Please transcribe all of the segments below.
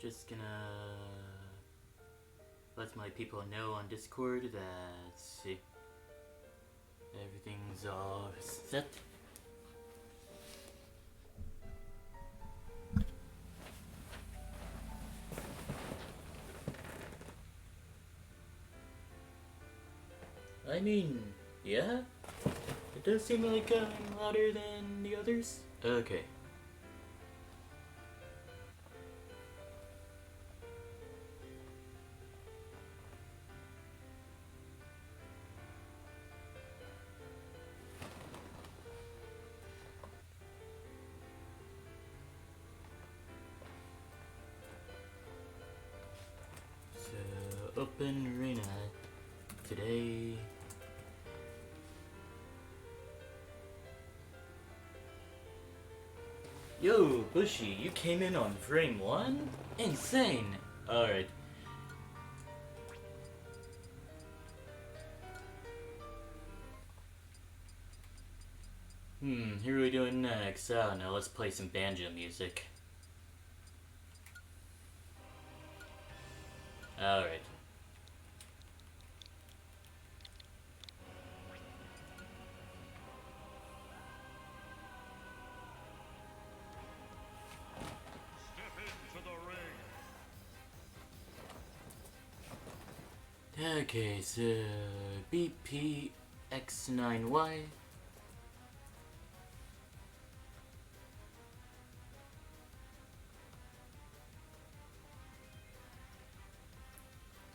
just gonna let my people know on Discord that everything's all set. I mean, yeah, it does seem like I'm louder than the others. Okay. So, open arena today. Yo, Bushy, you came in on frame 1? Insane! Alright. Who are we doing next? I don't know, let's play some banjo music. Alright. Okay, so BPX9Y.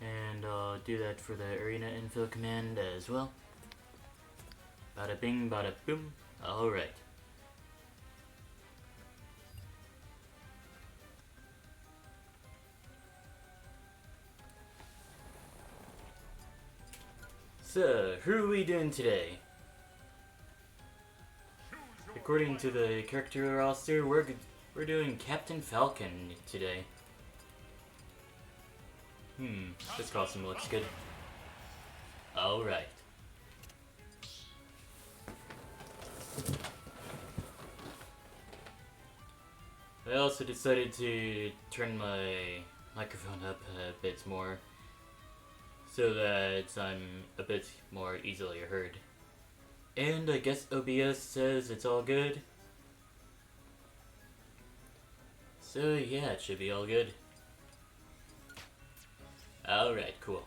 And I'll do that for the arena info command as well. Bada bing, bada boom. Alright. So, who are we doing today? According to the character roster, we're doing Captain Falcon today. This costume looks good. Alright. I also decided to turn my microphone up a bit more, so that I'm a bit more easily heard. And I guess OBS says it's all good. So yeah, it should be all good. Alright, cool.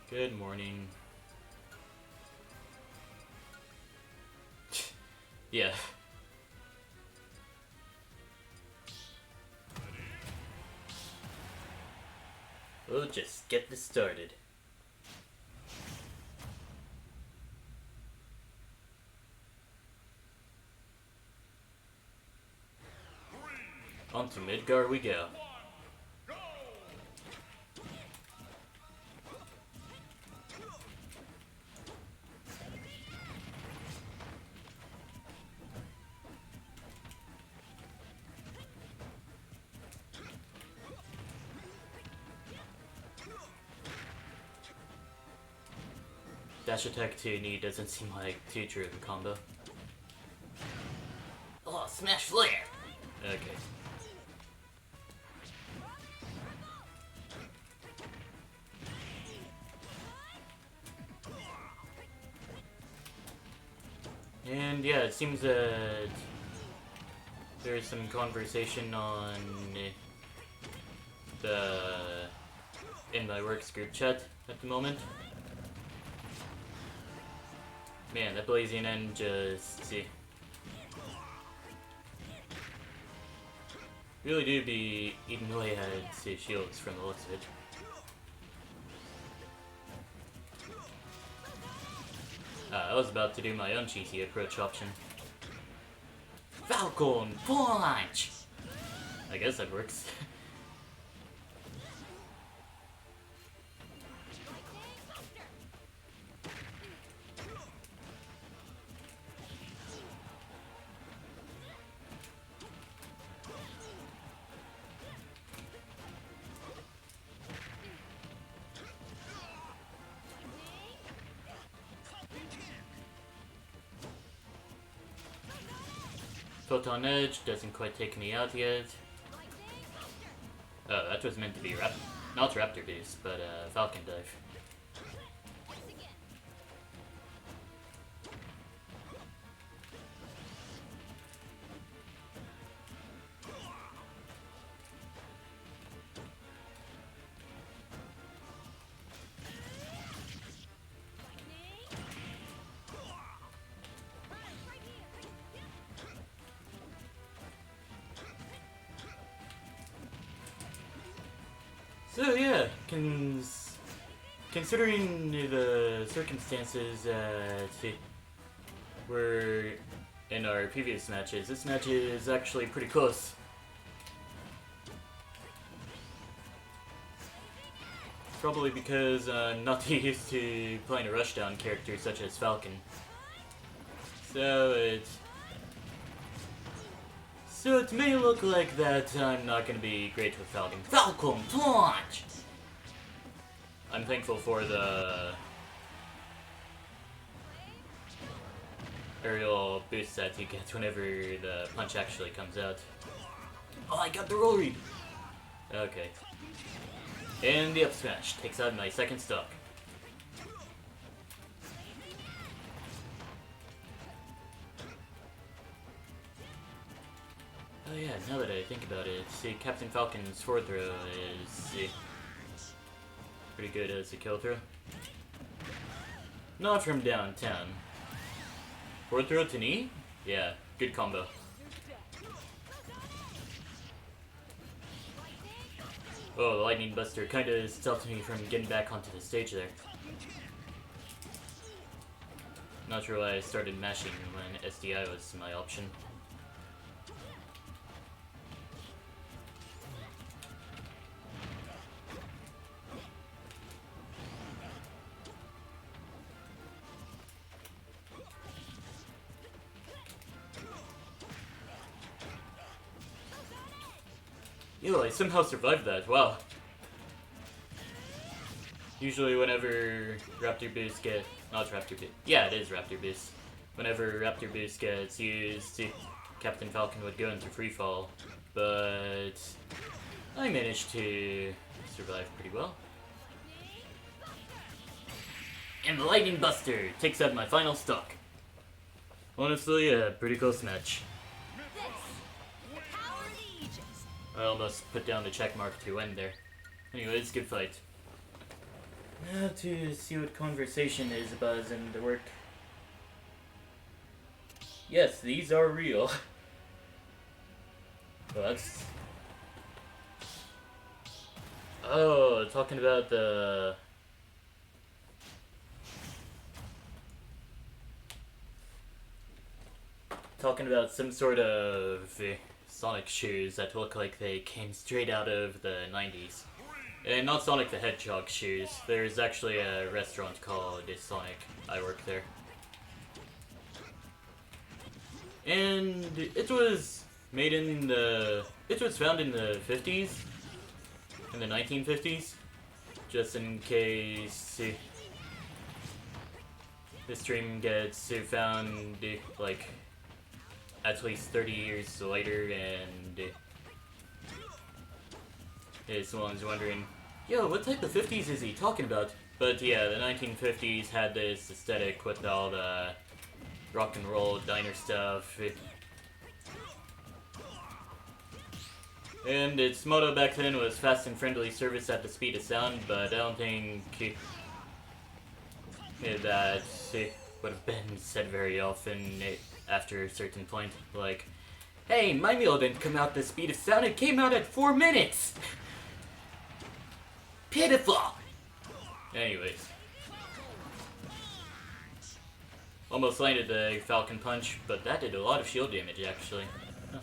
Good morning. Yeah. We'll just get this started. On to Midgar we go. Dash attack 2 knee doesn't seem like too true of a combo. Oh, smash flare! Okay. And yeah, it seems that there's some conversation on in my works group chat at the moment. Man, that Blazing End just really do be eating away at shields from the looks of it. I was about to do my own cheesy approach option. Falcon punch! I guess that works. Photon Edge doesn't quite take me out yet. Oh, that was meant to be not Raptor Boost, but Falcon Dive. So yeah, considering the circumstances that were in our previous matches, this match is actually pretty close. Probably because I'm not used to playing a rushdown character such as Falcon. So it may look like that I'm not going to be great with Falcon. Falcon Punch! I'm thankful for the aerial boost that you get whenever the punch actually comes out. Oh, I got the roll read! Okay. And the up smash takes out my second stock. Oh yeah, now that I think about it, see, Captain Falcon's forward throw is pretty good as a kill throw. Not from downtown. Forward throw to knee? Yeah, good combo. Oh, the Lightning Buster kinda stopped me from getting back onto the stage there. Not sure why I started mashing when SDI was my option. Yo, I somehow survived that, wow. Usually whenever Raptor Boost not Raptor Boost, yeah it is Raptor Boost. Whenever Raptor Boost gets used, Captain Falcon would go into freefall, but I managed to survive pretty well. And the Lightning Buster takes out my final stock. Honestly, a pretty close match. I almost put down the check mark to end there. Anyways, good fight. Now to see what conversation is buzzing to work. Yes, these are real. Well, that's... Oh, talking about the... Talking about some sort of Sonic shoes that look like they came straight out of the 90s. And not Sonic the Hedgehog shoes. There's actually a restaurant called Sonic. I work there. And it was made in the... It was found in the 50s. In the 1950s. Just in case this stream gets found, like, at least 30 years later, and someone's wondering, yo, what type of 50s is he talking about? But yeah, the 1950s had this aesthetic with all the rock and roll diner stuff. And its motto back then was fast and friendly service at the speed of sound, but I don't think that would have been said very often after a certain point. Like, hey, my meal didn't come out the speed of sound, it came out at 4 minutes! Pitiful! Anyways. Almost landed the Falcon Punch, but that did a lot of shield damage, actually. Huh.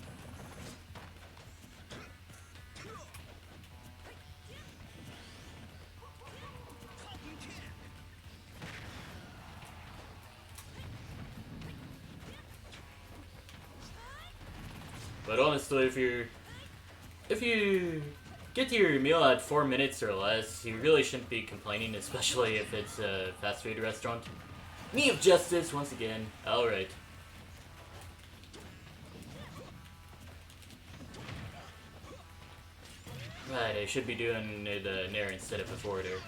But honestly, if you get to your meal at 4 minutes or less, you really shouldn't be complaining, especially if it's a fast food restaurant. Knee of Justice, once again. Alright. Right, I should be doing the Nair instead of a forwarder,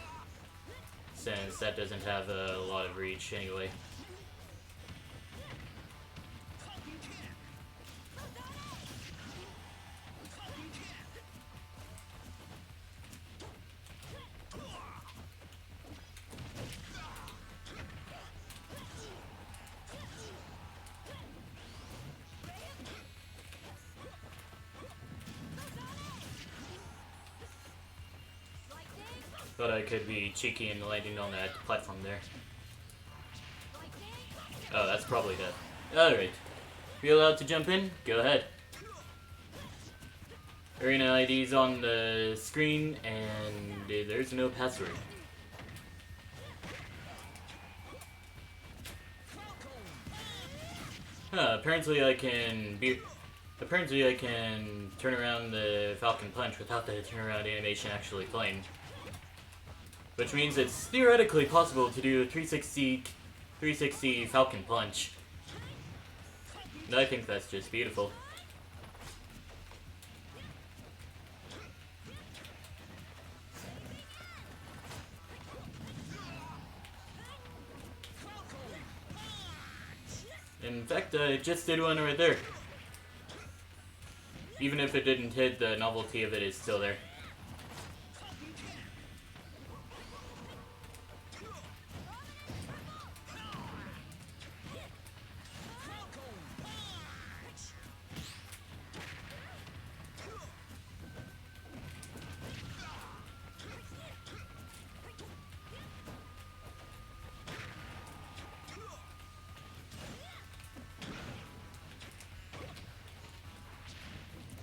since that doesn't have a lot of reach anyway. Thought I could be cheeky and landing on that platform there. Oh, that's probably dead. Alright. You allowed to jump in? Go ahead. Arena ID's on the screen, and there's no password. Apparently I can turn around the Falcon Punch without the turnaround animation actually playing. Which means it's theoretically possible to do a 360 Falcon Punch. And I think that's just beautiful. In fact, I just did one right there. Even if it didn't hit, the novelty of it is still there.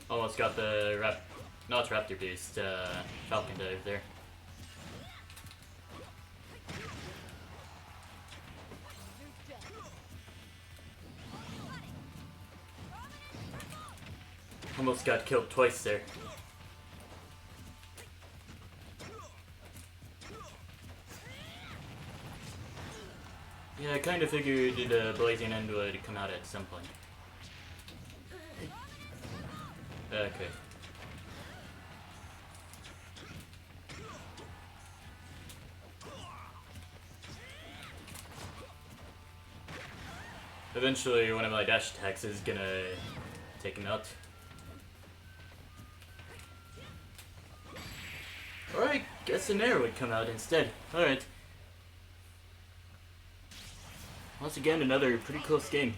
Almost got the not Raptor Beast, Falcon dive there. Almost got killed twice there. Yeah, I kind of figured the Blazing End would come out at some point. Okay. Eventually, one of my dash attacks is gonna take him out. Alright, guess an air would come out instead. Alright. Once again, another pretty close game.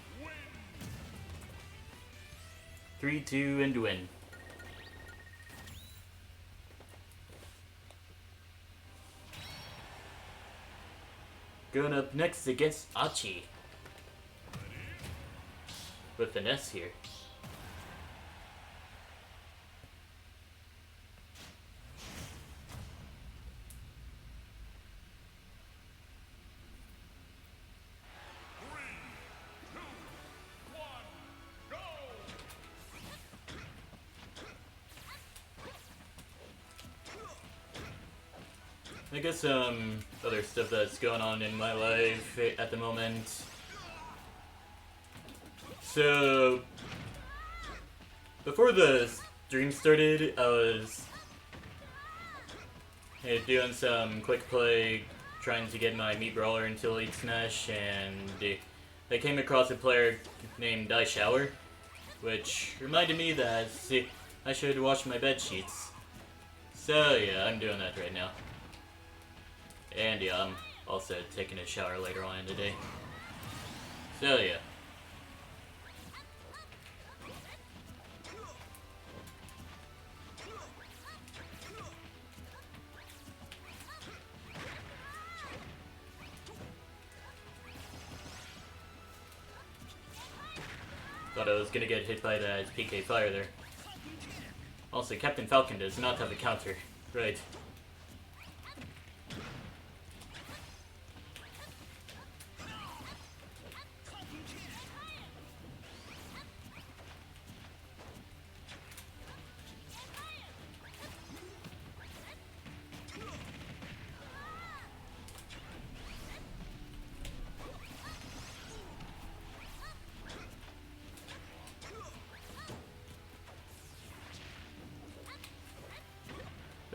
3-2 and win. Going up next against Achi. With an S here. I guess some other stuff that's going on in my life at the moment. So, before the stream started, I was doing some quick play, trying to get my Meat Brawler into Elite Smash, and I came across a player named Die Shower, which reminded me that I should wash my bed sheets. So yeah, I'm doing that right now. And yeah, I'm also taking a shower later on in the day. So yeah. Thought I was gonna get hit by that PK fire there. Also, Captain Falcon does not have a counter. Right.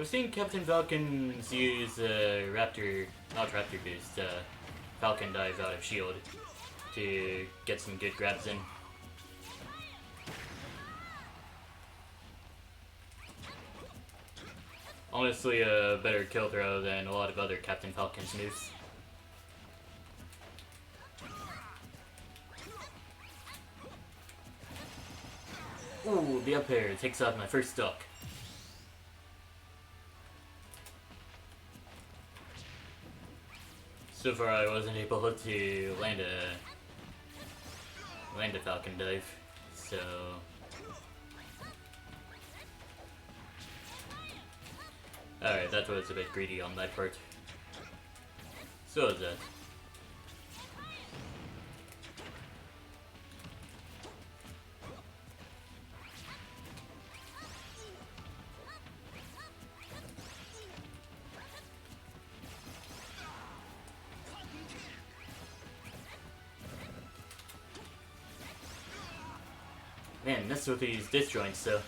I've seen Captain Falcons use not Raptor Boost, Falcon dive out of shield to get some good grabs in. Honestly, a better kill throw than a lot of other Captain Falcon's moves. Ooh, the up air takes out my first stock. So far, I wasn't able to land a Falcon dive, so alright, that was a bit greedy on my part. So is that. Man, mess with these disjoints though.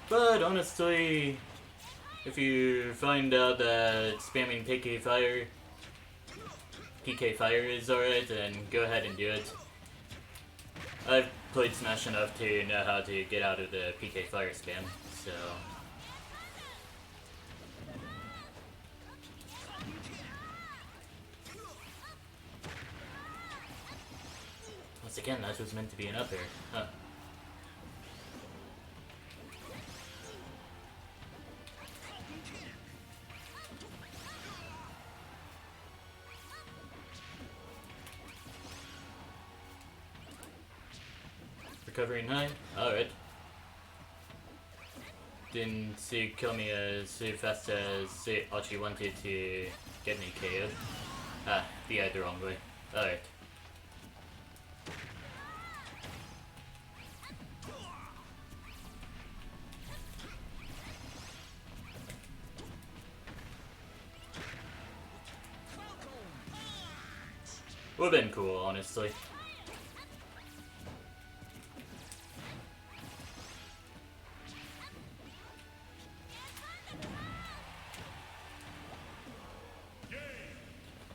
But honestly, if you find out that spamming PK Fire is alright, then go ahead and do it. I've played Smash enough to know how to get out of the PK Fire spam, so... Once again, that was meant to be an up air, huh? Recovering high? Alright. Didn't see it kill me as fast as Achi wanted to get me KO'd. Ah, DI'd the wrong way. Alright. Would've been cool, honestly.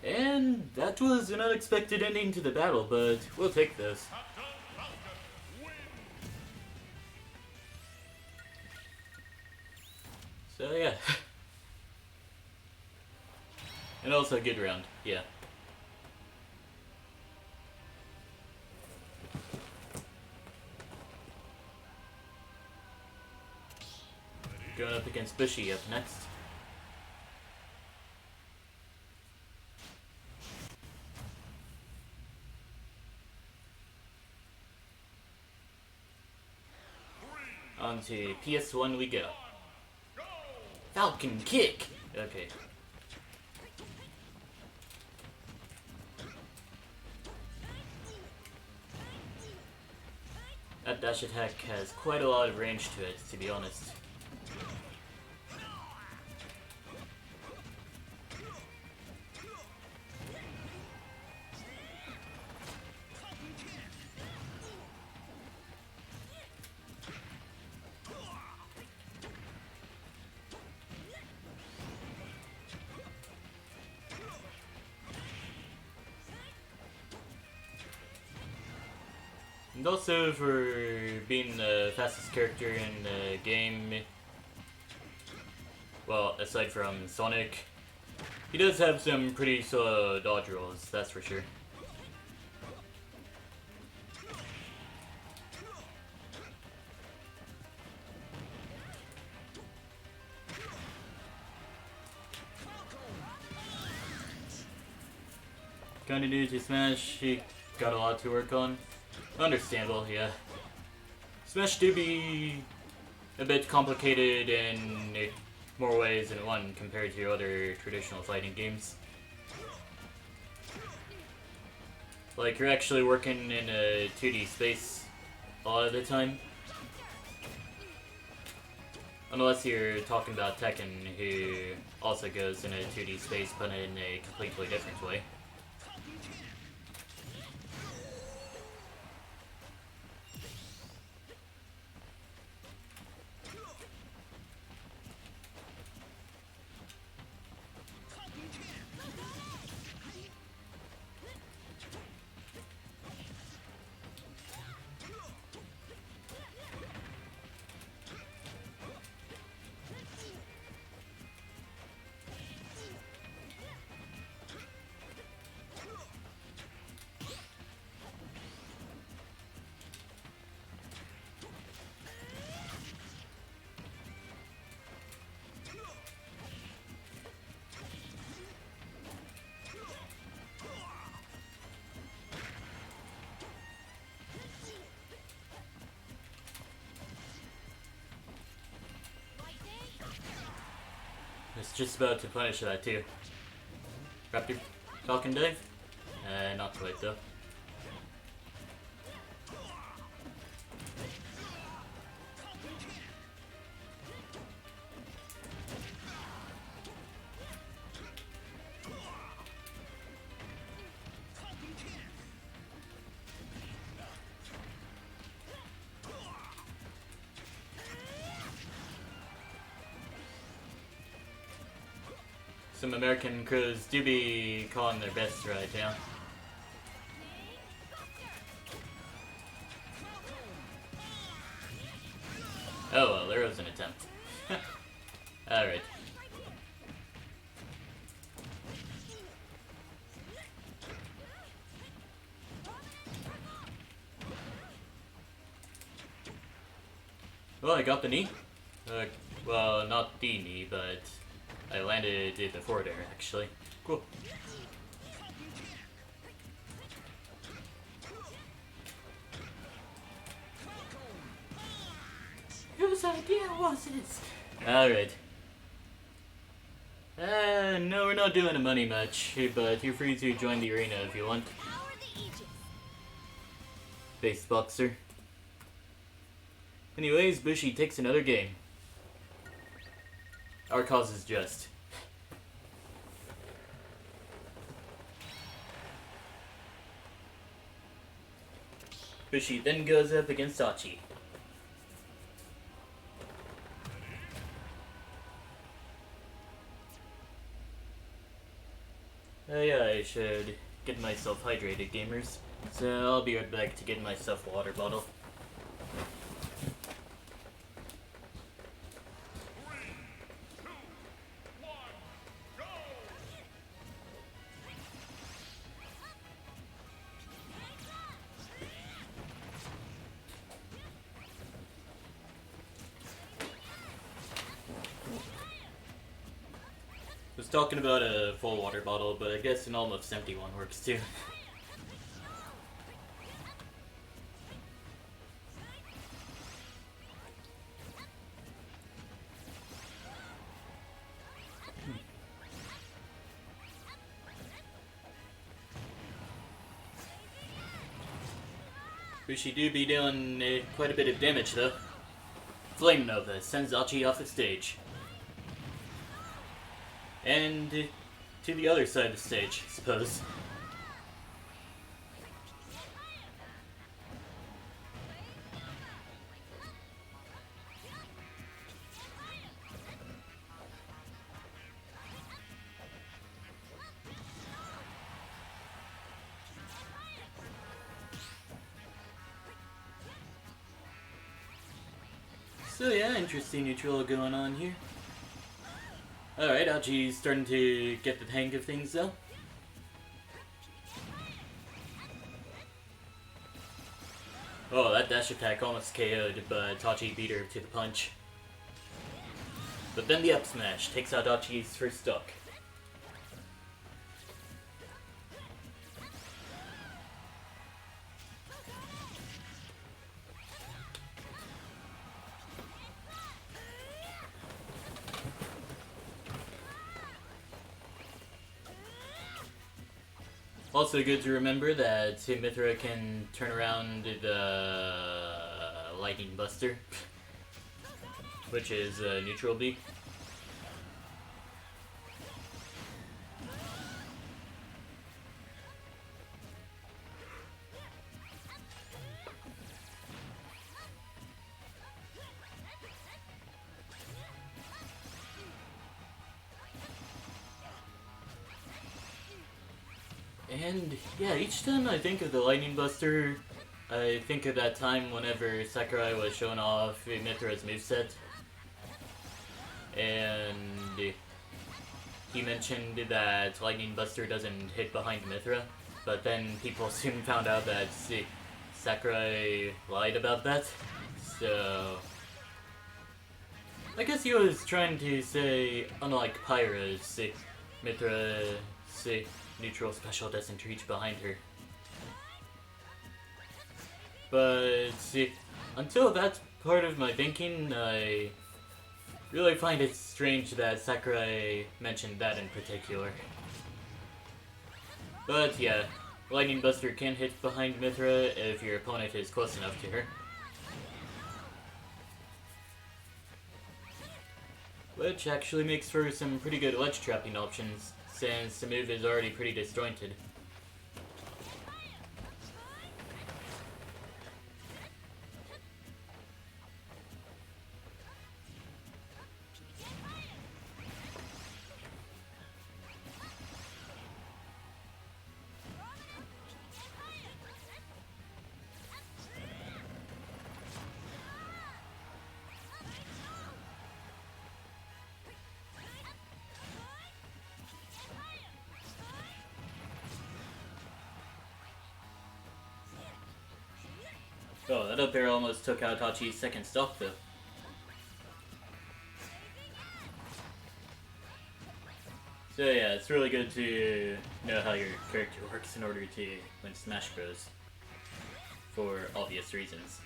And that was an unexpected ending to the battle, but we'll take this. So yeah. And also a good round, yeah. Going up against Bushy up next. On to PS1 we go. Falcon kick! Okay. That dash attack has quite a lot of range to it, to be honest. And also for being the fastest character in the game, well, aside from Sonic, he does have some pretty slow dodge rolls, that's for sure. Kinda new to Smash, he got a lot to work on. Understandable, yeah. Smash do be a bit complicated in more ways than one compared to other traditional fighting games. Like, you're actually working in a 2D space a lot of the time. Unless you're talking about Tekken, who also goes in a 2D space but in a completely different way. just about to punish that too. Raptor Falcon dive? Not quite though. Some American crews do be calling their best right now. Oh well, there was an attempt. Alright. Well, I got the knee. Well, not the knee, but I landed it before there, actually. Cool. Whose idea was this? Alright. No, we're not doing a money match, but you're free to join the arena if you want. Base boxer. Anyways, Bushi takes another game. Our cause is just. Bushi then goes up against Achi. Yeah, I should get myself hydrated, gamers. So I'll be right back to get myself a water bottle. I was talking about a full water bottle, but I guess an almost empty one works too. Bushi do be doing quite a bit of damage though. Flame Nova sends Achi off the stage. And to the other side of the stage, I suppose. So yeah, interesting neutral going on here. Alright, Achi's starting to get the hang of things though. Oh, that dash attack almost KO'd, but Achi beat her to the punch. But then the up smash takes out Achi's first stock. Also good to remember that Mithra can turn around the Lightning Buster, which is neutral B. And yeah, each time I think of the Lightning Buster, I think of that time whenever Sakurai was showing off Mithra's moveset. And he mentioned that Lightning Buster doesn't hit behind Mithra, but then people soon found out that Sakurai lied about that. So I guess he was trying to say, unlike Pyra's, Mithra's neutral special doesn't reach behind her. But until that part of my thinking, I really find it strange that Sakurai mentioned that in particular. But yeah, Lightning Buster can hit behind Mithra if your opponent is close enough to her. Which actually makes for some pretty good ledge trapping options, since the move is already pretty disjointed. Oh, that up air almost took out Hachi's second stock though. So yeah, it's really good to know how your character works in order to win Smash Bros. For obvious reasons.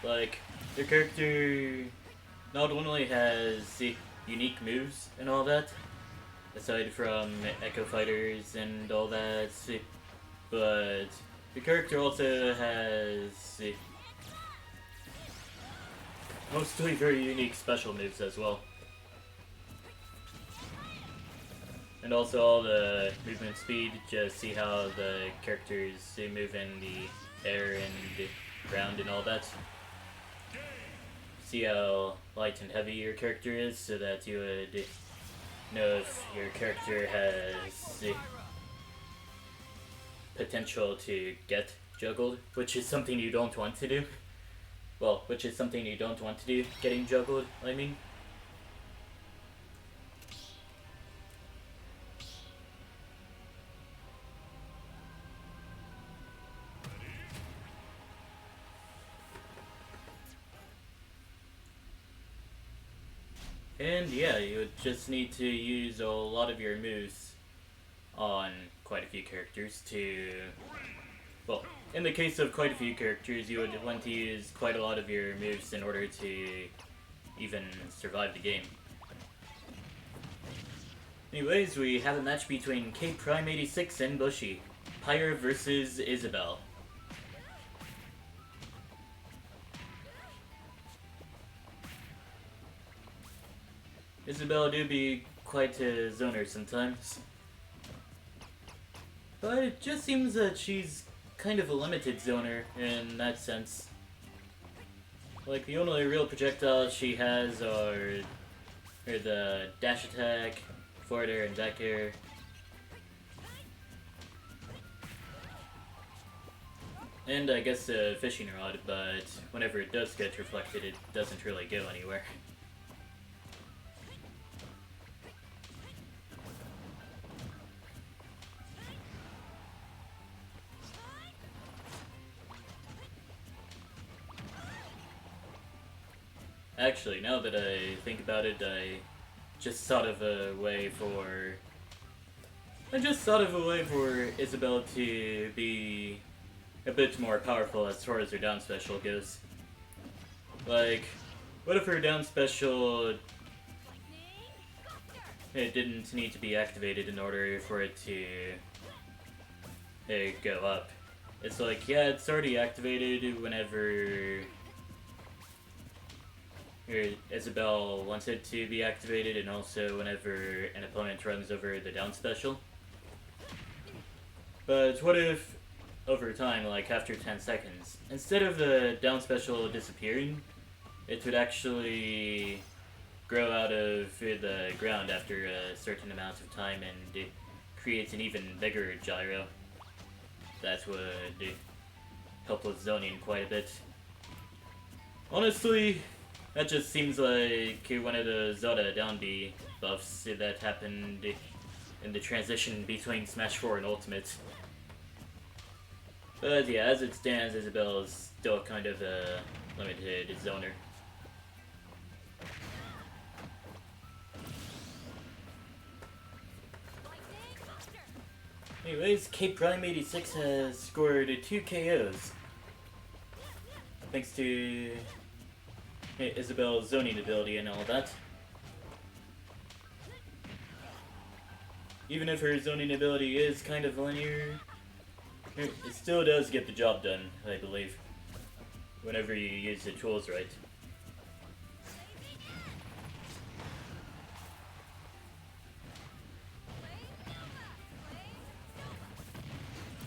Like, your character not only has unique moves and all that, aside from Echo Fighters and all that, but the character also has mostly very unique special moves as well. And also all the movement speed, just see how the characters move in the air and ground and all that. See how light and heavy your character is, so that you would know if your character has potential to get juggled, which is something you don't want to do. Well, which is something you don't want to do, getting juggled, I mean. And yeah, you would just need to use a lot of your moves on quite a few characters to... Well, in the case of quite a few characters, you would want to use quite a lot of your moves in order to even survive the game. Anyways, we have a match between K-Prime86 and Bushi. Pyre versus Isabelle. Isabelle do be quite a zoner sometimes. But it just seems that she's kind of a limited zoner in that sense. Like, the only real projectiles she has are the dash attack, forward air, and back air. And I guess the fishing rod, but whenever it does get reflected, it doesn't really go anywhere. Actually, now that I think about it, I just thought of a way for Isabelle to be a bit more powerful as far as her down special goes. Like, what if her down special, it didn't need to be activated in order for it to go up? It's like, yeah, it's already activated whenever Isabelle wants it to be activated, and also whenever an opponent runs over the down special. But what if, over time, like after 10 seconds, instead of the down special disappearing, it would actually grow out of the ground after a certain amount of time, and it creates an even bigger gyro. That would help with zoning quite a bit. Honestly, that just seems like one of the Zelda down B buffs that happened in the transition between Smash 4 and Ultimate. But yeah, as it stands, Isabelle is still kind of a limited zoner. Anyways, K-Prime86 has scored 2 KOs. Thanks to Isabel's zoning ability and all that. Even if her zoning ability is kind of linear, it still does get the job done, I believe, whenever you use the tools right.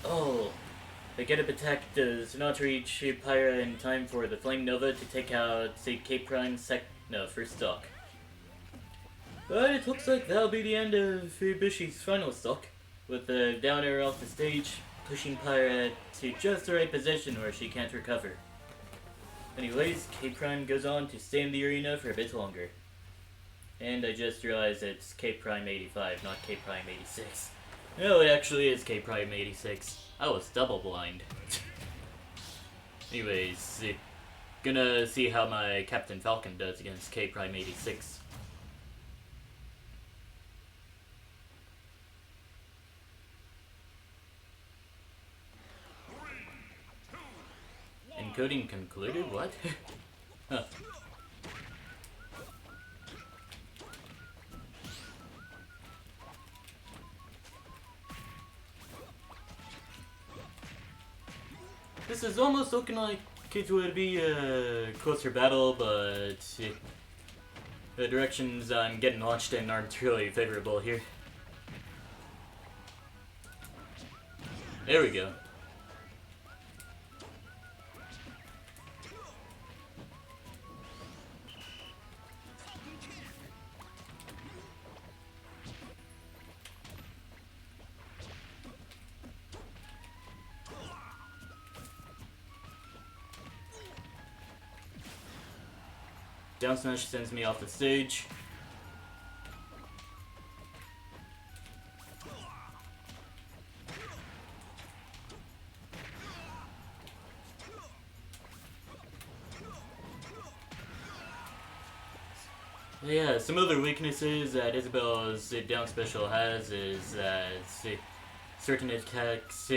Oh, the get-up attack does not reach Pyra in time for the Flame Nova to take out, say, K-Prime first stock. But it looks like that'll be the end of Bushi's final stock, with the downer off the stage, pushing Pyra to just the right position where she can't recover. Anyways, K-Prime goes on to stay in the arena for a bit longer. And I just realized it's K-Prime 85, not K-Prime 86. No, it actually is K-Prime 86. I was double blind. Anyways, gonna see how my Captain Falcon does against K-Prime 86. Encoding concluded? What? Huh. This is almost looking like it would be a closer battle, but the directions I'm getting launched in aren't really favorable here. There we go. Down smash sends me off the stage. Yeah, some other weaknesses that Isabel's down special has is that certain attacks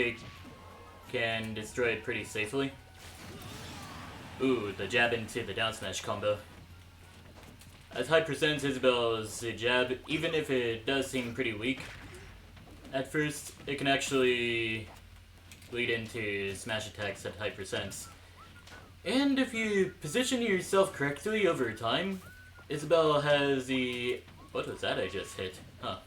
can destroy it pretty safely. Ooh, the jab into the down smash combo. At high percent, Isabel's jab, even if it does seem pretty weak at first, it can actually lead into smash attacks at high percents. And if you position yourself correctly over time, Isabel has the... What was that I just hit? Huh.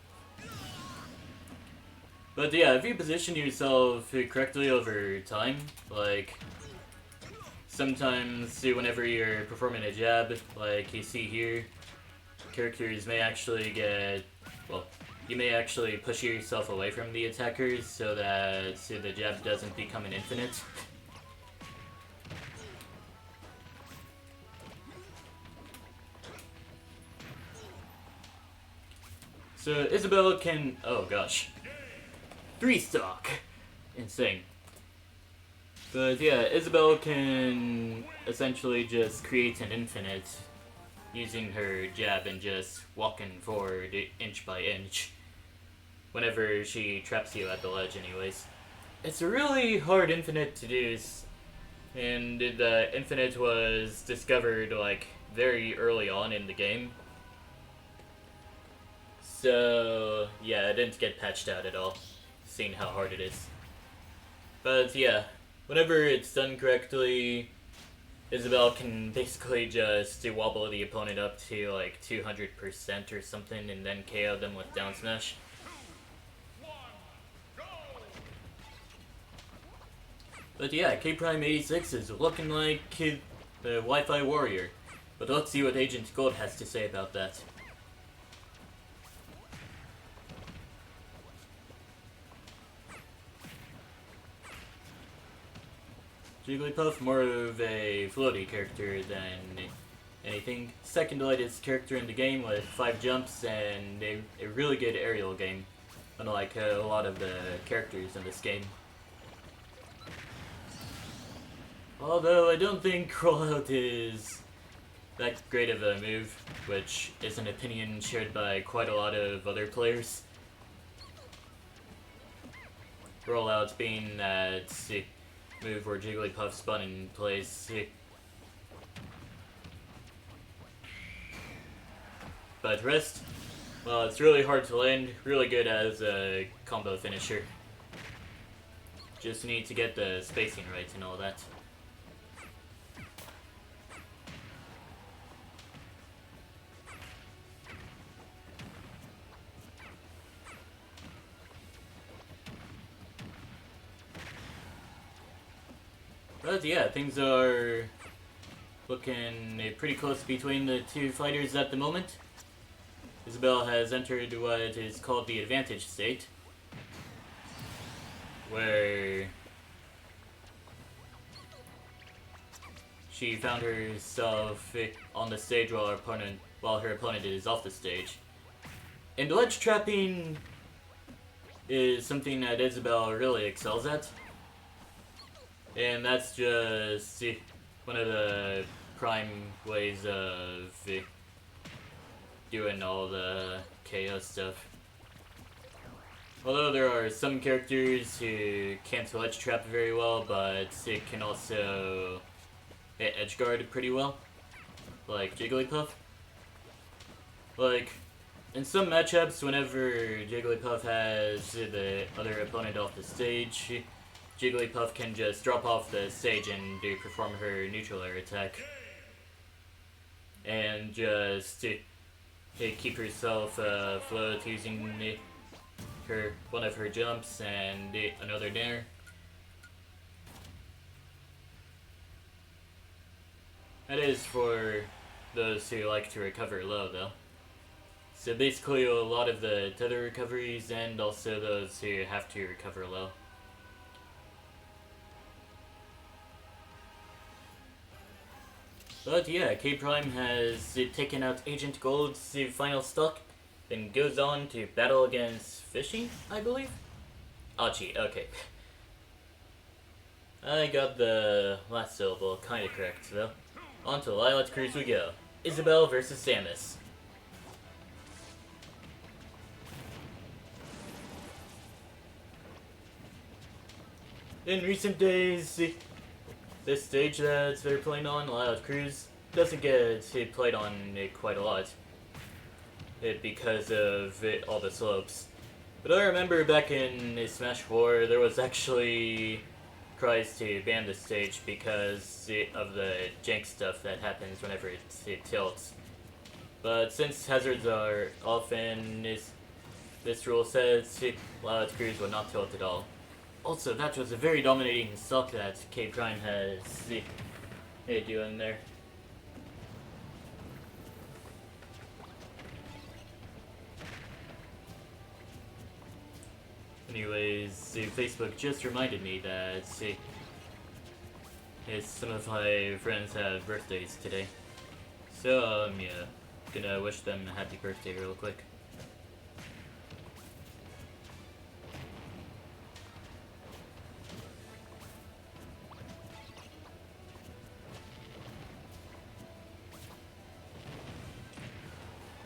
But yeah, if you position yourself correctly over time, like... Sometimes, whenever you're performing a jab, like you see here, characters may actually get... Well, you may actually push yourself away from the attackers so that the jab doesn't become an infinite. So Isabel can... Oh gosh. 3 stock! Insane. But yeah, Isabel can essentially just create an infinite using her jab and just walking forward inch by inch whenever she traps you at the ledge anyways. It's a really hard infinite to do, and the infinite was discovered like very early on in the game. So yeah, it didn't get patched out at all, seeing how hard it is. But yeah, whenever it's done correctly, Isabel can basically just wobble the opponent up to like 200% or something and then KO them with down smash. But yeah, K-Prime 86 is looking like the Wi-Fi warrior. But let's see what Agent Gold has to say about that. Jigglypuff, more of a floaty character than anything. Second lightest character in the game with 5 jumps and a really good aerial game, unlike a lot of the characters in this game. Although I don't think rollout is that great of a move, which is an opinion shared by quite a lot of other players. Rollout being that move where Jigglypuff spun in place But rest, well, it's really hard to land, really good as a combo finisher. Just need to get the spacing right and all that. But yeah, things are looking pretty close between the two fighters at the moment. Isabelle has entered what is called the advantage state, where she found herself on the stage while her opponent is off the stage. And ledge trapping is something that Isabelle really excels at. And that's just one of the prime ways of doing all the KO stuff. Although there are some characters who can't ledge trap very well, but it can also edge guard pretty well, like Jigglypuff. Like, in some matchups, whenever Jigglypuff has the other opponent off the stage, Jigglypuff can just drop off the stage and perform her neutral air attack. And just keep herself afloat using one of her jumps and another nair. That is for those who like to recover low, though. So basically a lot of the tether recoveries and also those who have to recover low. But yeah, K-Prime has taken out Agent Gold's final stock, then goes on to battle against Fishy, I believe? Achi, okay. I got the last syllable kinda correct, though. On to Lilac Cruise we go. Isabelle versus Samus. In recent days, this stage that they're playing on, Lilac Cruise, doesn't get played on quite a lot. Because of all the slopes. But I remember back in Smash 4, there was actually tries to ban the stage because of the jank stuff that happens whenever it tilts. But since hazards are often, this rule says Lilac Cruise will not tilt at all. Also, that was a very dominating stock that K-Prime has doing there. Anyways, Facebook just reminded me that some of my friends have birthdays today. So, yeah, gonna wish them a happy birthday real quick.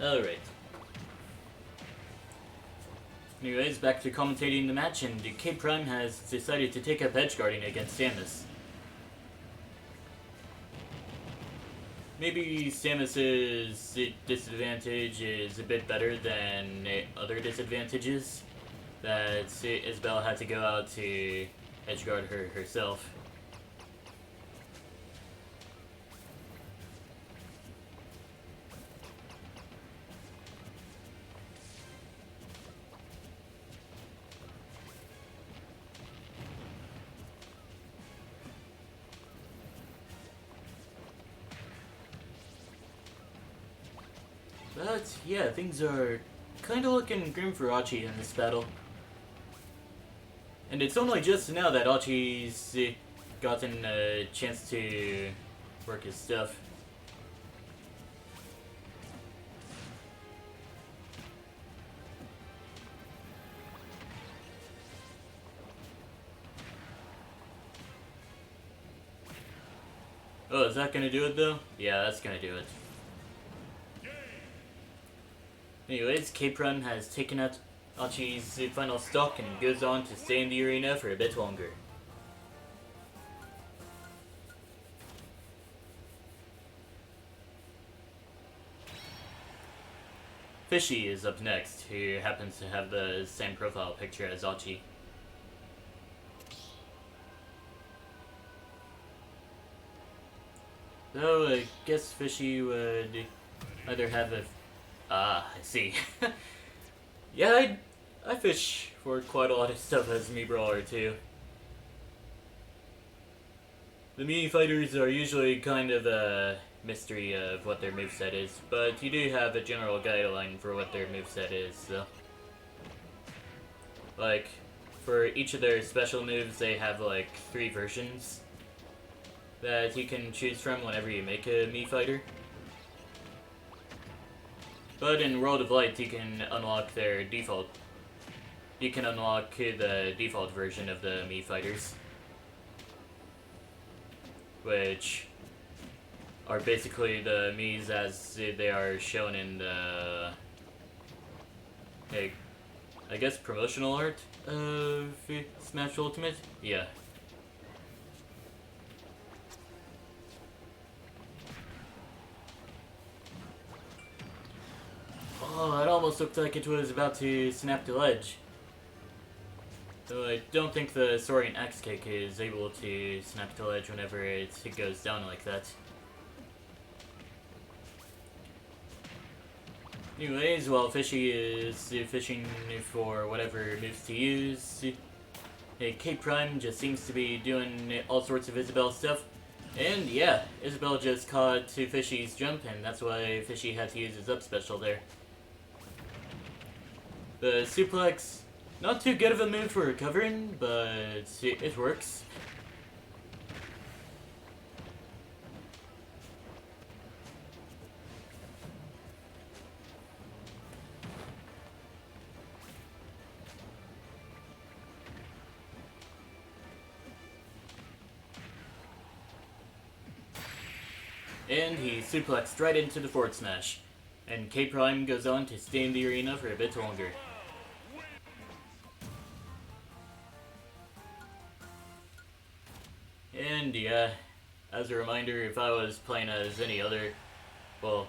Alright. Anyways, back to commentating the match, and K-Prime has decided to take up edgeguarding against Samus. Maybe Samus's disadvantage is a bit better than other disadvantages that Isabelle had to go out to edgeguard herself. But yeah, things are kinda looking grim for Achi in this battle. And it's only just now that Achi's gotten a chance to work his stuff. Oh, is that gonna do it though? Yeah, that's gonna do it. Anyways, K-Prime has taken out Achi's final stock and goes on to stay in the arena for a bit longer. Fishy is up next, who happens to have the same profile picture as Achi. So I guess Fishy would either have a... I see. Yeah, I fish for quite a lot of stuff as Mii Brawler too. The Mii fighters are usually kind of a mystery of what their moveset is, but you do have a general guideline for what their moveset is, so. Like, for each of their special moves, they have like 3 versions that you can choose from whenever you make a Mii fighter. But in World of Light, you can unlock their default. You can unlock the default version of the Mii fighters, which are basically the Miis as they are shown in the, I guess, promotional art of Smash Ultimate? Yeah. Oh, it almost looked like it was about to snap the ledge. Though I don't think the Saurian Axe Kick is able to snap the ledge whenever it goes down like that. Anyways, while Fishy is fishing for whatever moves to use, K Prime just seems to be doing all sorts of Isabelle stuff. And yeah, Isabelle just caught Fishy's jump, and that's why Fishy had to use his up special there. The suplex, not too good of a move for recovering, but it works. And he suplexed right into the forward smash. And K Prime goes on to stay in the arena for a bit longer. And yeah, as a reminder, if I was playing as any other, well,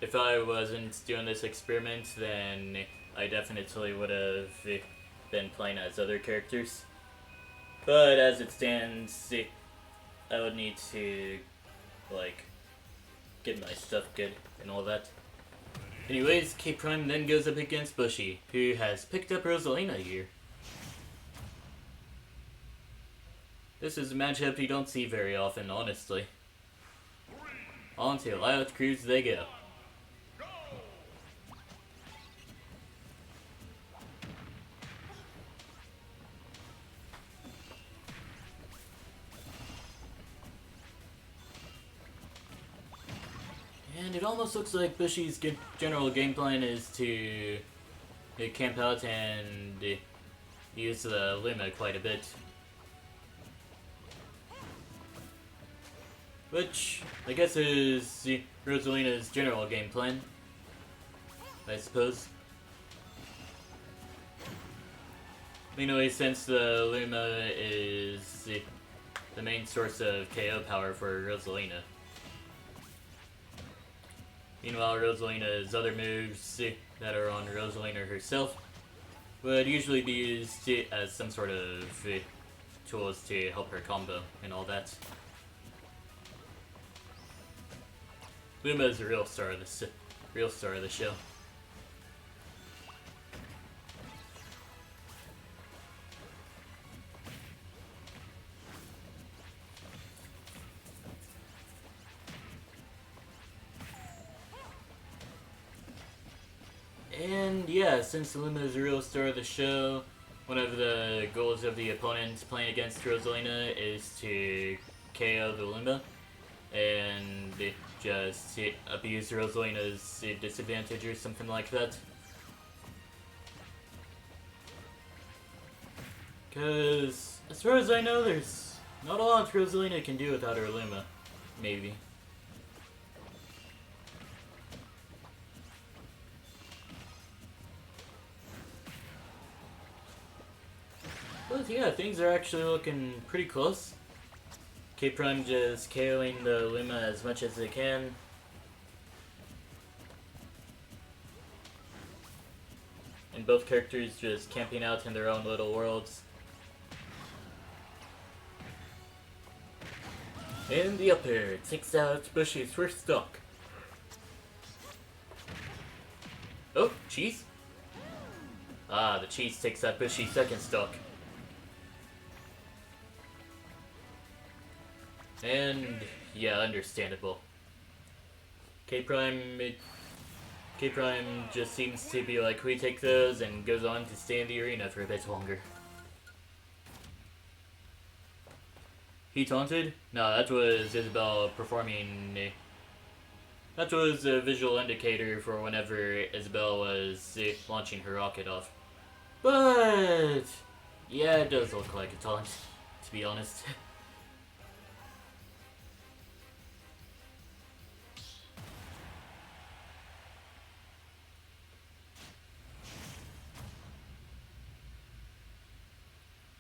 if I wasn't doing this experiment, then I definitely would have been playing as other characters. But as it stands, I would need to, like, get my stuff good and all that. Anyways, K Prime then goes up against Bushy, who has picked up Rosalina here. This is a matchup you don't see very often, honestly. On to Lyoth Cruise they go. And it almost looks like Bushy's general game plan is to camp out and use the Luma quite a bit. Which, I guess, is Rosalina's general game plan, I suppose. Anyway, since the Luma is the main source of KO power for Rosalina. Meanwhile, Rosalina's other moves that are on Rosalina herself would usually be used as some sort of tools to help her combo and all that. Luma is the real star of the show. And yeah, since Luma is the real star of the show, one of the goals of the opponent playing against Rosalina is to KO the Luma and just abuse Rosalina's disadvantage or something like that. Because, as far as I know, there's not a lot Rosalina can do without her Luma. Maybe. But yeah, things are actually looking pretty close. K Prime just KOing the Luma as much as they can. both characters just camping out in their own little worlds. And the up air takes out Bushy's first stock. Oh, cheese? Ah, the cheese takes out Bushy's second stock. And yeah, understandable. K-Prime just seems to be like, we take those, and goes on to stay in the arena for a bit longer. He taunted? No, that was Isabelle performing. That was a visual indicator for whenever Isabelle was launching her rocket off. But yeah, it does look like a taunt, to be honest.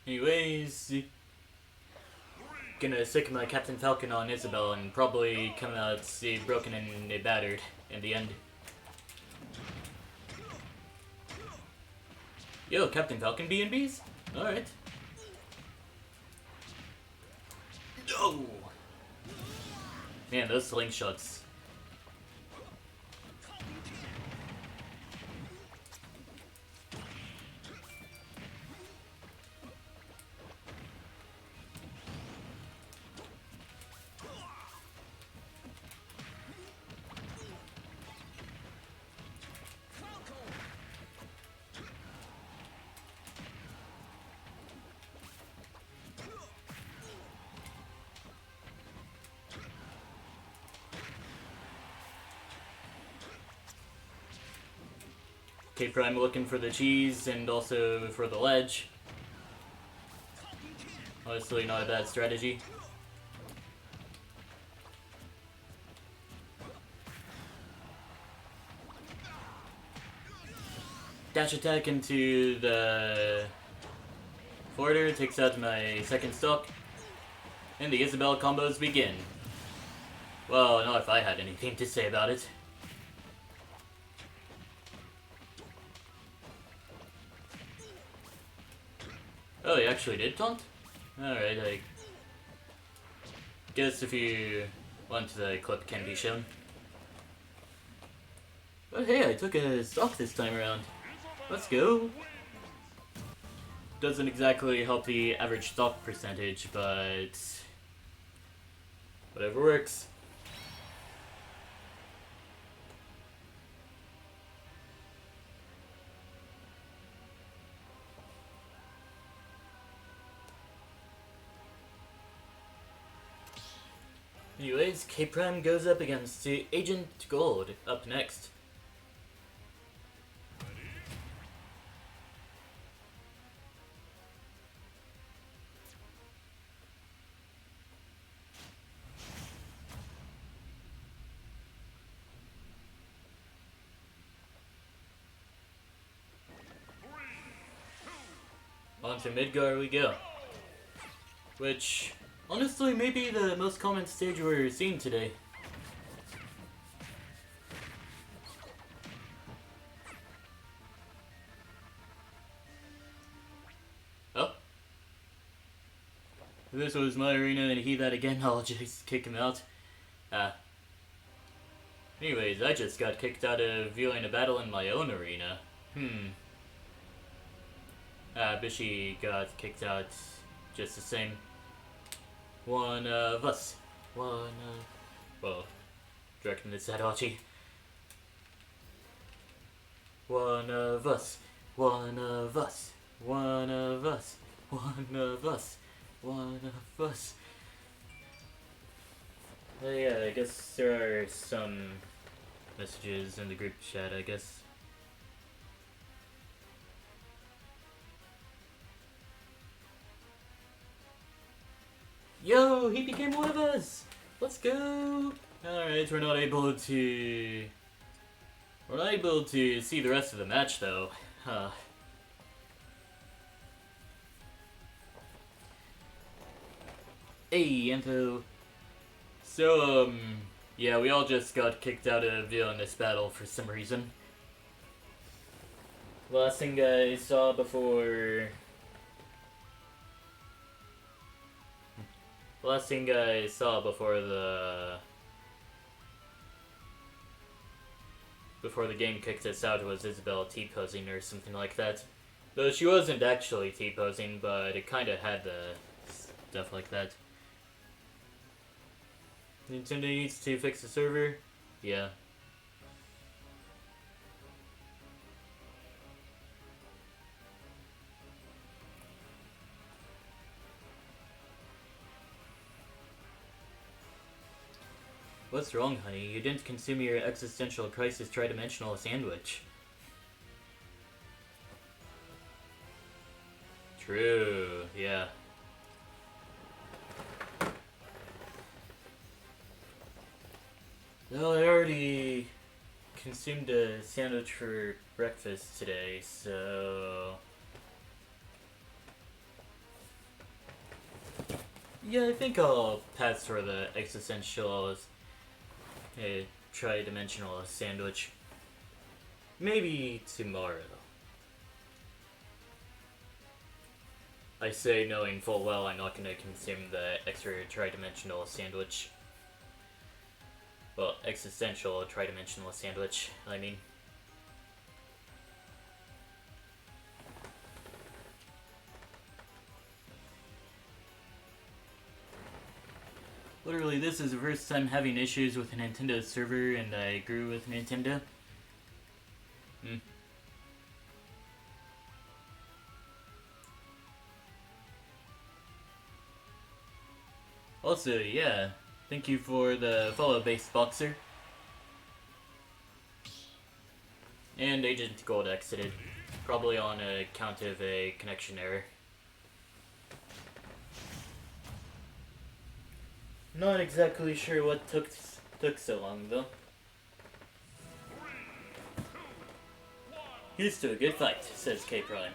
Anyways, gonna sick my Captain Falcon on Isabelle and probably come out broken and battered in the end. Yo, Captain Falcon B&Bs? Alright. No! Man, those slingshots. K-Prime looking for the cheese and also for the ledge. Honestly, not a bad strategy. Dash attack into the forwarder, takes out my second stock, and the Isabelle combos begin. Well, not if I had anything to say about it. Oh, he actually did taunt? Alright, I guess if you want, the clip can be shown. But hey, I took a stock this time around. Let's go! Doesn't exactly help the average stock percentage, but whatever works. Anyways, K-Prime goes up against Agent Gold up next. On to Midgar we go. Which, honestly, may be the most common stage we're seeing today. Oh. If this was my arena and he that again, I'll just kick him out. Anyways, I just got kicked out of viewing a battle in my own arena. Bishi got kicked out just the same. One of us. Well, directing this at Archie. One of us. One of us. One of us. One of us. One of us. Yeah, I guess there are some messages in the group chat, I guess. Yo, he became one of us! Let's go! Alright, we're not able to see the rest of the match though. Hey, info. So, yeah, we all just got kicked out of viewing this battle for some reason. Last thing I saw before... Last thing I saw before the game kicked us out was Isabel T-posing or something like that. Though she wasn't actually T-posing, but it kinda had the stuff like that. Nintendo needs to fix the server? Yeah. What's wrong, honey? You didn't consume your existential crisis tridimensional sandwich. True, yeah. Well, I already consumed a sandwich for breakfast today, so... Yeah, I think I'll pass for the existential tridimensional sandwich. Maybe tomorrow. I say knowing full well I'm not going to consume the extra tridimensional sandwich. Well, existential tridimensional sandwich, I mean. Literally, this is the first time having issues with a Nintendo server, and I grew with Nintendo. Also, yeah, thank you for the follow, Base Boxer. And Agent Gold exited, probably on account of a connection error. Not exactly sure what took so long, though. Here's to a good fight, says K Prime.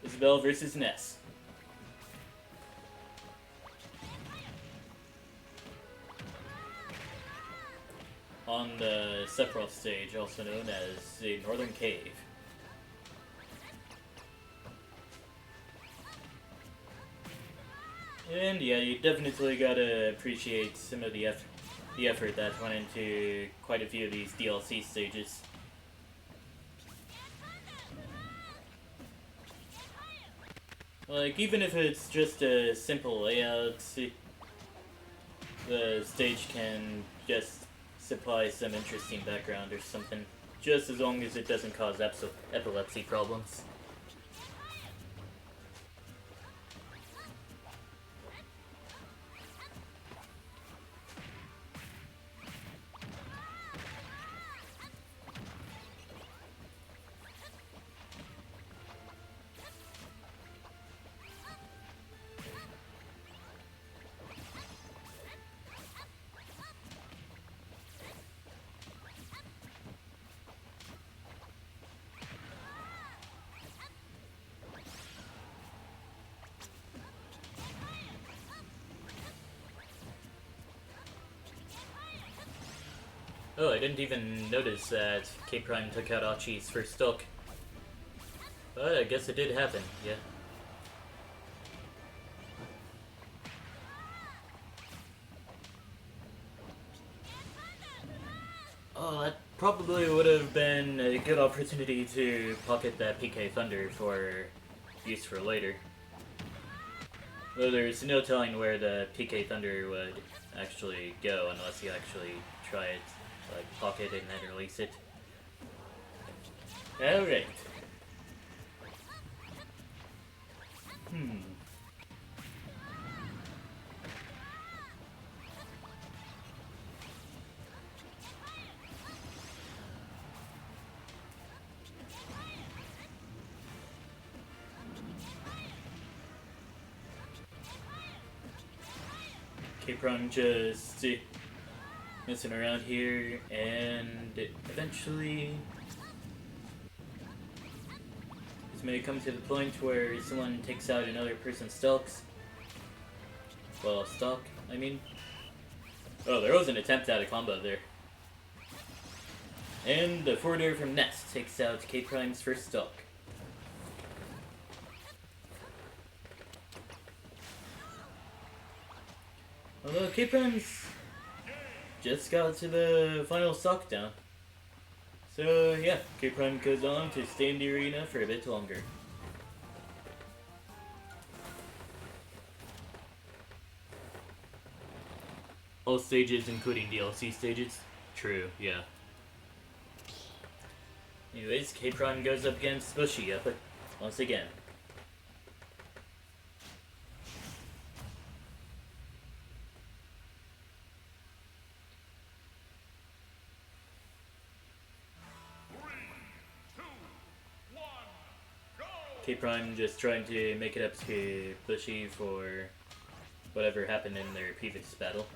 Isabel versus Ness. On the Sephiroth stage, also known as the Northern Cave. And yeah, you definitely gotta appreciate some of the effort that went into quite a few of these DLC stages. Like, even if it's just a simple layout, the stage can just supply some interesting background or something, just as long as it doesn't cause epilepsy problems. Oh, I didn't even notice that K Prime took out Achi's first stock. But I guess it did happen, yeah. Oh, that probably would have been a good opportunity to pocket that PK Thunder for use for later. Though there's no telling where the PK Thunder would actually go unless you actually try it, like pocket and then release it. Alright. K-Prong just messing around here, and eventually this may come to the point where someone takes out another person's stocks. Well, stock, I mean. Oh, there was an attempt at a combo there. And the forwarder from Nest takes out K Prime's first stock. Although K Prime's just got to the final stock down. So yeah, K Prime goes on to stay in the arena for a bit longer. All stages, including DLC stages? True, yeah. Anyways, K Prime goes up against Bushy up once again. K Prime just trying to make it up to Bushy for whatever happened in their previous battle.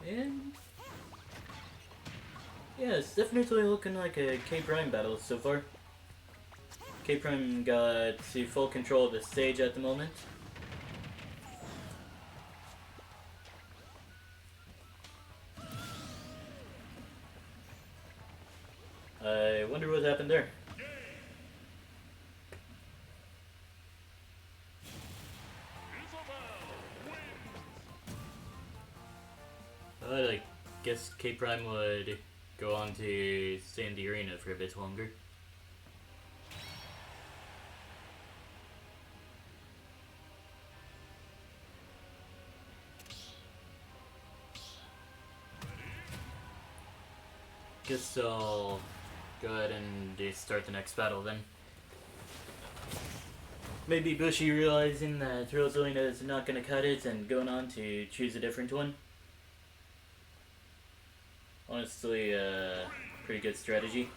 And yeah, it's definitely looking like a K Prime battle so far. K Prime got to full control of the stage at the moment. I wonder what happened there. I guess K Prime would go on to stay in the arena for a bit longer. Guess I'll go ahead and start the next battle then. Maybe Bushy realizing that Rosalina is not gonna cut it and going on to choose a different one. Honestly, pretty good strategy.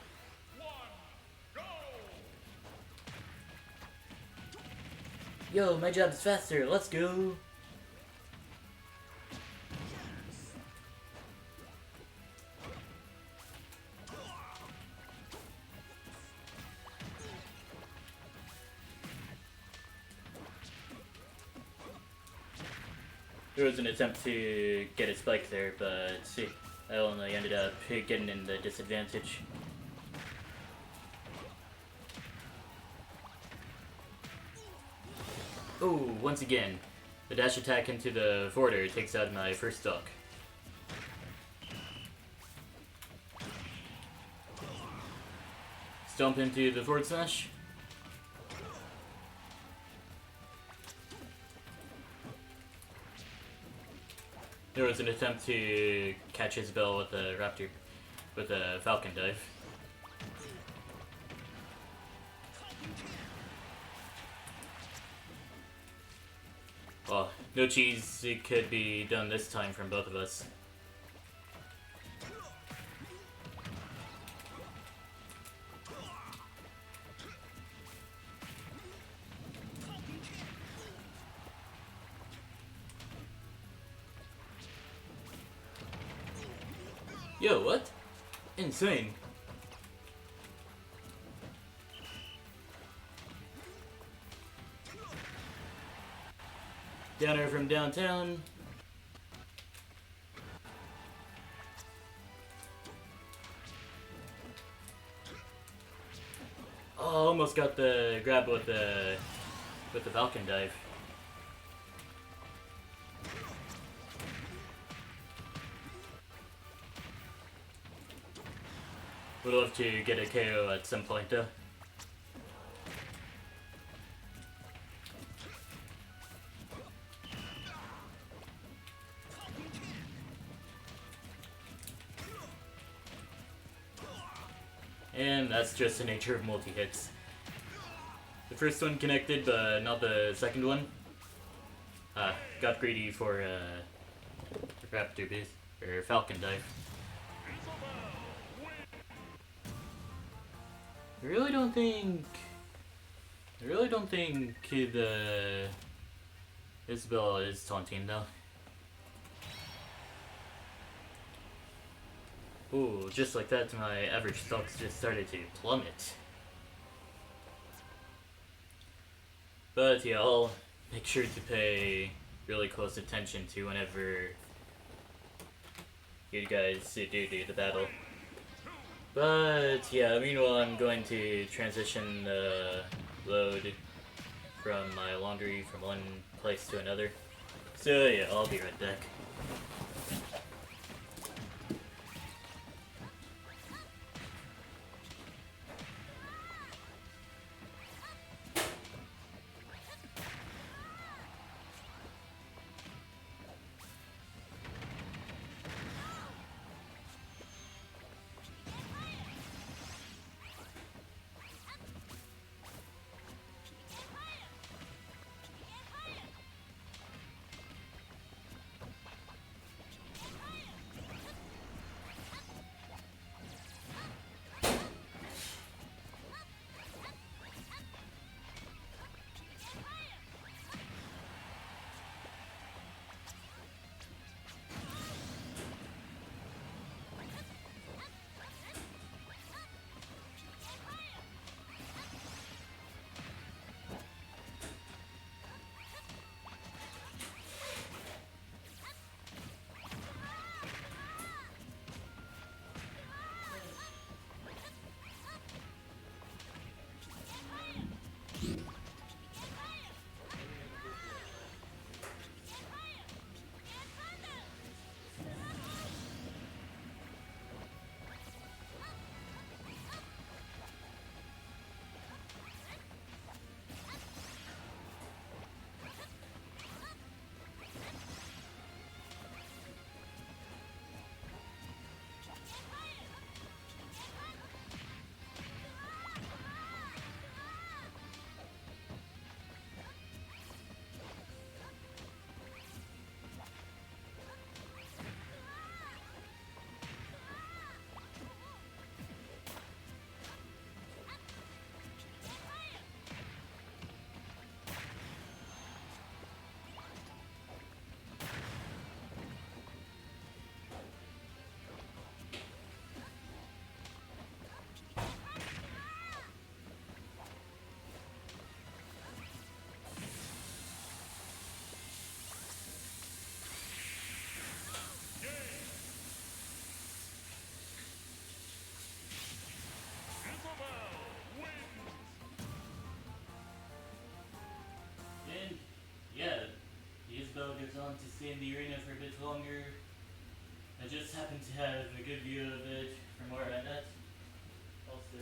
Yo, my job's faster, let's go! There was an attempt to get a spike there, but see, I only ended up getting in the disadvantage. Oh, once again, the dash attack into the forwarder takes out my first stock. Stomp into the forward smash. There was an attempt to catch Isabel with a Falcon dive. Well, no cheese, it could be done this time from both of us. Yo, what? Insane. Downer from downtown. Oh, almost got the grab with the Falcon dive. Would love to get a KO at some point though. And that's just the nature of multi-hits. The first one connected, but not the second one. got greedy for Raptor Booth or Falcon dive. I really don't think the Isabel is taunting though. Ooh, just like that, my average stocks just started to plummet. But yeah, I'll make sure to pay really close attention to whenever you guys do the battle. But yeah, meanwhile I'm going to transition the load from my laundry from one place to another. So yeah, I'll be right back. Goes on to stay in the arena for a bit longer. I just happen to have a good view of it from where I'm at. Also,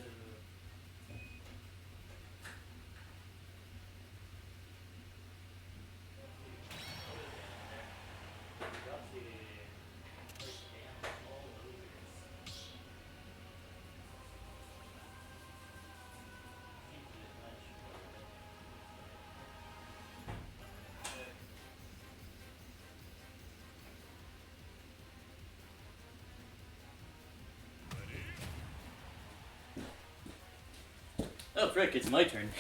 oh frick, it's my turn.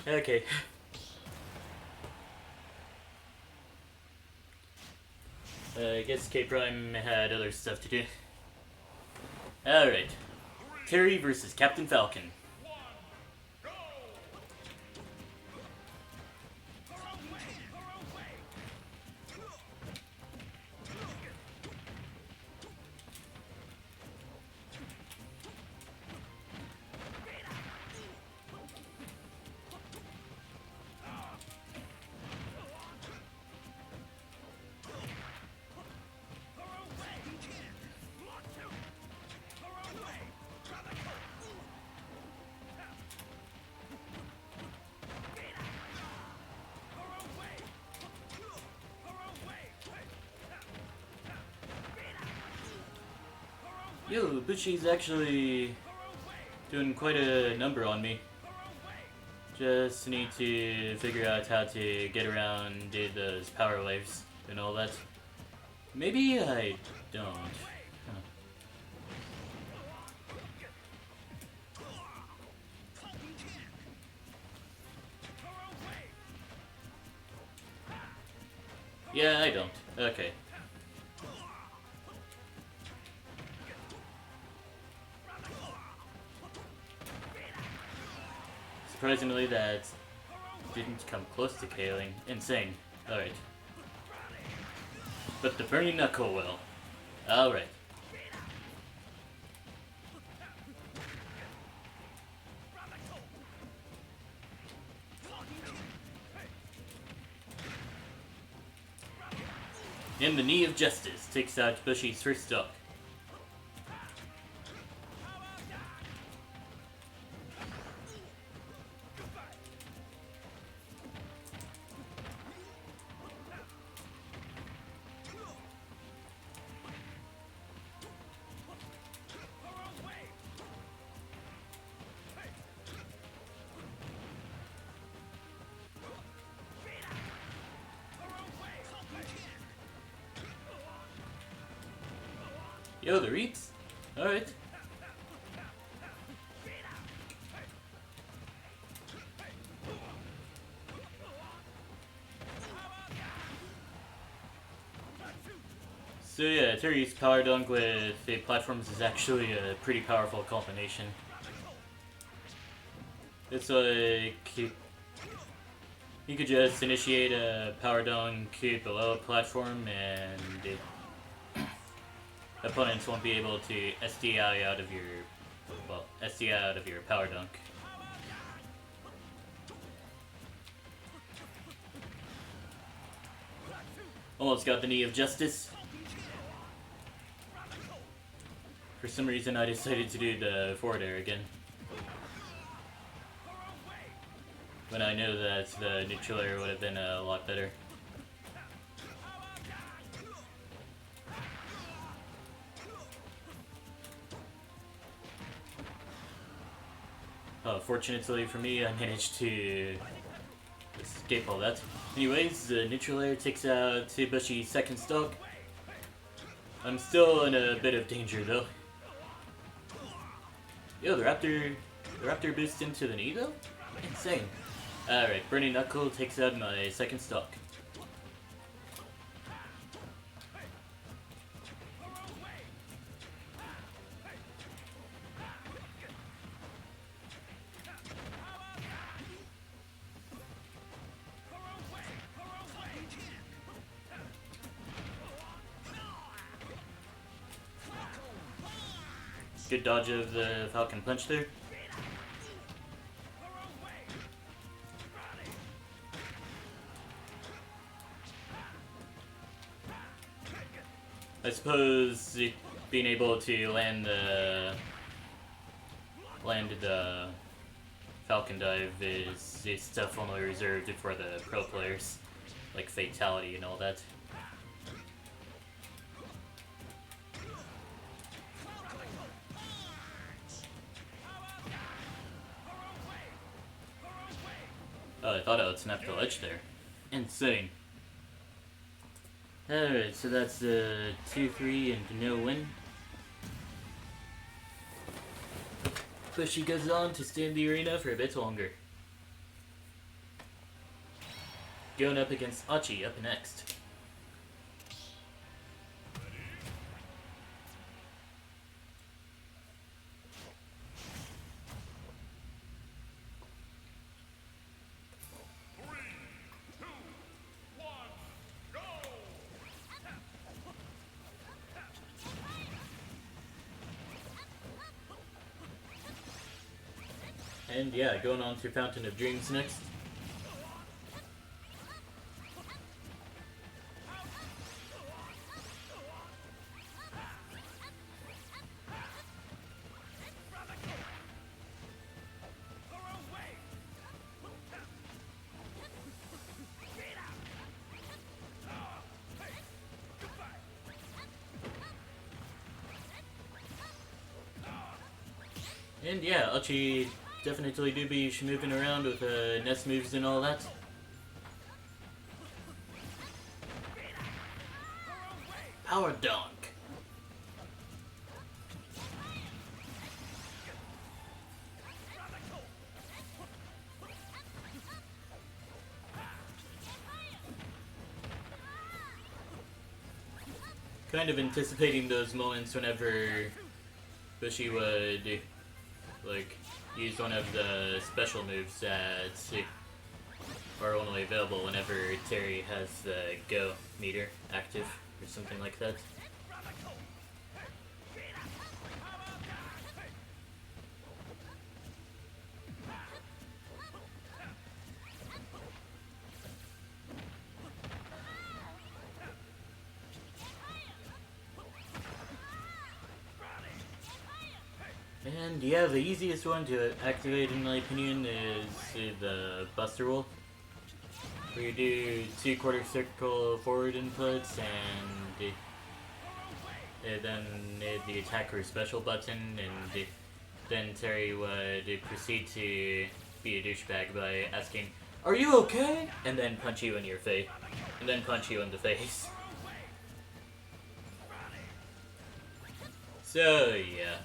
Okay. I guess K-Prime had other stuff to do. Alright. Terry versus Captain Falcon. Yo, Bucci's actually doing quite a number on me. Just need to figure out how to get around do those power waves and all that. Maybe I don't. Huh. Yeah, I don't. Okay. Surprisingly, that didn't come close to KOing. Insane. Alright. But the Burning Knuckle will. Alright. And the Knee of Justice takes out Bushy's first stock. Yo, the Reaps? Alright. So yeah, Terry's Power Dunk with the platforms is actually a pretty powerful combination. It's like you could just initiate a Power Dunk below a platform and opponents won't be able to SDI out of your, well, SDI out of your Power Dunk. Almost got the Knee of Justice. For some reason I decided to do the forward air again. When I know that the neutral air would have been a lot better. Fortunately for me, I managed to escape all that. Anyways, the neutral air takes out Bushy's second stock. I'm still in a bit of danger though. Yo, the Raptor boost into the knee though? Insane. Alright, Burning Knuckle takes out my second stock. Good dodge of the Falcon punch there. I suppose being able to land the Falcon dive is stuff only reserved for the pro players, like Fatality and all that. Oh, I thought I would snap the ledge there. Insane. Alright, so that's a 2-3 and no win. Bushy goes on to stay in the arena for a bit longer. Going up against Achi up next. And yeah, going on to Fountain of Dreams next. And yeah, Achi definitely do be moving around with nest moves and all that. Power dunk. Kind of anticipating those moments whenever Bushi would like use one of the special moves that are only available whenever Terry has the go meter active or something like that. And yeah, the easiest one to activate in my opinion is the Buster Roll, where you do 2 quarter circle forward inputs and then the attacker special button, and then Terry would proceed to be a douchebag by asking, "Are you okay?" and then punch you in your face, and then punch you in the face. So yeah.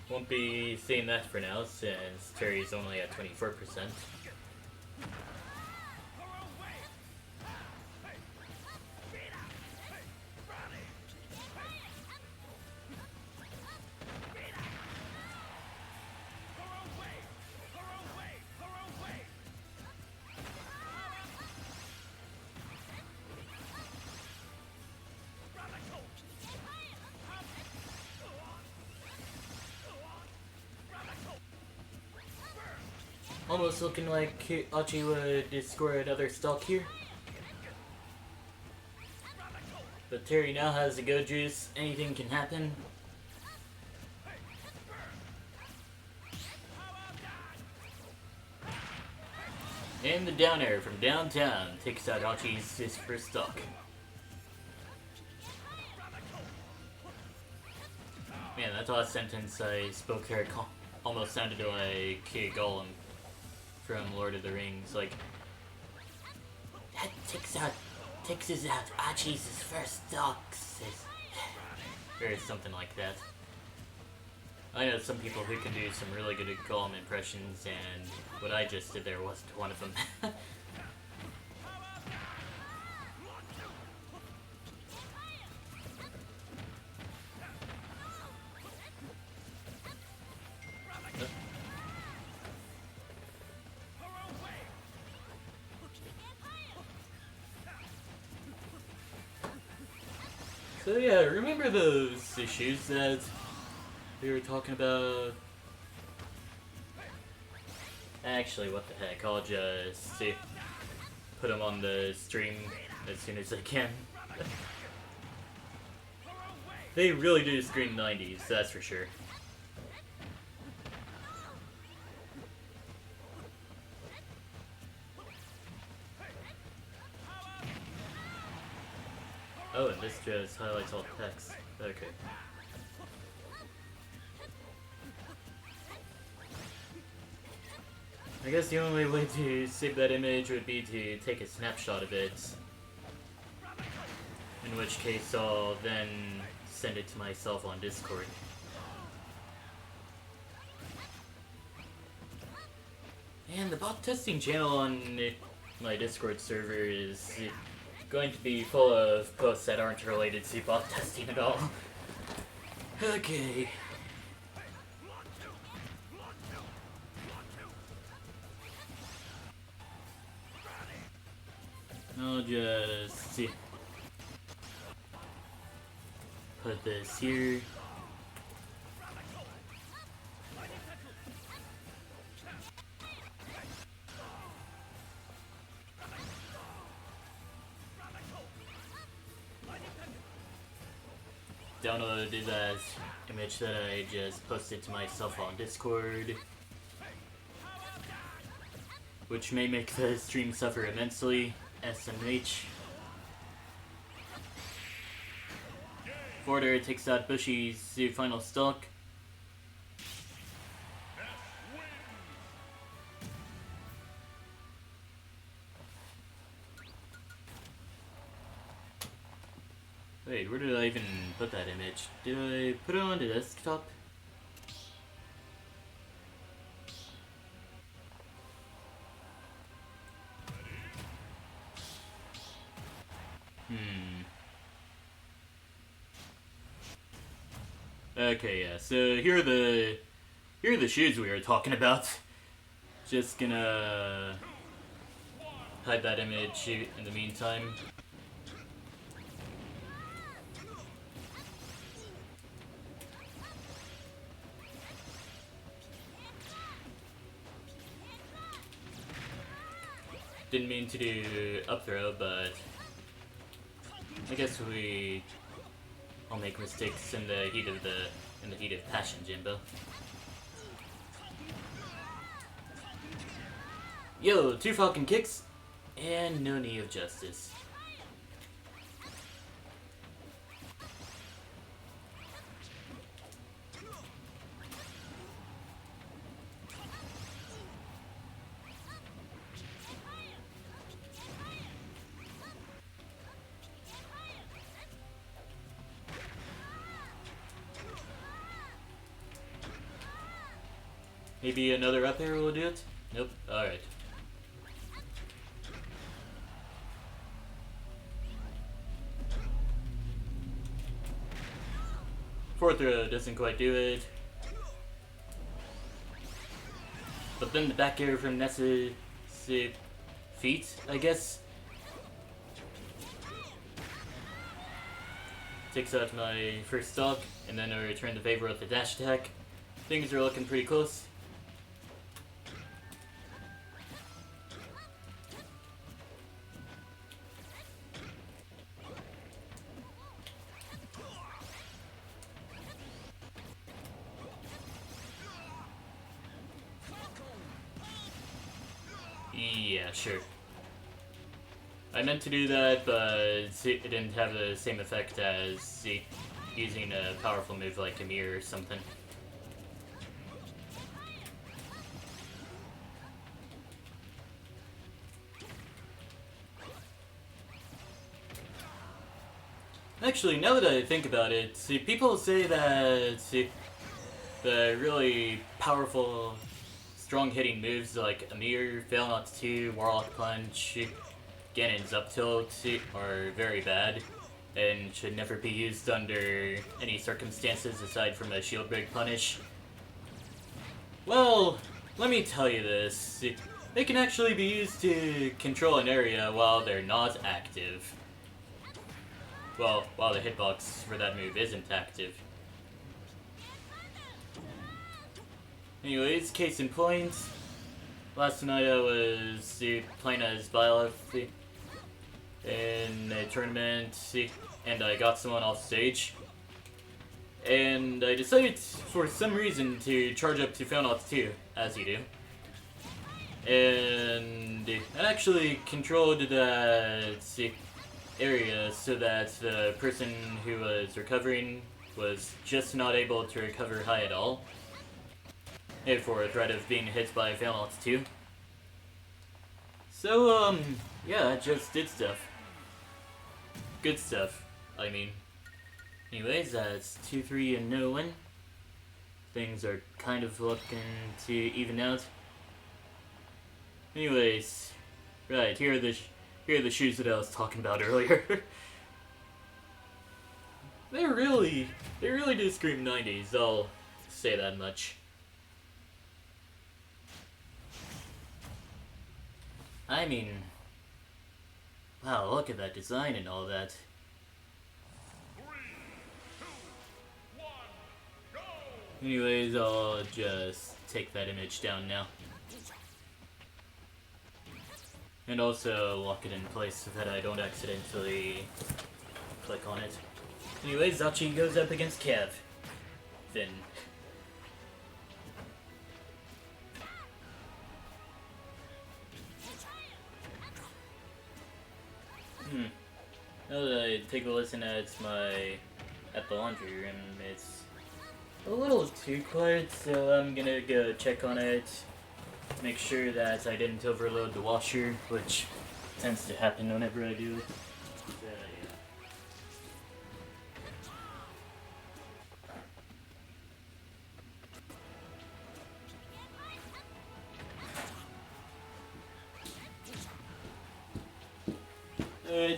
Won't be seeing that for now, since Terry's only at 24%. Almost looking like Achi would score another stock here. But Terry now has the go juice, anything can happen. And the down air from downtown takes out Achi's his first stock. Man, that last sentence I spoke there almost sounded like Gollum from Lord of the Rings, like, that takes us out Achi's first stocks, or something like that. I know some people who can do some really good Gollum impressions, and what I just did there wasn't one of them. So yeah, remember those issues that we were talking about? Actually, what the heck, I'll just put them on the stream as soon as I can. They really do scream 90s, that's for sure. Oh, and this just highlights all the text. Okay. I guess the only way to save that image would be to take a snapshot of it. In which case I'll then send it to myself on Discord. And the bot testing channel on my Discord server is going to be full of posts that aren't related to bot testing at all. Okay. I'll just put this here. Download that image that I just posted to myself on Discord, which may make the stream suffer immensely. SMH. Border takes out Bushy's final stock. Wait, where did I even put that image? Did I put it on the desktop? Okay, yeah. So here are the shoes we were talking about. Just gonna hide that image in the meantime. Didn't mean to do up throw, but I guess we all make mistakes in the heat of passion, Jimbo. Yo, 2 Falcon kicks and no knee of justice. Maybe another up air will do it? Nope. Alright. Fourth throw doesn't quite do it. But then the back air from Nessa's feet, I guess. Takes out my first stock, and then I return the favor with the dash attack. Things are looking pretty close. Yeah, sure. I meant to do that, but it didn't have the same effect as using a powerful move like a mirror or something. Actually, now that I think about it, people say that the really powerful, strong-hitting moves like Amir, Fail Not To, Warlock Punch, Ganon's Up Tilt are very bad and should never be used under any circumstances aside from a shield break punish. Well, let me tell you this. They can actually be used to control an area while they're not active. Well, while the hitbox for that move isn't active. Anyways, case in point, last night I was playing as Byleth in a tournament, and I got someone off stage. And I decided, for some reason, to charge up to Fail Not To, as you do. And I actually controlled that area so that the person who was recovering was just not able to recover high at all, and for a threat of being hit by Fail Not To. So, yeah, I just did stuff. Good stuff, I mean. Anyways, that's 2-3 and no win. Things are kind of looking to even out. Anyways, right, here are the shoes that I was talking about earlier. They really do scream 90s, I'll say that much. I mean, wow, look at that design and all that. 3, 2, 1, go! Anyways, I'll just take that image down now. And also lock it in place so that I don't accidentally click on it. Anyways, Zachi goes up against Kev. Finn. Now that I take a listen at the laundry room, it's a little too quiet, so I'm gonna go check on it. Make sure that I didn't overload the washer, which tends to happen whenever I do it.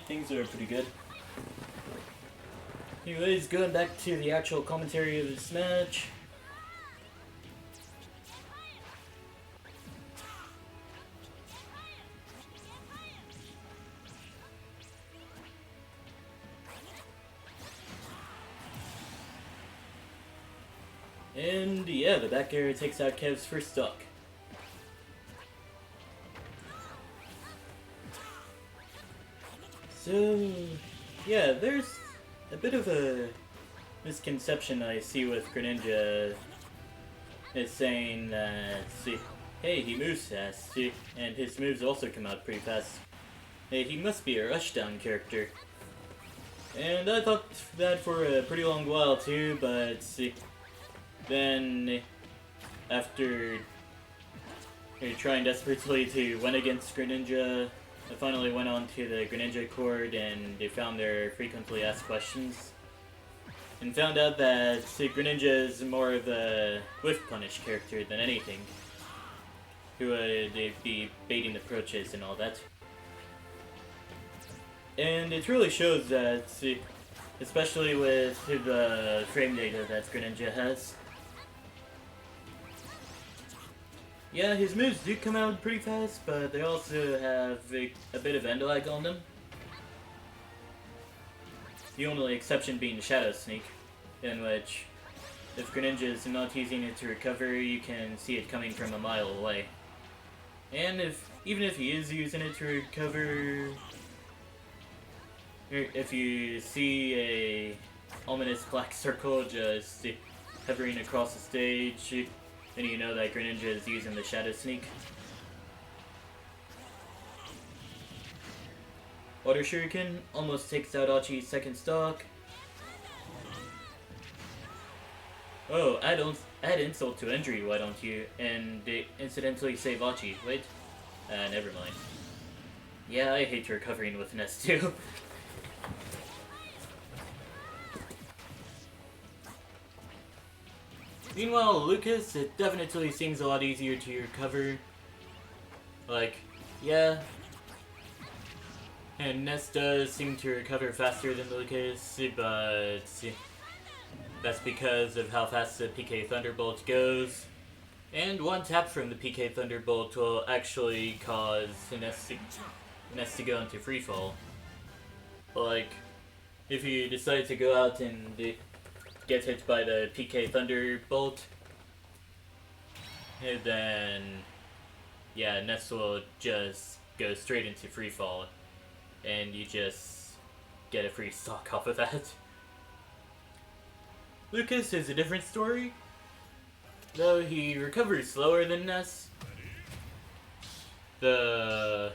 Things are pretty good. Anyways, going back to the actual commentary of this match. And yeah, the back air takes out Kev's first stock. So, yeah, there's a bit of a misconception I see with Greninja. Is saying that, see, hey, he moves fast, see, and his moves also come out pretty fast. Hey, he must be a rushdown character. And I thought that for a pretty long while too, but see, then after trying desperately to win against Greninja, I finally went on to the Greninja Court and they found their frequently asked questions. And found out that Greninja is more of a whiff punish character than anything. Who would be baiting approaches and all that. And it really shows that, especially with the frame data that Greninja has. Yeah, his moves do come out pretty fast, but they also have a bit of end lag on them. The only exception being the Shadow Sneak, in which, if Greninja is not using it to recover, you can see it coming from a mile away. And even if he is using it to recover, if you see a ominous black circle just hovering across the stage, then you know that Greninja is using the Shadow Sneak. Water Shuriken almost takes out Achi's second stock. Oh, add insult to injury, why don't you? And incidentally save Achi. Wait. Never mind. Yeah, I hate recovering with Nest too. Meanwhile, Lucas, it definitely seems a lot easier to recover. Like, yeah. And Ness does seem to recover faster than Lucas, but that's because of how fast the PK Thunderbolt goes. And one tap from the PK Thunderbolt will actually cause Ness to go into freefall. Like, if you decide to go out and get hit by the PK Thunderbolt, then yeah, Ness will just go straight into freefall, and you just get a free stock off of that. Lucas is a different story, though he recovers slower than Ness. The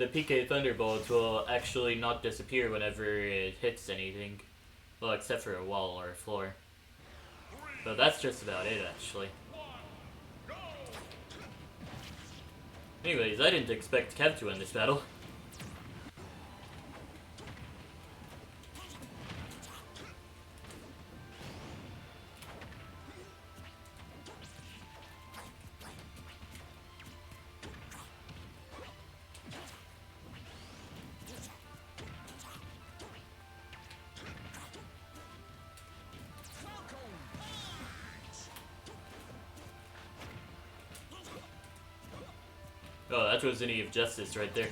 PK Thunderbolt will actually not disappear whenever it hits anything. Well, except for a wall or a floor. But that's just about it, actually. Anyways, I didn't expect Kev to win this battle. Oh, that was any of justice right there.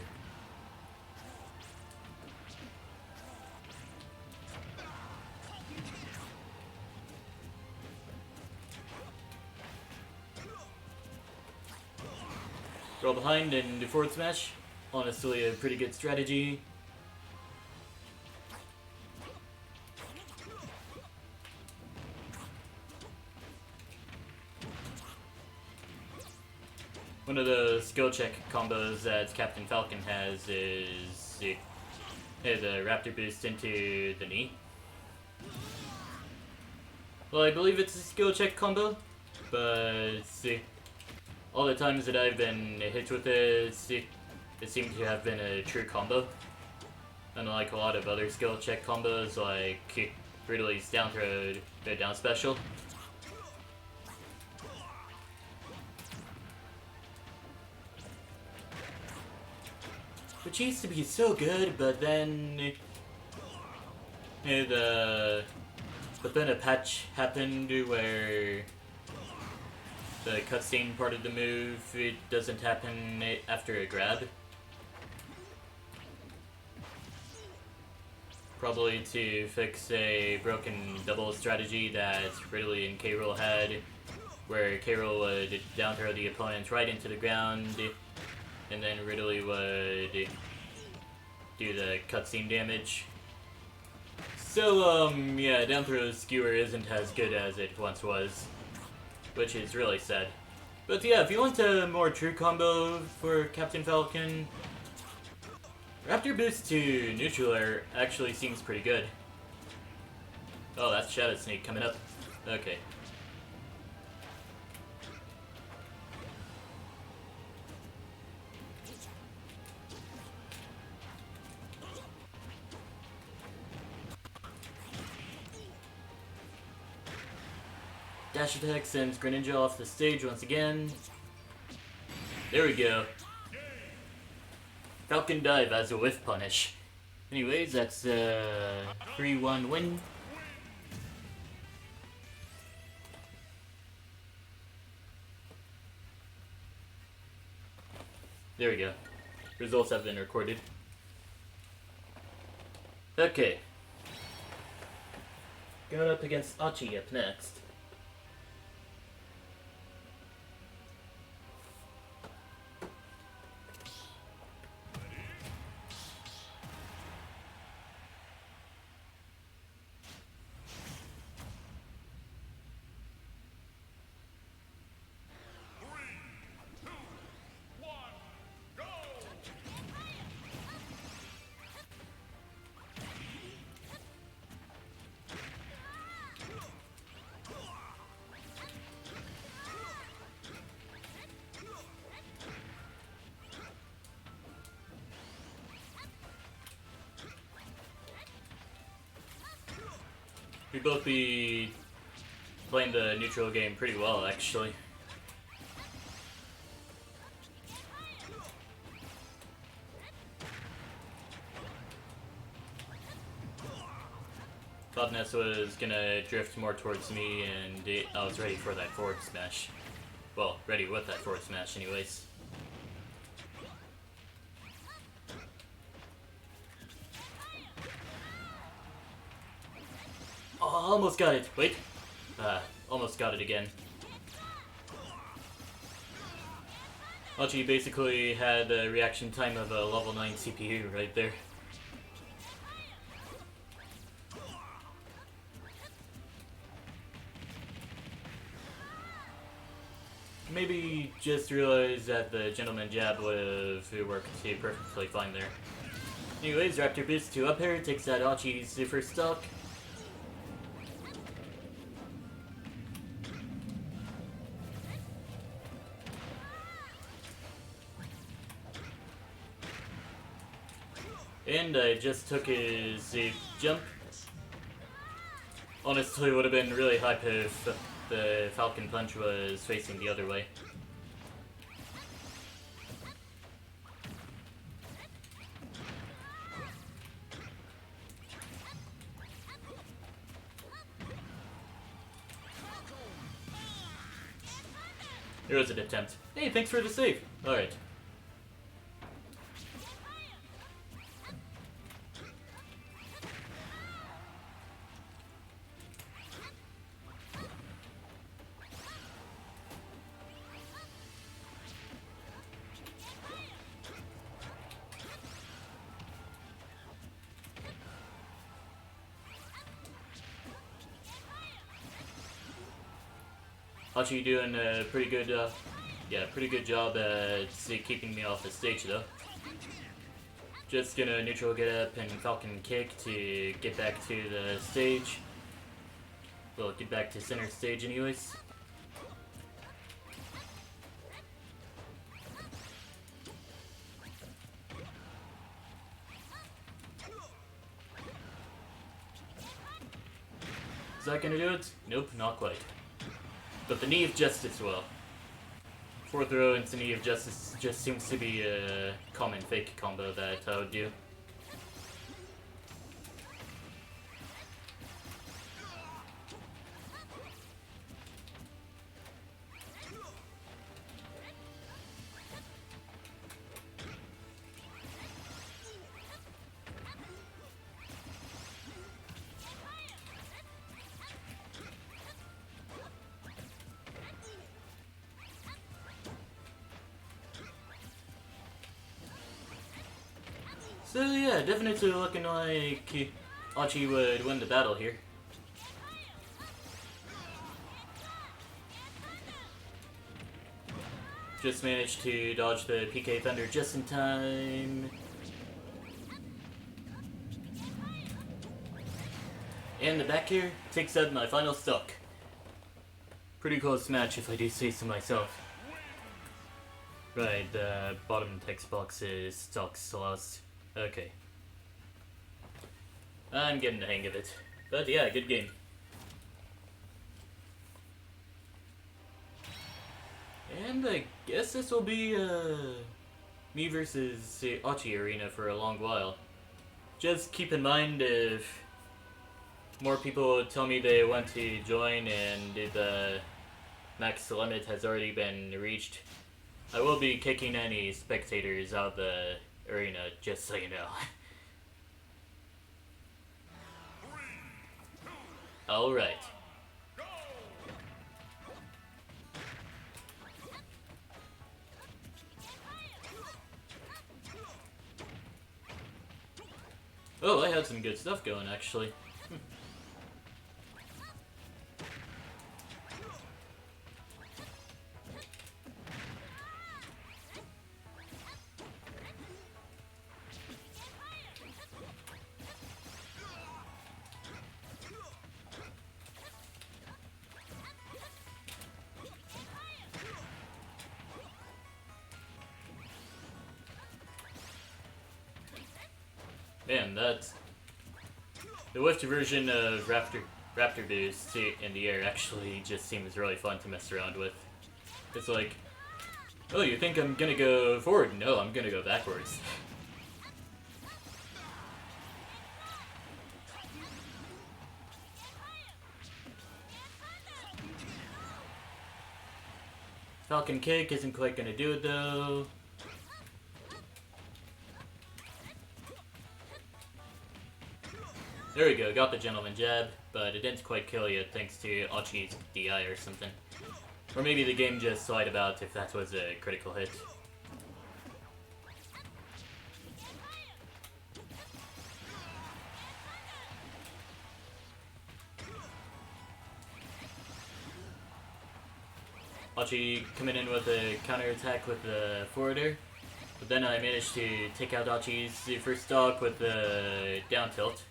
Roll behind and do forward smash. Honestly, a pretty good strategy. One of the skill check combos that Captain Falcon has is the Raptor boost into the knee. Well, I believe it's a skill check combo, but all the times that I've been hit with it, it seemed to have been a true combo. Unlike a lot of other skill check combos, like Ridley's down throw, down special. which used to be so good, but then but then a patch happened where the cutscene part of the move, it doesn't happen after a grab. Probably to fix a broken double strategy that Ridley and K-Rool had, where K-Rool would down throw the opponent right into the ground, and then Ridley would do the cutscene damage. So, yeah, down throw skewer isn't as good as it once was, which is really sad. But yeah, if you want a more true combo for Captain Falcon, Raptor Boost to neutral air actually seems pretty good. Oh, that's Shadow Snake coming up. Okay. Dash attack sends Greninja off the stage once again. There we go. Falcon dive as a whiff punish. Anyways, that's a 3-1 win. There we go. Results have been recorded. Okay. Going up against Achi up next. We both be playing the neutral game pretty well, actually. Thought Ness was gonna drift more towards me, and I was ready for that forward smash. Well, ready with that forward smash anyways. Oh, almost got it. Wait. Almost got it again. Achi basically had the reaction time of a level 9 CPU right there. Maybe just realized that the gentleman jab would have worked perfectly fine there. Anyways, Raptor Boost to up air takes out Achi's first stock. And I just took his jump. Honestly, it would have been really hype if the Falcon Punch was facing the other way. There was an attempt. Hey, thanks for the save. Alright. Hachi doing a pretty good job at keeping me off the stage though. Just gonna neutral get up and Falcon kick to get back to the stage. Well, get back to center stage anyways. Is that gonna do it? Nope, not quite. But the knee just as well. Fourth row into Knee of Justice just seems to be a common fake combo that I would do. So yeah, definitely looking like Achi would win the battle here. Just managed to dodge the PK Thunder just in time. And the back here takes out my final stock. Pretty close match if I do say so myself. Right, the bottom text box is stocks lost. Okay. I'm getting the hang of it. But yeah, good game. And I guess this will be me versus Achi arena for a long while. Just keep in mind if more people tell me they want to join and the max limit has already been reached, I will be kicking any spectators out of the arena, just so you know. Alright. Oh, I had some good stuff going, actually. Man, that's... The whiffed version of Raptor Boost in the air actually just seems really fun to mess around with. It's like, oh, you think I'm gonna go forward? No, I'm gonna go backwards. Falcon kick isn't quite gonna do it though. There we go, got the gentleman jab, but it didn't quite kill you thanks to Achi's DI or something. Or maybe the game just lied about if that was a critical hit. Achi coming in with a counterattack with the forwarder, but then I managed to take out Achi's first stock with the down tilt.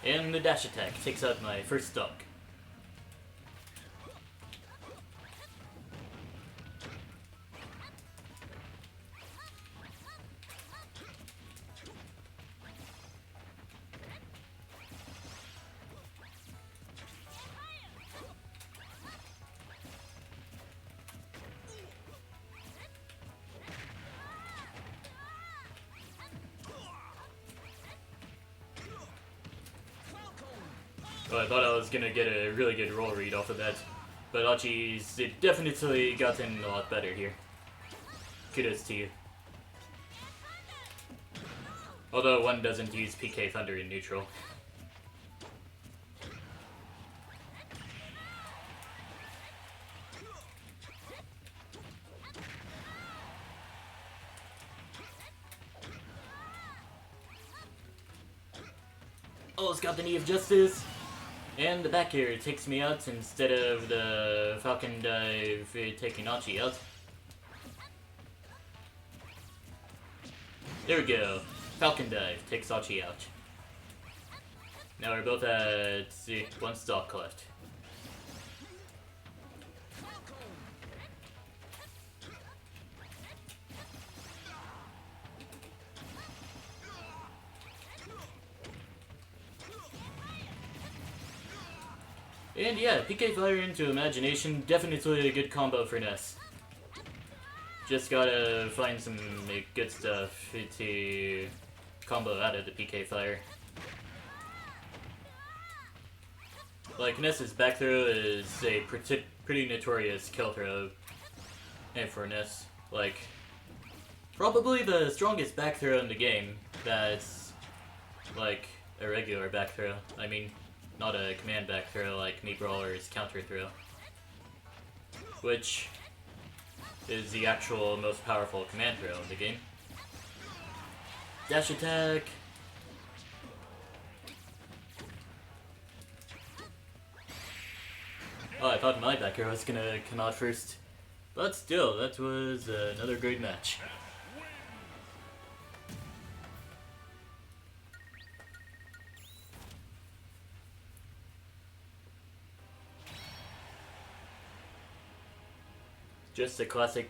And the dash attack takes out my first stock. Well, I thought I was gonna get a really good roll read off of that, but Achi's definitely gotten a lot better here. Kudos to you. Although one doesn't use PK Thunder in neutral. Almost got the Knee of Justice. And the back air takes me out instead of the Falcon dive taking Achi out. There we go. Falcon dive takes Achi out. Now we're both at one stock left. And yeah, PK Fire into Imagination, definitely a good combo for Ness. Just gotta find some good stuff to combo out of the PK Fire. Like, Ness's back throw is a pretty notorious kill throw. And for Ness, like, probably the strongest back throw in the game that's, like, a regular back throw. I mean, not a command back throw like Meat Brawler's counter throw. Which is the actual most powerful command throw in the game. Dash attack! Oh, I thought my back throw was gonna come out first. But still, that was another great match. Just a classic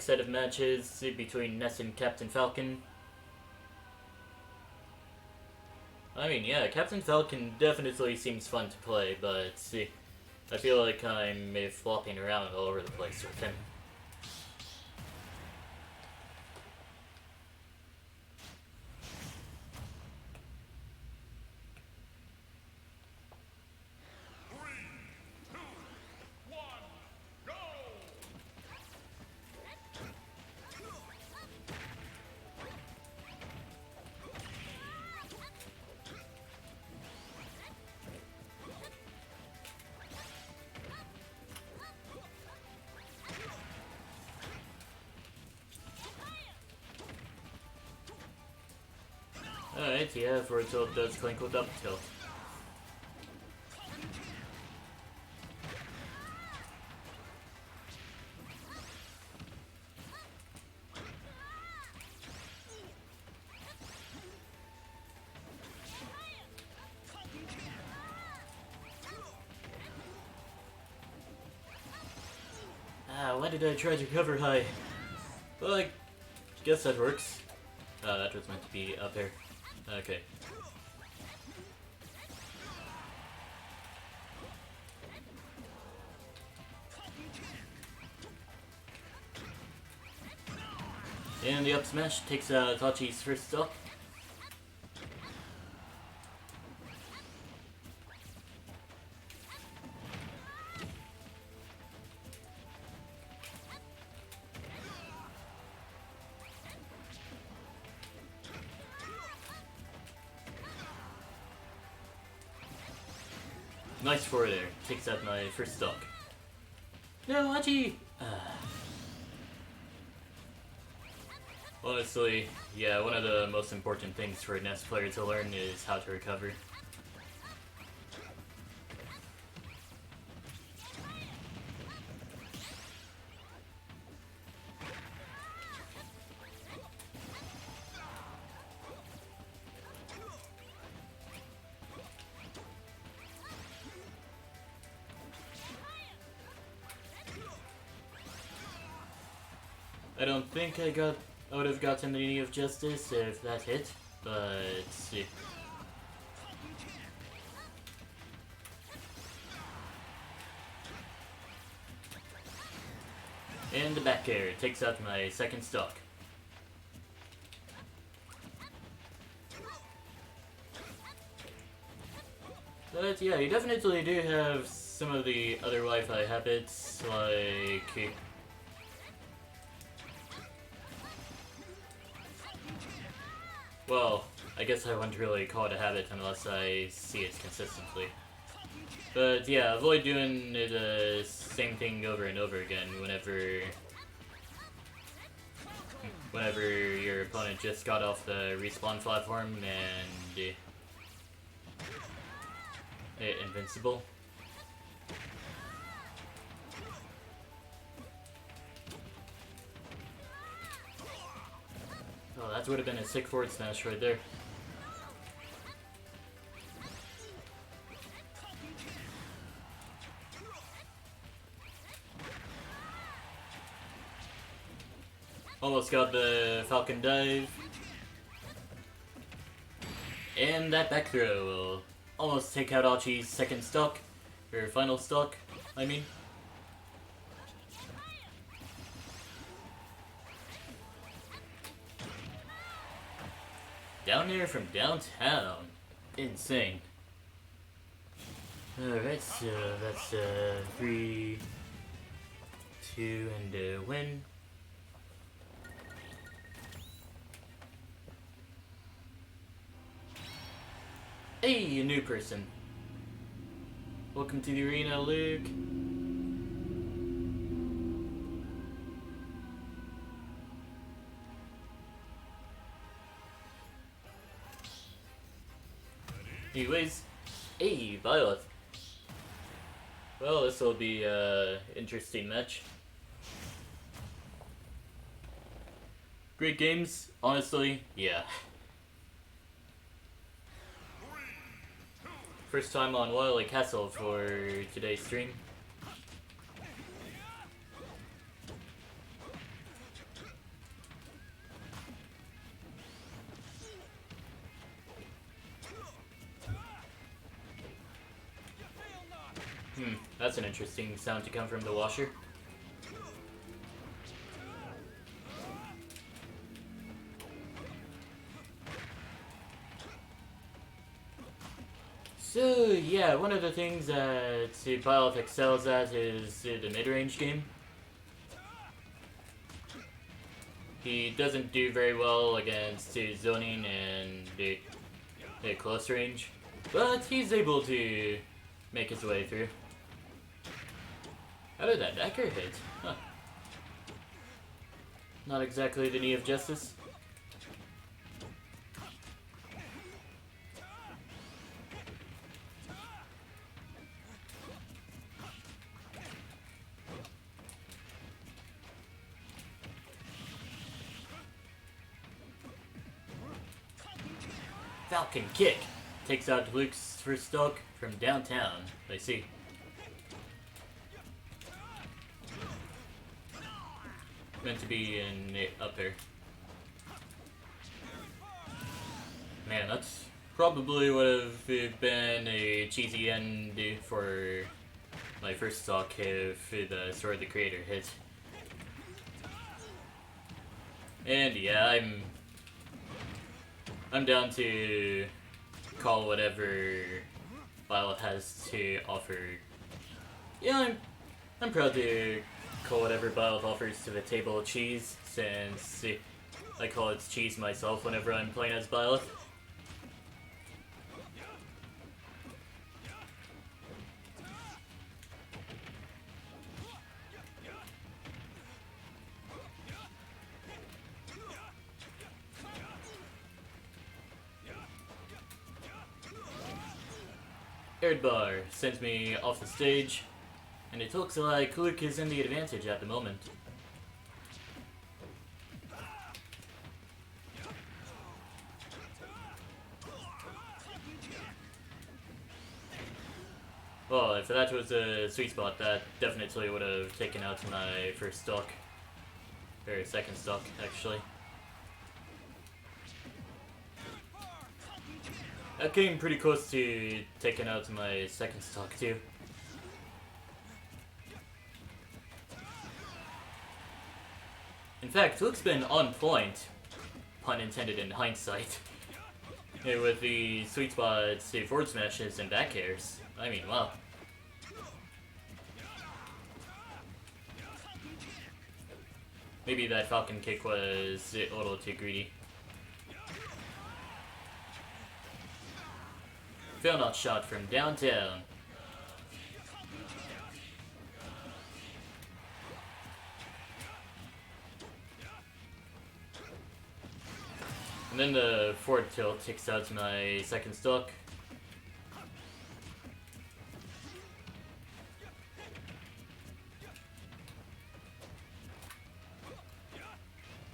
set of matches between Ness and Captain Falcon. I mean, yeah, Captain Falcon definitely seems fun to play, but see, I feel like I'm flopping around all over the place with him. Alright, yeah, for a tilt does clink with up tilt. Ah, why did I try to cover high? Well, I guess that works. That was meant to be up here. Okay. And the up smash takes Tachi's first stock. Nice forward there. Takes out my first stock. No, Hachi! Honestly, yeah, one of the most important things for a Ness player to learn is how to recover. I don't think I would have gotten any of justice if that hit, but see. And the back air takes out my second stock. But yeah, you definitely do have some of the other Wi-Fi habits, like... Well, I guess I wouldn't really call it a habit unless I see it consistently. But yeah, avoid doing the same thing over and over again whenever your opponent just got off the respawn platform and hit invincible. Oh, that would have been a sick forward smash right there. Almost got the Falcon dive. And that back throw will almost take out Archie's second stock, or final stock, I mean. Down there from downtown. Insane. Alright, so that's 3, 2, and a win. Hey, a new person. Welcome to the arena, Luke. Anyways, hey, Violet. Well, this will be an interesting match. Great games, honestly, yeah. First time on Wildlight Castle for today's stream. That's an interesting sound to come from the washer. So yeah, one of the things that Violet excels at is the mid-range game. He doesn't do very well against zoning and the close range, but he's able to make his way through. How did that dagger hit? Huh. Not exactly the knee of justice. Falcon kick takes out Luke's first stock from downtown. I see. Meant to be in up there. Man, that's probably would have been a cheesy end for my first stock if the Sword of the Creator hit. And yeah, I'm down to call whatever Violet has to offer. Yeah, I'm proud to call whatever Violet offers to the table cheese, since I call it cheese myself whenever I'm playing as Violet. Air bar sends me off the stage, and it looks like Luke is in the advantage at the moment. Well, if that was a sweet spot, that definitely would have taken out my first stock. Or second stock, actually. That came pretty close to taking out my second stock, too. In fact, Luke's been on point, pun intended in hindsight, with the sweet spots, forward smashes, and back airs. I mean, wow. Maybe that Falcon kick was a little too greedy. Fail not shot from downtown. And then the forward tilt takes out my second stock.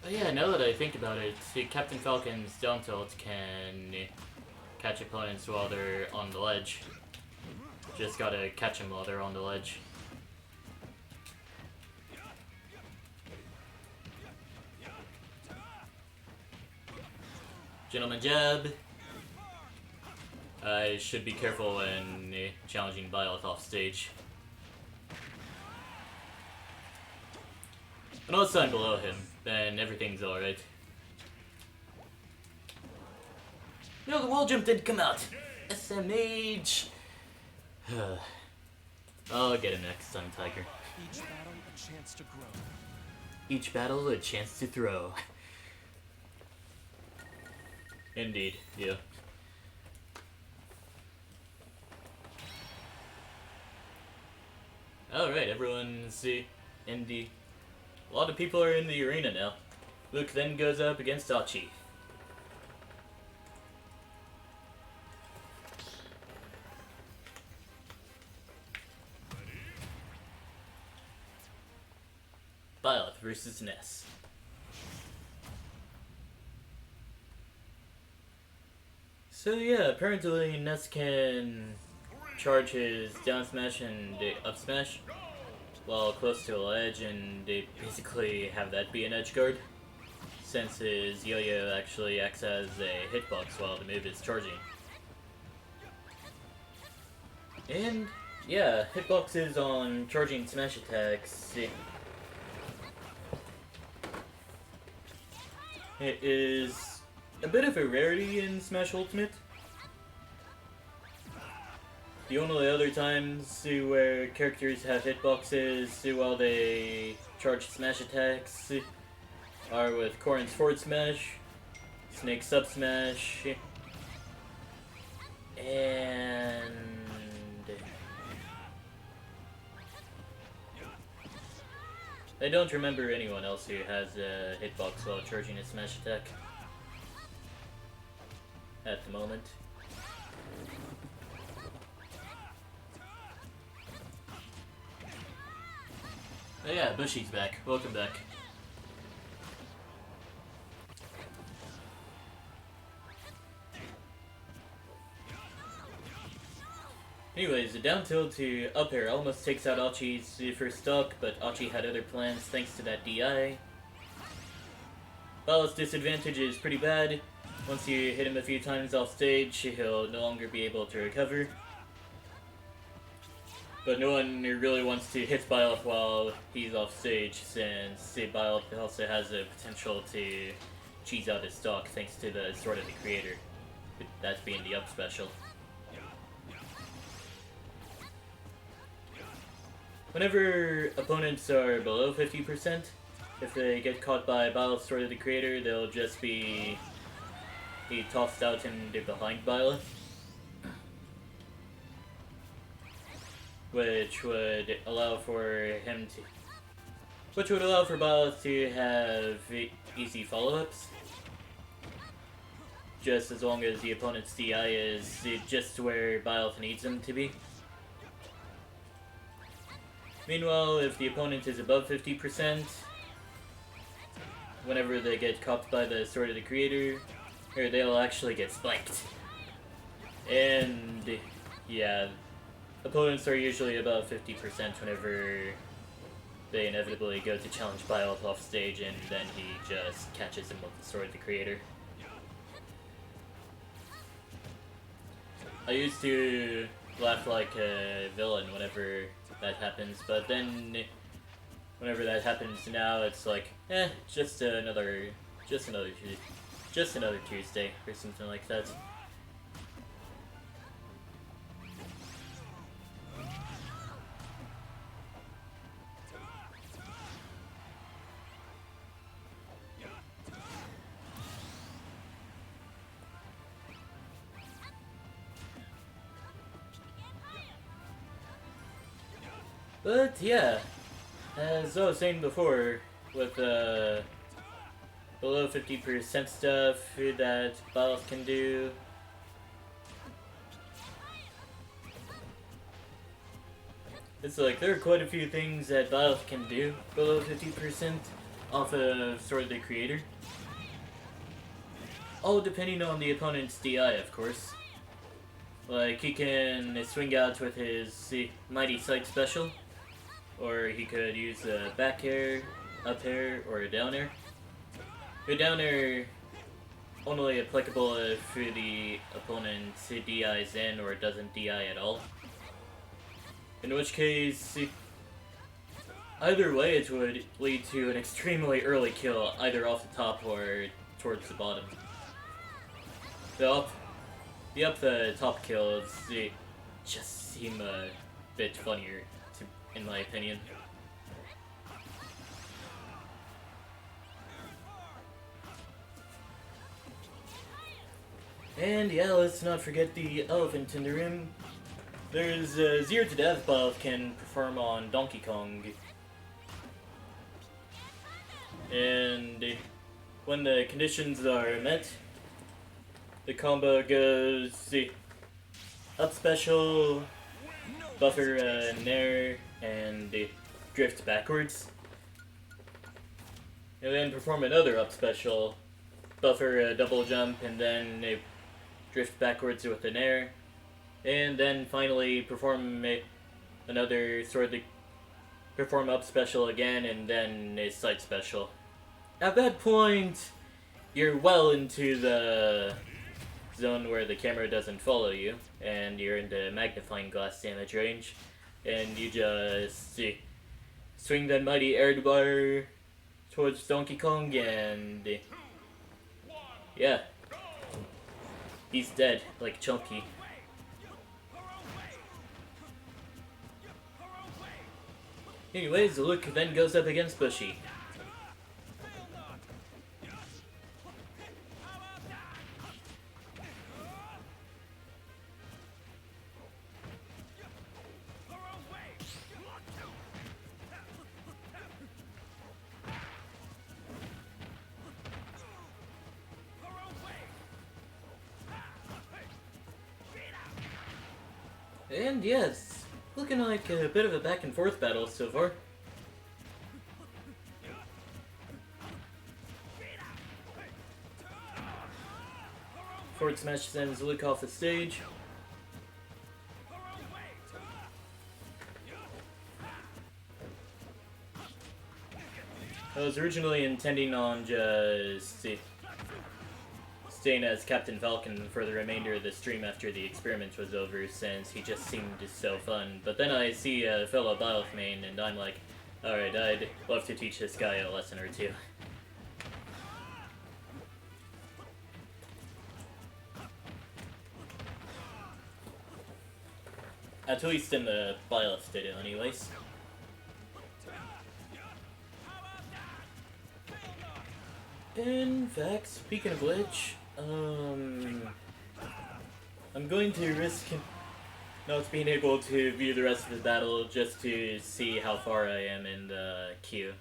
But yeah, now that I think about it, see, Captain Falcon's down tilt can catch opponents while they're on the ledge. Just gotta catch them while they're on the ledge. Gentleman jab. I should be careful when challenging Byleth off stage. Unless I'm below him, then everything's alright. No, the wall jump didn't come out! SMH! I'll get it next time, Tiger. Each battle a chance to grow. Each battle a chance to throw. Indeed, yeah. Alright, everyone's in the... A lot of people are in the arena now. Luke then goes up against Achi. Byleth versus Ness. So yeah, apparently Ness can charge his down smash and up smash while close to a ledge, and they basically have that be an edge guard, since his yo-yo actually acts as a hitbox while the move is charging. And yeah, hitboxes on charging smash attacks. It is a bit of a rarity in Smash Ultimate. The only other times where characters have hitboxes while they charge smash attacks are with Corrin's forward smash, Snake's up smash, and I don't remember anyone else who has a hitbox while charging a smash attack at the moment. Oh yeah, Bushy's back. Welcome back. Anyways, the down tilt to up air almost takes out Achi's first stock, but Achi had other plans thanks to that DI. Byleth's disadvantage is pretty bad. Once you hit him a few times off stage, he'll no longer be able to recover. But no one really wants to hit Byleth while he's off stage, since Byleth also has the potential to cheese out his stock thanks to the Sword of the Creator, that being the up special. Whenever opponents are below 50%, if they get caught by Byleth's Sword of the Creator, they'll just be tossed out into behind Byleth, which would allow for Byleth to have easy follow-ups, just as long as the opponent's DI is just where Byleth needs him to be. Meanwhile, if the opponent is above 50%, whenever they get caught by the Sword of the Creator, or they'll actually get spiked. And yeah, opponents are usually above 50% whenever they inevitably go to challenge Byleth off stage, and then he just catches him with the Sword of the Creator. I used to laugh like a villain whenever that happens, but then whenever that happens now, it's like, just another Tuesday or something like that. But yeah, as I was saying before, with below 50% stuff that Byleth can do, it's like there are quite a few things that Byleth can do below 50% off of Sword of the Creator. All depending on the opponent's DI, of course. Like, he can swing out with his Mighty Sight special, or he could use a back air, up air, or a down air. The down air only applicable if the opponent DIs in or doesn't DI at all. In which case, either way it would lead to an extremely early kill, either off the top or towards the bottom. The top kills just seem a bit funnier, in my opinion. And yeah, let's not forget the elephant in the room. There's a 0 to death buff can perform on Donkey Kong. And when the conditions are met, the combo goes up special, buffer nair, and drift backwards. And then perform another up special, buffer double jump, and then drift backwards with an air. And then finally perform another sort of perform up special again, and then a side special. At that point, you're well into the zone where the camera doesn't follow you, and you're in the magnifying glass damage range, and you just swing that mighty air bar towards Donkey Kong, and yeah, he's dead, like Chunky. Anyways, Luke then goes up against Bushy. And yes, looking like a bit of a back and forth battle so far. Forward smash sends Luke off the stage. I was originally intending on just staying as Captain Falcon for the remainder of the stream after the experiment was over, since he just seemed so fun. But then I see a fellow Byleth main, and I'm like, alright, I'd love to teach this guy a lesson or two. At least in the Byleth video, anyways. In fact, speaking of which, I'm going to risk not being able to view the rest of the battle just to see how far I am in the queue.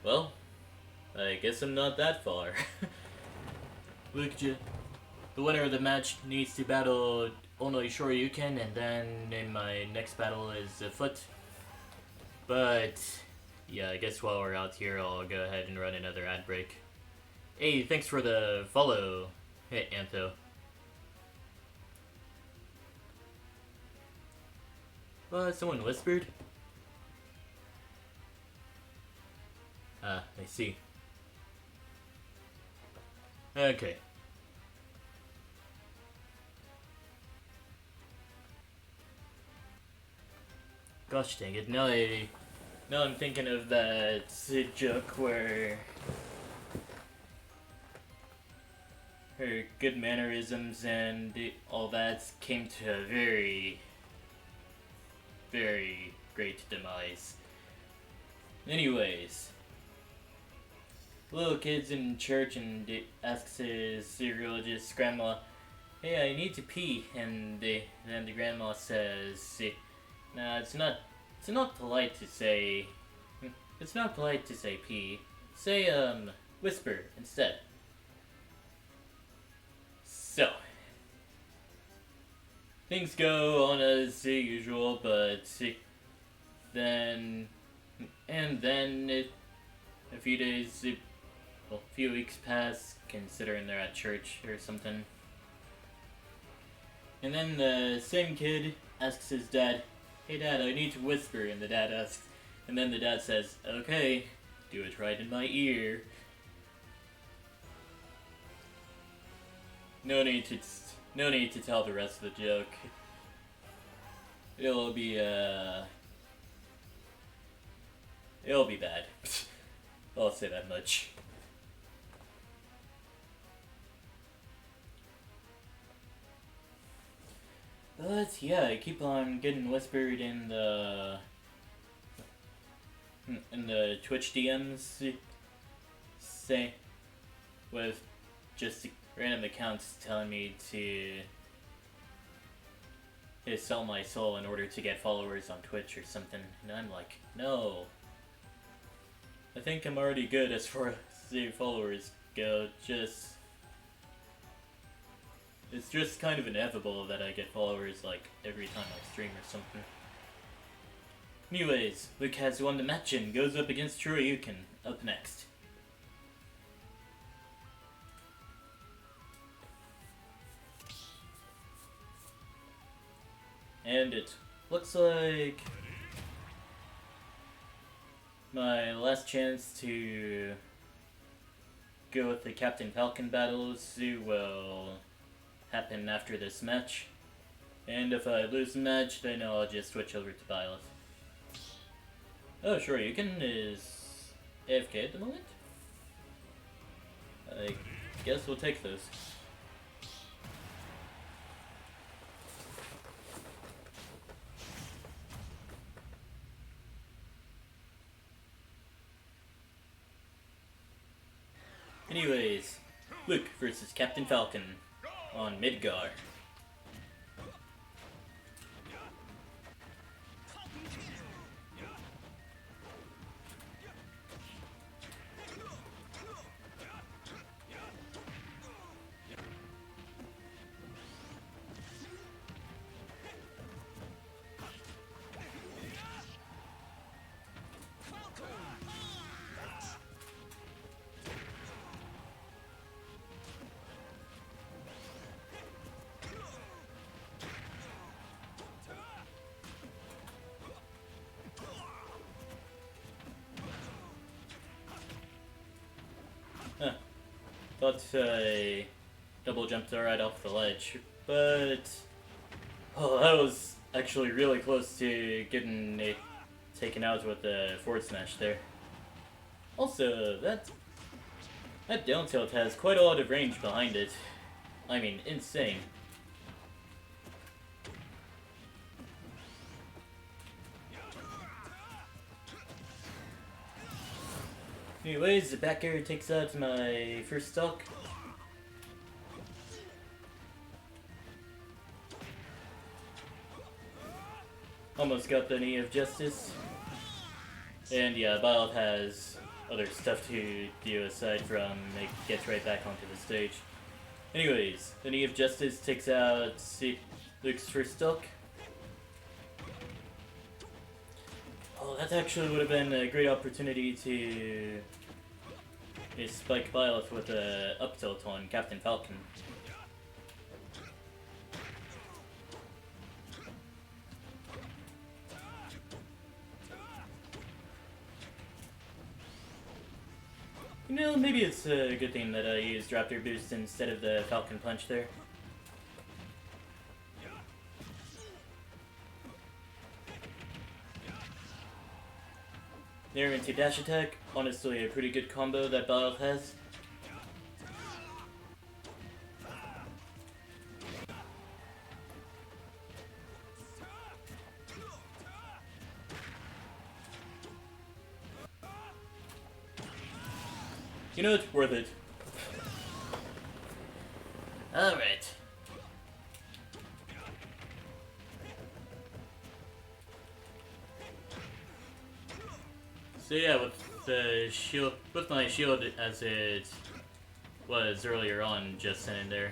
Well, I guess I'm not that far. Look, the winner of the match needs to battle only Shoryuken, and then in my next battle is a foot. But yeah, I guess while we're out here, I'll go ahead and run another ad break. Hey, thanks for the follow, hey, Antho. Someone whispered? Ah, I see. Okay. Gosh dang it, now I'm thinking of that joke where her good mannerisms and all that came to a very, very great demise. Anyways, little kid's in church and asks his religious grandma, "Hey, I need to pee," and then the grandma says, "Nah, it's not polite to say. It's not polite to say pee. Say whisper instead." So things go on as usual, but then a few days, a few weeks pass, considering they're at church or something. And then the same kid asks his dad, "Hey Dad, I need to whisper," and the dad asks, and then the dad says, "Okay, do it right in my ear." no need to tell the rest of the joke. It'll be bad. I'll say that much. But yeah, I keep on getting whispered in the Twitch DMs, say, with just random accounts telling me to sell my soul in order to get followers on Twitch or something, and I'm like, no. I think I'm already good as far as the followers go. It's just kind of inevitable that I get followers like every time I stream or something. Anyways, Luke has won the match and goes up against Shoryuken up next. And it looks like my last chance to go with the Captain Falcon battles will happen after this match. And if I lose the match, then I'll just switch over to Byleth. Oh, Shoryuken is AFK at the moment? I guess we'll take those. Anyways, Luke versus Captain Falcon on Midgar. Thought I double jumped right off the ledge, but oh, that was actually really close to getting it taken out with the forward smash there. Also, that down tilt has quite a lot of range behind it. I mean, insane. Anyways, the back air takes out my first stock. Almost got the knee of justice. And yeah, Byleth has other stuff to do aside from it gets right back onto the stage. Anyways, the knee of justice takes out Luke's first stock. Oh, that actually would have been a great opportunity to spike Byleth with a up tilt on Captain Falcon. You know, maybe it's a good thing that I used Raptor Boost instead of the Falcon Punch there. There into dash attack, honestly a pretty good combo that Byleth has. You know, it's worth it. Alright. So yeah, with the shield, with my shield as it was earlier on, just sitting there.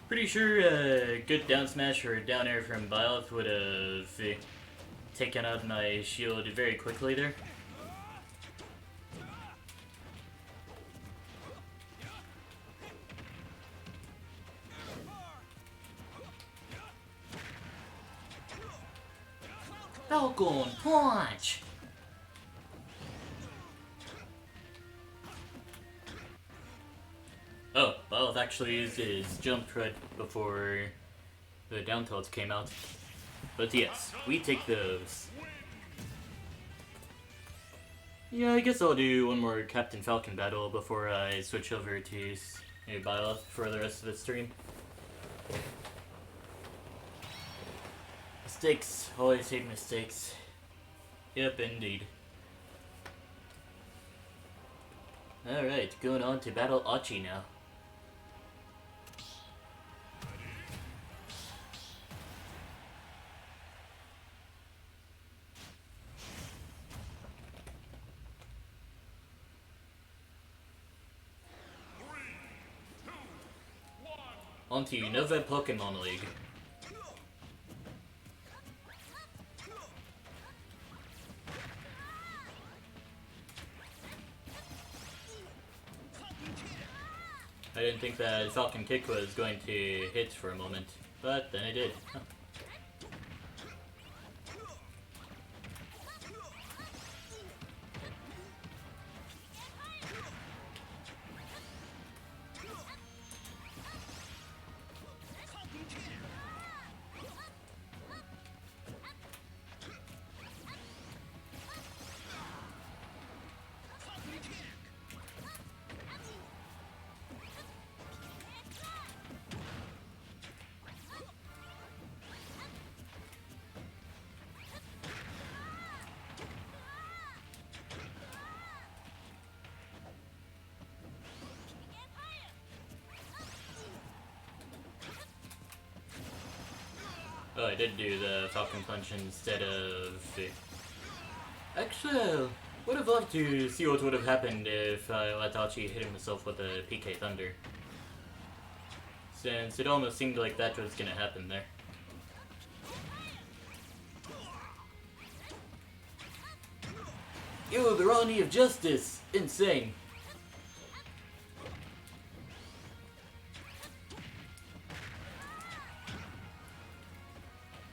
Pretty sure a good down smash or down air from Byleth would have taken out my shield very quickly there. Falcon Punch! actually used his jump right before the down tilts came out. But yes, we take those. Yeah, I guess I'll do one more Captain Falcon battle before I switch over to a Byleth for the rest of the stream. Mistakes. Always hate mistakes. Yep, indeed. Alright, going on to battle Achi now. On to Nova Pokemon League. I didn't think that Falcon Kick was going to hit for a moment, but then it did. Huh. Oh, I did do the Falcon Punch instead of... Actually, I would have loved to see what would have happened if I let Achi hit himself with a PK Thunder. Since it almost seemed like that was gonna happen there. Yo, the irony of justice! Insane!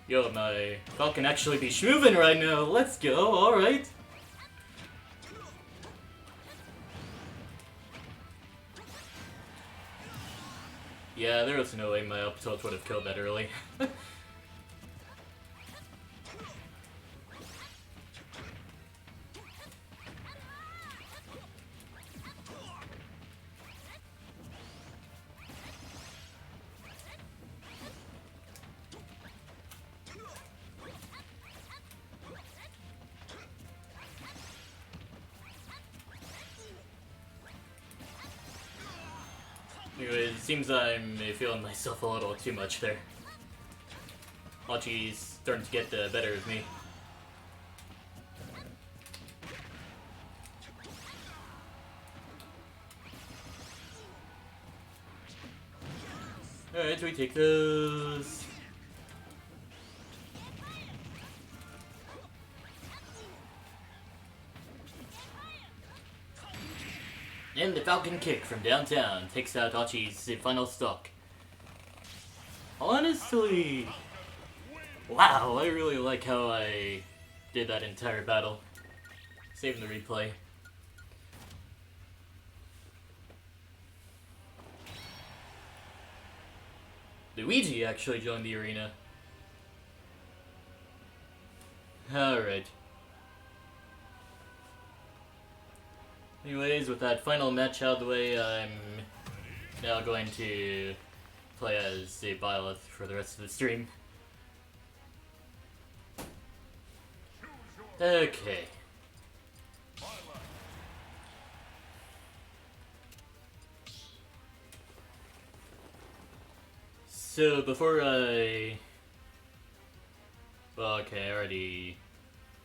Yo, my Falcon actually be schmovin' right now. Let's go, alright. Yeah, there was no way my up tilt would have killed that early. Anyways, it seems I'm feeling myself a little too much there. Achi's starting to get the better of me. Alright, we take those. And the Falcon Kick from downtown takes out Achi's final stock. Honestly, wow, I really like how I did that entire battle. Saving the replay. Luigi actually joined the arena. Alright. Anyways, with that final match out of the way, I'm now going to play as a Byleth for the rest of the stream. Okay. So before I... Well, okay, I already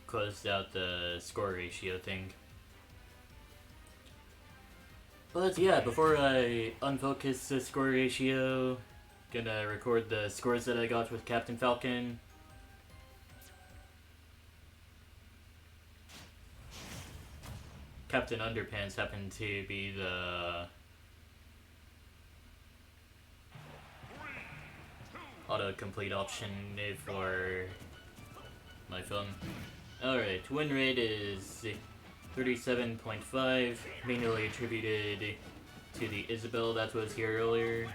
closed out the score ratio thing. But yeah, before I unfocus the score ratio, gonna record the scores that I got with Captain Falcon. Captain Underpants happened to be the autocomplete option for my phone. Alright, win rate is 37.5, manually attributed to the Isabel that was here earlier.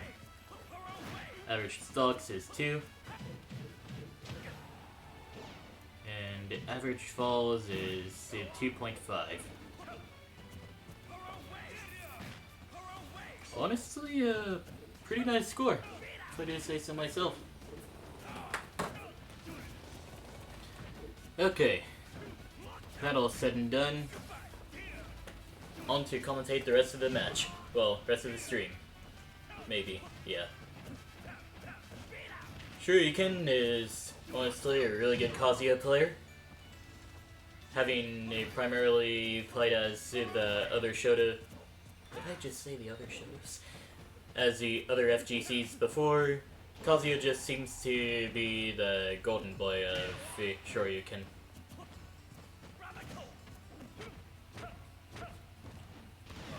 Average stocks is 2. And average falls is 2.5. Honestly, a pretty nice score, if I do say so myself. Okay, that all said and done, on to commentate the rest of the match. Well, rest of the stream. Maybe, yeah. Shuriken is honestly a really good Kazuya player. Having primarily played as the other Shota... Did I just say the other Shotas? As the other FGCs before, Kazuya just seems to be the golden boy of Shoryuken.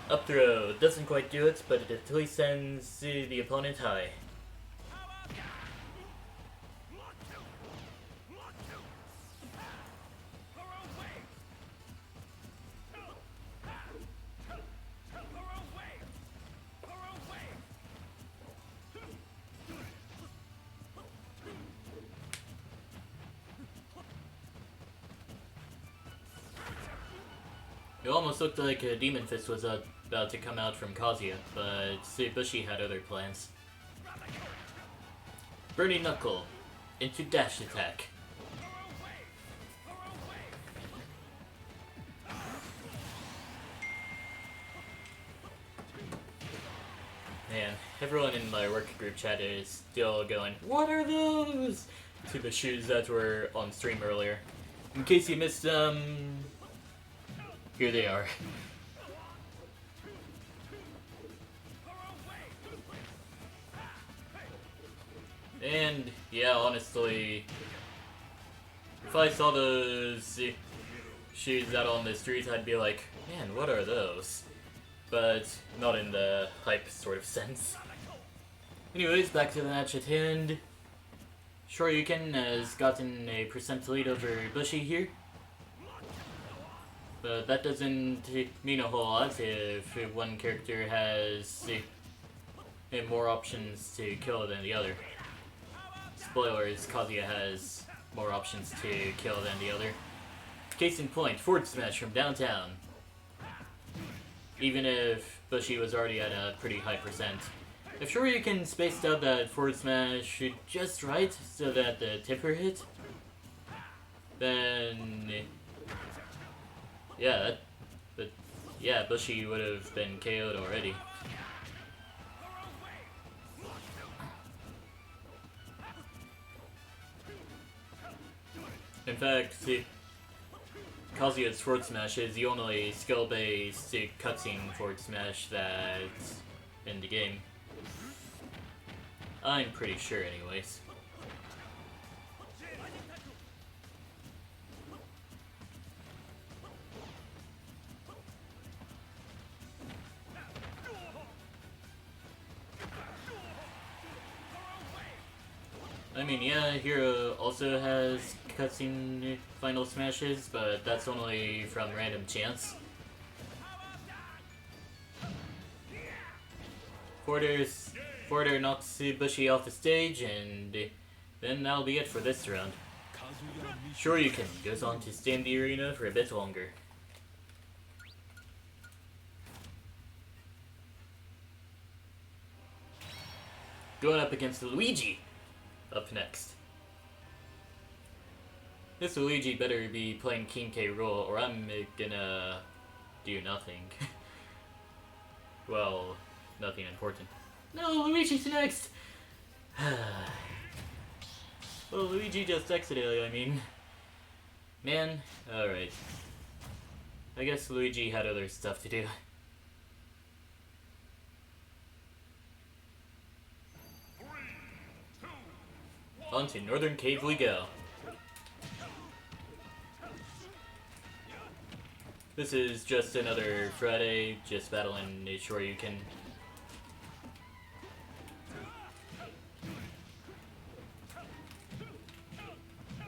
Up throw doesn't quite do it, but it at least sends the opponent high. It almost looked like a Demon Fist was about to come out from Kazuya, but Bushi had other plans. Burning Knuckle into dash attack. Man, everyone in my work group chat is still going, "What are those?" to the shoes that were on stream earlier. In case you missed them, here they are. And yeah, honestly, if I saw those shoes out on the streets, I'd be like, man, what are those? But not in the hype sort of sense. Anyways, back to the match at hand. Shoryuken has gotten a percent lead over Bushi here. But that doesn't mean a whole lot if one character has more options to kill than the other. Spoilers, Kazuya has more options to kill than the other. Case in point, forward smash from downtown. Even if Bushi was already at a pretty high percent. If Shoryuken spaced out that forward smash just right so that the tipper hit, then yeah, Bushi would have been KO'd already. In fact, Kazuya's forward smash is the only skill-based cutscene forward smash that's in the game. I'm pretty sure anyways. I mean, yeah, Hero also has cutscene final smashes, but that's only from random chance. Forwarder knocks Bushi off the stage, and then that'll be it for this round. Shoryuken goes on to stay in the arena for a bit longer. Going up against Luigi. Up next. This Luigi better be playing King K. Rool, or I'm gonna do nothing. Well, nothing important. No, Luigi's next! Well, Luigi just exited, I mean. Man, alright. I guess Luigi had other stuff to do. On to Northern Cave we go. This is just another Friday, just battling a Shoryuken.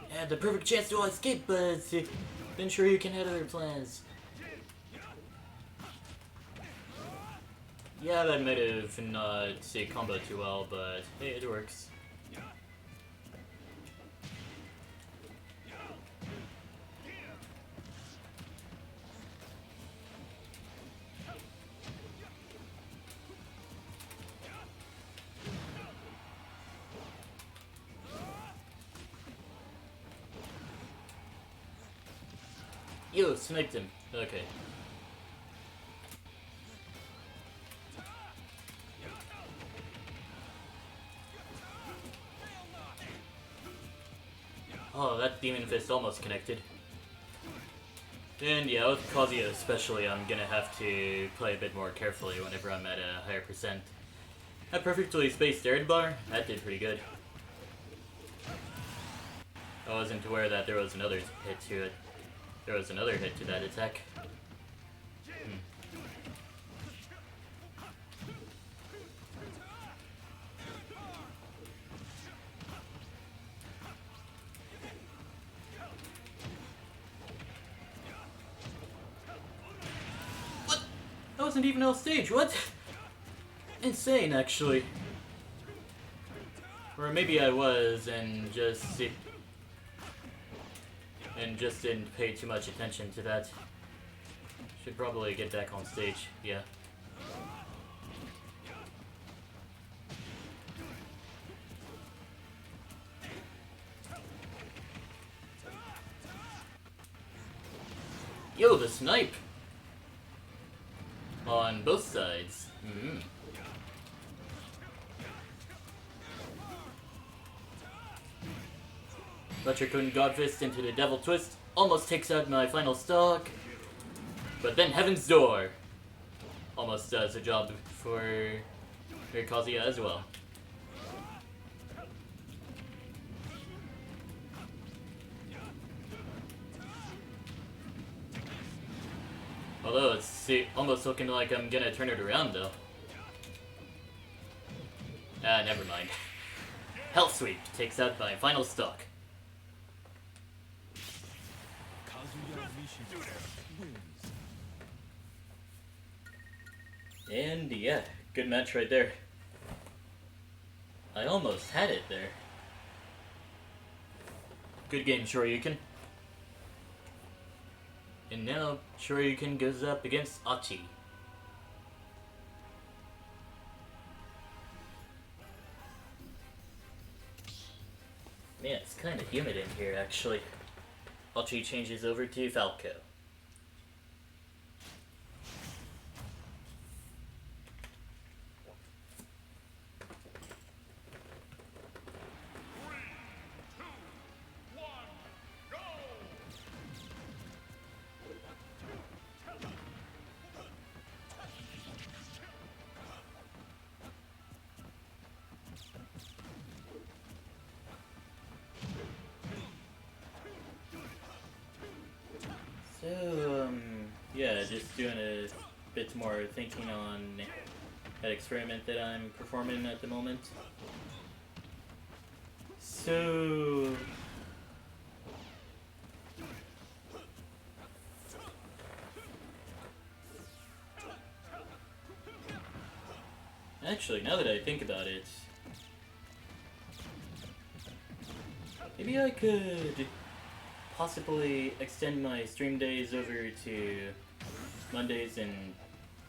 Had the perfect chance to escape, but then Shoryuken had other plans. Yeah, that might have not say combo too well, but hey, it works. Yo, sniped him. Okay. Oh, that Demon Fist almost connected. And yeah, with Kazuya especially, I'm gonna have to play a bit more carefully whenever I'm at a higher percent. That perfectly spaced air bar, that did pretty good. I wasn't aware that there was another hit to it. There was another hit to that attack. What? I wasn't even on stage, what? Insane, actually. Or maybe I was and just didn't pay too much attention to that. Should probably get back on stage, yeah. Yo, the snipe! On both sides. Electric and Godfist into the Devil Twist. Almost takes out my final stock. But then Heaven's Door almost does a job for Kazuya as well. Although it's almost looking like I'm gonna turn it around though. Ah, never mind. Hell Sweep takes out my final stock. Kazuya Nishida wins. And yeah, good match right there. I almost had it there. Good game, Shoryuken. And now Shoryuken goes up against Achi. Man, it's kind of humid in here, actually. Achi changes over to Falco. So, yeah, just doing a bit more thinking on that experiment that I'm performing at the moment. So... Actually, now that I think about it, maybe I could possibly extend my stream days over to Mondays and,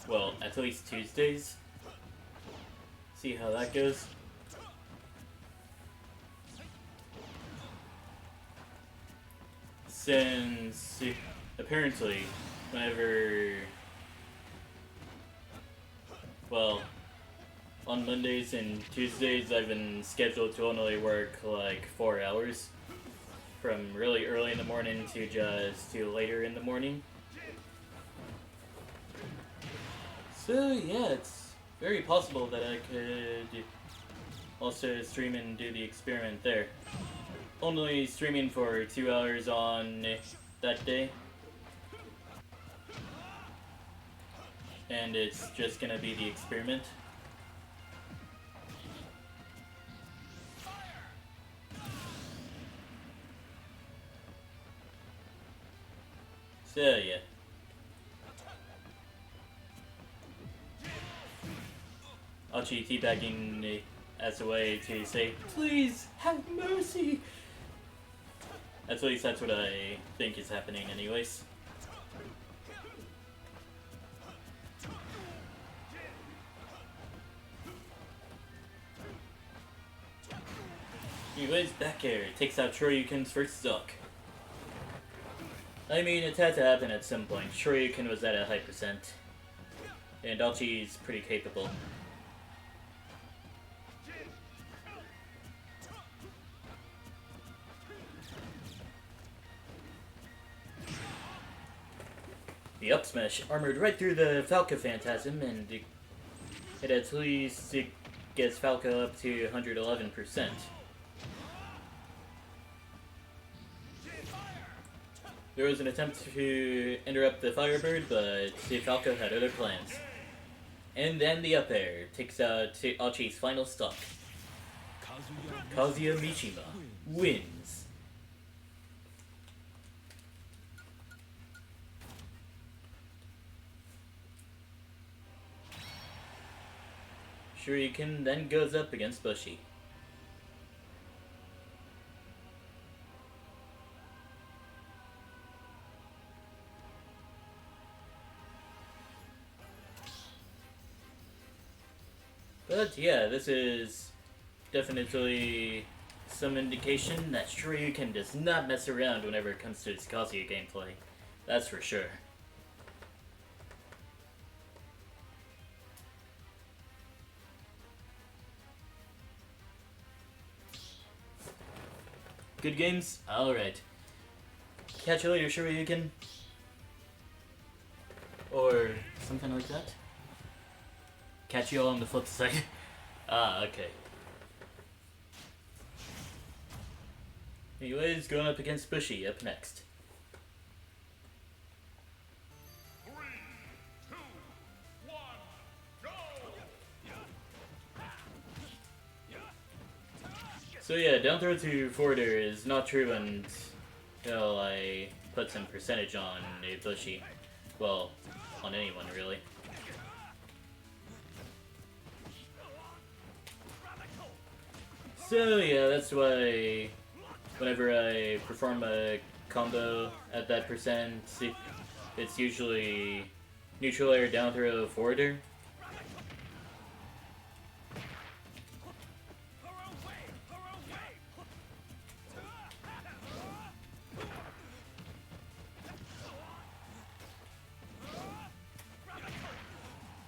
well, at least Tuesdays. See how that goes. Since, apparently, whenever, well, on Mondays and Tuesdays I've been scheduled to only work like 4 hours. From really early in the morning to just to later in the morning. So yeah, it's very possible that I could also stream and do the experiment there. Only streaming for 2 hours on that day. And it's just gonna be the experiment. So yeah. Hachi teabagging as a way to say, "Please have mercy." At least that's what I think is happening, anyways. Anyways, back air takes out Shoryuken's first stock. I mean, it had to happen at some point. Shoryuken was at a high percent. And Hachi's pretty capable. The up smash armored right through the Falcon Phantasm, and it at least gets Falco up to 111%. There was an attempt to interrupt the Firebird, but Falco had other plans. And then the up air takes out Hachi's final stock. Kazuya Mishima wins. Shoryuken then goes up against Bushi. But yeah, this is definitely some indication that Shoryuken does not mess around whenever it comes to his Kazuya gameplay. That's for sure. Good games? Alright. Catch you later, Shoryuken. Or something like that. Catch you all on the flip side. Okay. Anyways, going up against Bushi up next. 3, 2, 1, go! So yeah, down throw to forwarder is not true until I put some percentage on a Bushi. Well, on anyone really. So yeah, that's why whenever I perform a combo at that percent, it's usually neutral air, down throw, forwarder.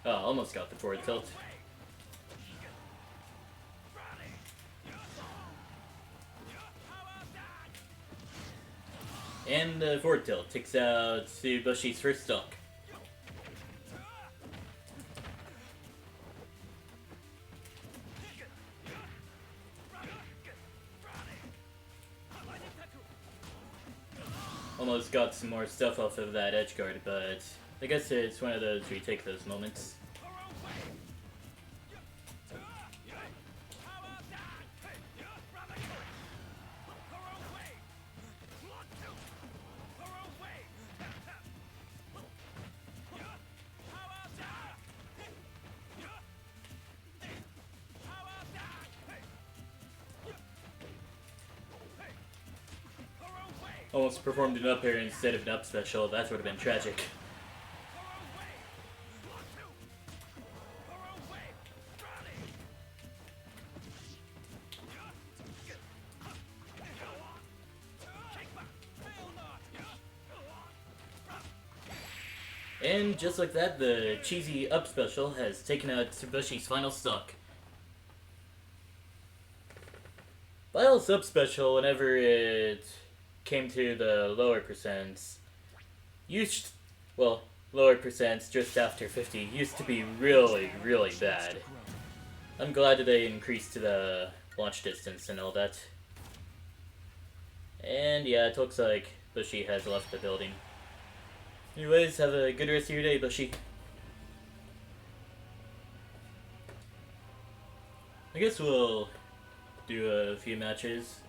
Oh, almost got the forward tilt. And the forward tilt takes out Bushi's first stock. Almost got some more stuff off of that edge guard, but I guess it's one of those where you take those moments. Almost performed an up air instead of an up special. That would have been tragic. And just like that, the cheesy up special has taken out Bushi's final stock. Bile's up special, whenever it came to the lower percents, lower percents just after 50 used to be really, really bad. I'm glad that they increased the launch distance and all that. And yeah, it looks like Bushi has left the building. Anyways, have a good rest of your day, Bushi. I guess we'll do a few matches.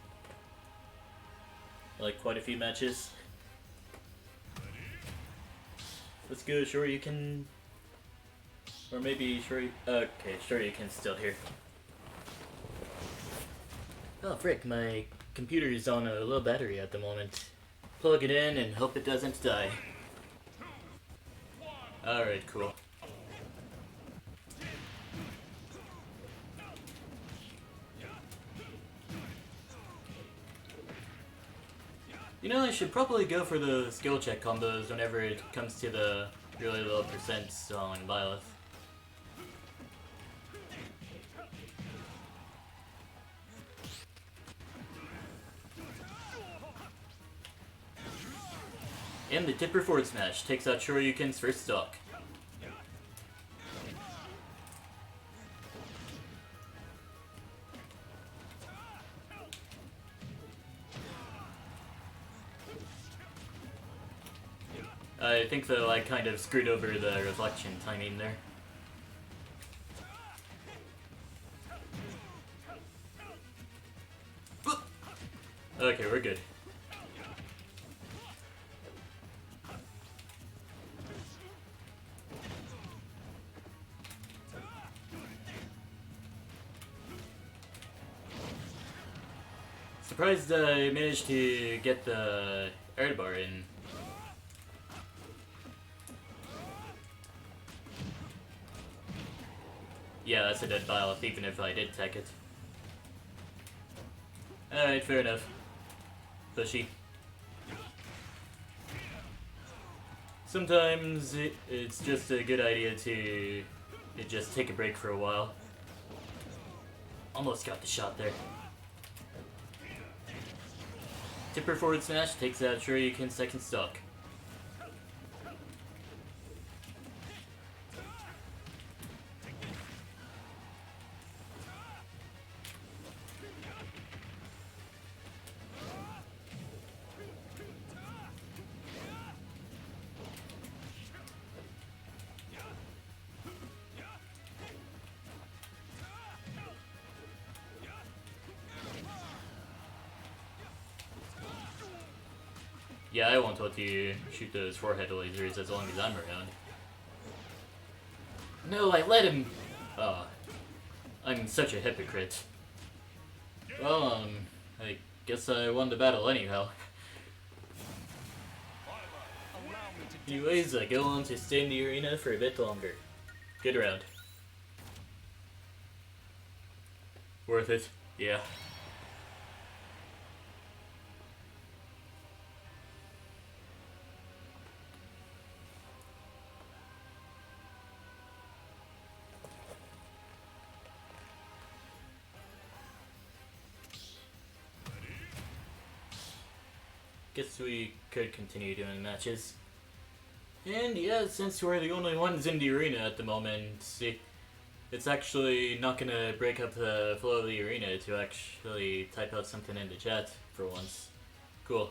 Like, quite a few matches. Let's go, Shoryuken. Or maybe Shuri... Okay, Shuriken's still here. Oh, frick, my computer is on a low battery at the moment. Plug it in and hope it doesn't die. Alright, cool. You know, I should probably go for the skill check combos whenever it comes to the really low percents on Byleth. And the Tipper Forward Smash takes out Shoryuken's first stock. I think that I kind of screwed over the reflection timing there. Okay, we're good. Surprised I managed to get the air bar in. Yeah, that's a dead Byleth, even if I did tech it. Alright, fair enough. Pushy. Sometimes it's just a good idea to just take a break for a while. Almost got the shot there. Tipper Forward Smash takes out Shoryuken's second stock. Yeah, I won't let you shoot those forehead lasers as long as I'm around. No, I let him... Oh, I'm such a hypocrite. Well, I guess I won the battle anyhow. Anyways, I go on to stay in the arena for a bit longer. Good round. Worth it? Yeah. Guess we could continue doing matches. And yeah, since we're the only ones in the arena at the moment, it's actually not gonna break up the flow of the arena to actually type out something in the chat for once. Cool.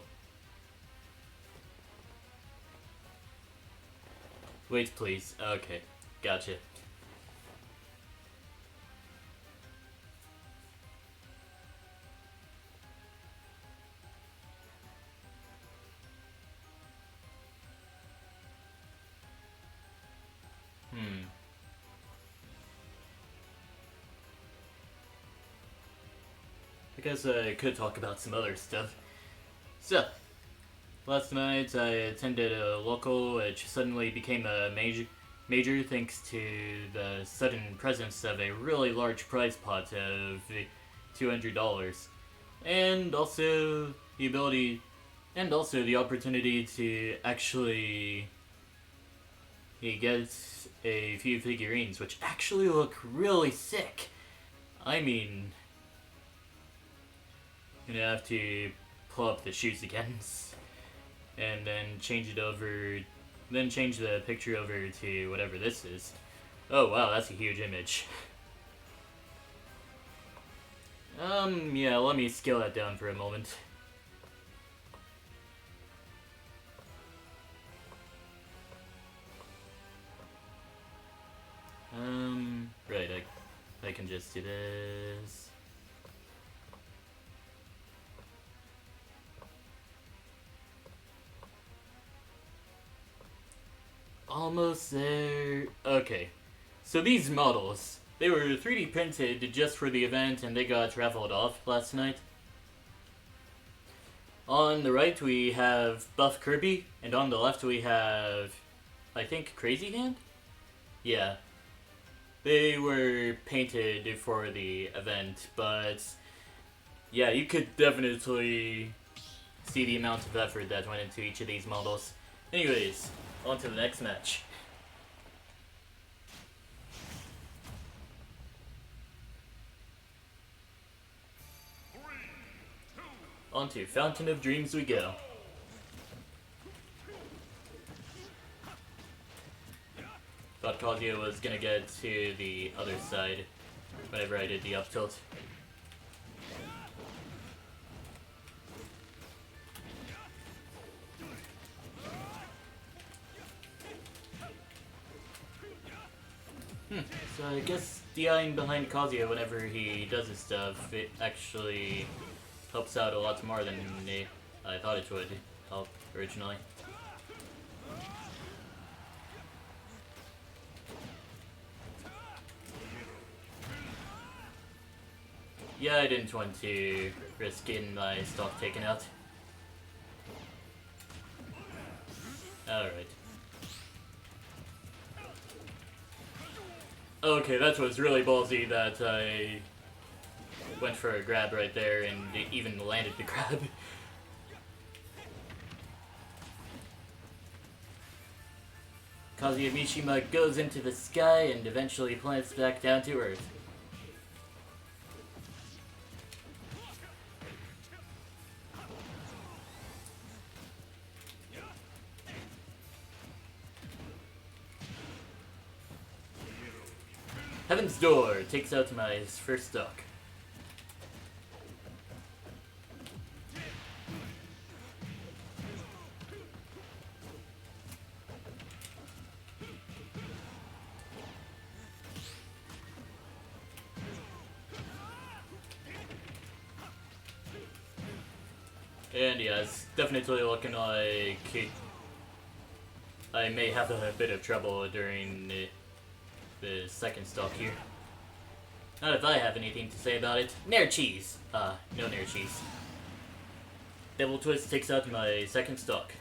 Wait, please. Okay, gotcha. I guess I could talk about some other stuff. So, last night I attended a local which suddenly became a major thanks to the sudden presence of a really large prize pot of $200. And also the opportunity to actually get a few figurines which actually look really sick. I mean, I'm gonna have to pull up the shoes again and then change the picture over to whatever this is. Oh wow, that's a huge image. Yeah, let me scale that down for a moment. Right, I can just do this. Almost there. Okay. So these models, they were 3D printed just for the event and they got raffled off last night. On the right we have Buff Kirby, and on the left we have, I think, Crazy Hand? Yeah. They were painted for the event, but yeah, you could definitely see the amount of effort that went into each of these models. Anyways, on to the next match. On to Fountain of Dreams we go. Thought Kazuya was gonna get to the other side whenever I did the up tilt. So I guess DIing behind Kazuya whenever he does his stuff, it actually helps out a lot more than I thought it would help originally. Yeah, I didn't want to risk getting my stock taken out. Alright. Okay, that was really ballsy that I went for a grab right there and it even landed the grab. Kazuya Mishima goes into the sky and eventually plants back down to earth. Heaven's Door takes out my first stock. And yeah, it's definitely looking like I may have a bit of trouble during the second stock here. Not if I have anything to say about it. Nair cheese! No Nair cheese. Devil Twist takes out my second stock.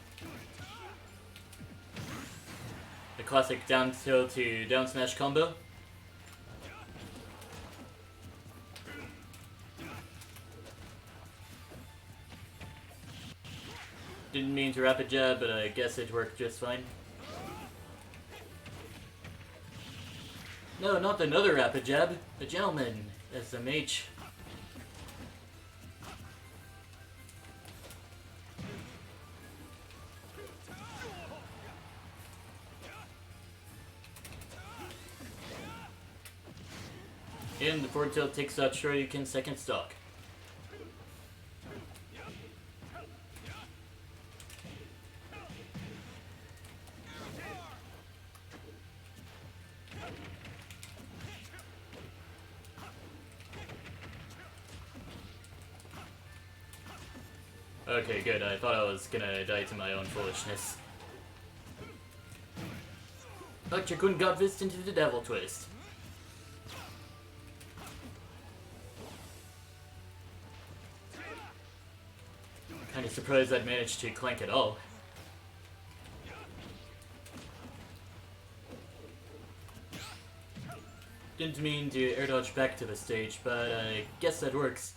The classic down tilt to down smash combo. Didn't mean to rapid jab, but I guess it worked just fine. No, not another rapid jab. The gentleman, SMH. And the forward tilt takes out Shoryuken second stock. Okay, good. I thought I was gonna die to my own foolishness. Electric got fist into the Devil Twist. Kinda surprised I'd managed to clank at all. Didn't mean to air dodge back to the stage, but I guess that works.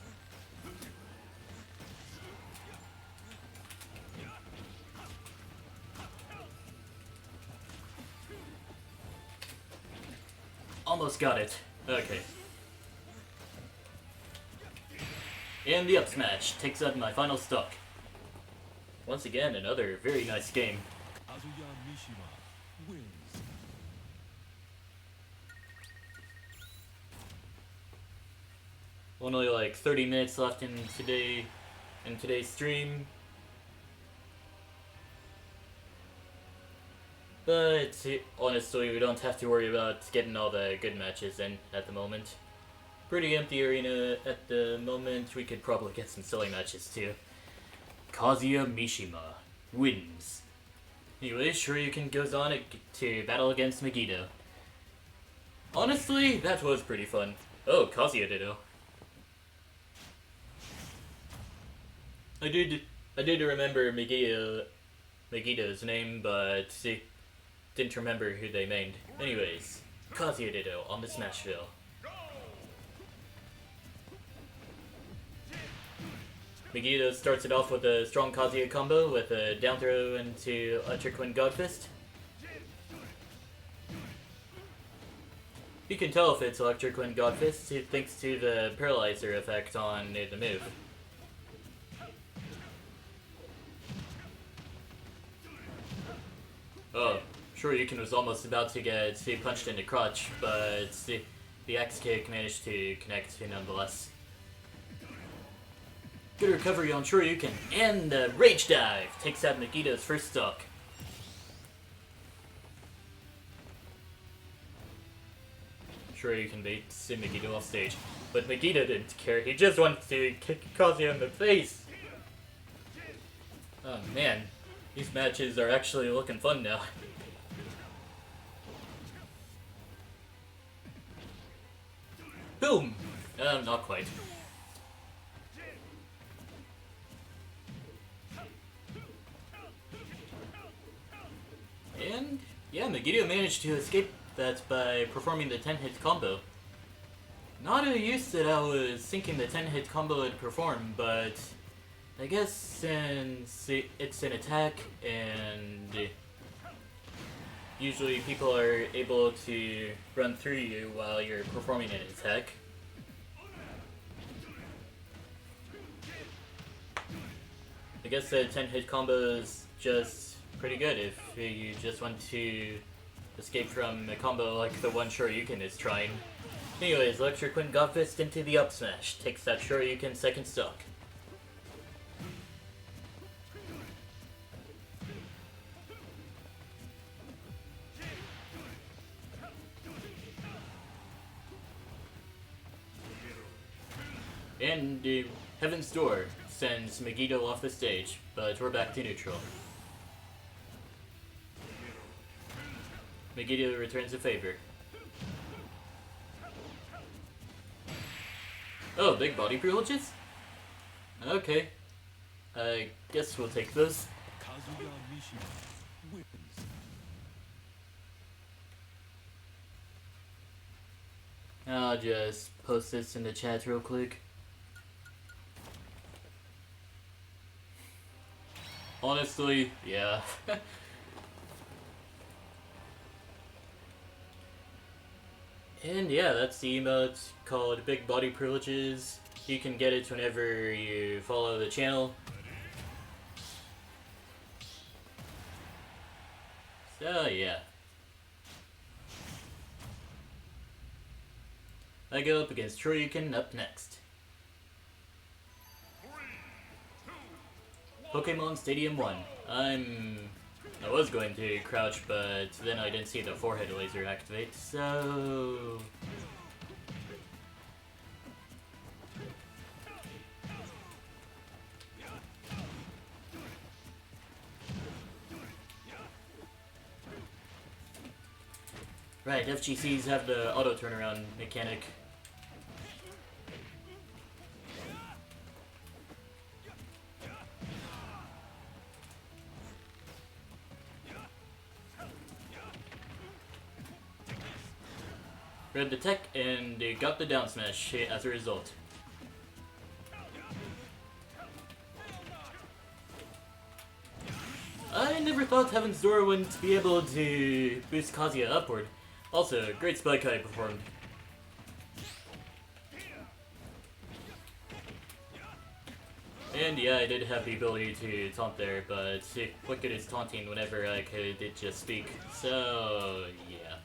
Almost got it. Okay. And the up smash takes out my final stock. Once again, another very nice game. Kazuya Mishima wins. Only like 30 minutes left in today's stream. But honestly, we don't have to worry about getting all the good matches in at the moment. Pretty empty arena at the moment. We could probably get some silly matches too. Kazuya Mishima wins. Anyway, Shoryuken goes on to battle against Megiddo. Honestly, that was pretty fun. Oh, Kazuya Ditto. I did remember Megiddo's name, but see, didn't remember who they named. Anyways, Kazuya Ditto on the Smashville. Megiddo starts it off with a strong Kazuya combo with a down throw into Electric Wind Godfist. You can tell if it's Electric Wind Godfist thanks to the paralyzer effect on the move. Oh, Shoryuken was almost about to get punched in the crotch, but the X kick managed to connect nonetheless. Good recovery on Shoryuken, and the Rage Dive takes out Megiddo's first stock. Shoryuken baits Megiddo off stage, but Megiddo didn't care, he just wanted to kick Kazuya in the face! Oh man, these matches are actually looking fun now. Boom! Not quite. And, yeah, Megiddo managed to escape that by performing the 10-hit combo. Not used that I was thinking the 10-hit combo would perform, but I guess since it's an attack and usually people are able to run through you while you're performing an attack. I guess the 10-hit combo is just pretty good if you just want to escape from a combo like the one Shoryuken is trying. Anyways, Electric Wind Godfist into the up smash. Takes that Shoryuken second stock. And Heaven's Door sends Megiddo off the stage, but we're back to neutral. Megiddo returns a favor. Oh, big body privileges? Okay. I guess we'll take those. Kazuya Mishima wins. I'll just post this in the chat real quick. Honestly, yeah. And yeah, that's the emote called Big Body Privileges. You can get it whenever you follow the channel. So yeah. I go up against Shoryuken up next. Pokemon Stadium 1. I was going to crouch, but then I didn't see the forehead laser activate, so... Right, FGCs have the auto turnaround mechanic. Read the tech and they got the down smash as a result. I never thought Heaven's Door wouldn't be able to boost Kazuya upward. Also, great spike I performed. And yeah, I did have the ability to taunt there, but what good is taunting whenever I could just speak? So, yeah.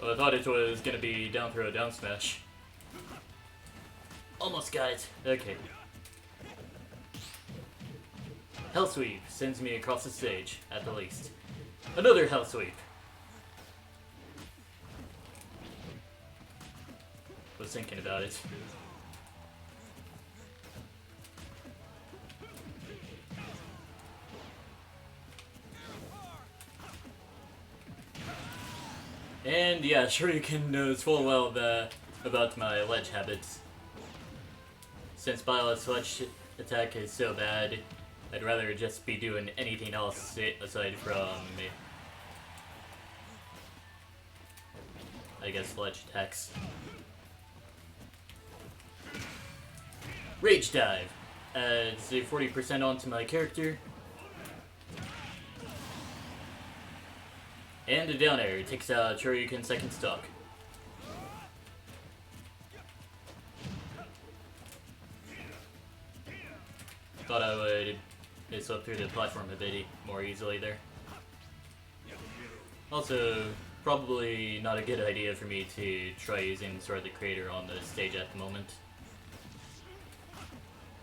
Well, I thought it was gonna be down throw, down smash. Almost got it. Okay. Hell Sweep sends me across the stage, at the least. Another Hell Sweep. was thinking about it. And yeah, Shuriken knows full well about my ledge habits. Since Violet's ledge attack is so bad, I'd rather just be doing anything else aside from, I guess, ledge attacks. Rage Dive adds a 40% onto my character. And a down air takes out Shoryuken second stock. Thought I would slip through the platform a bit more easily there. Also, probably not a good idea for me to try using Sword of the Creator on the stage at the moment.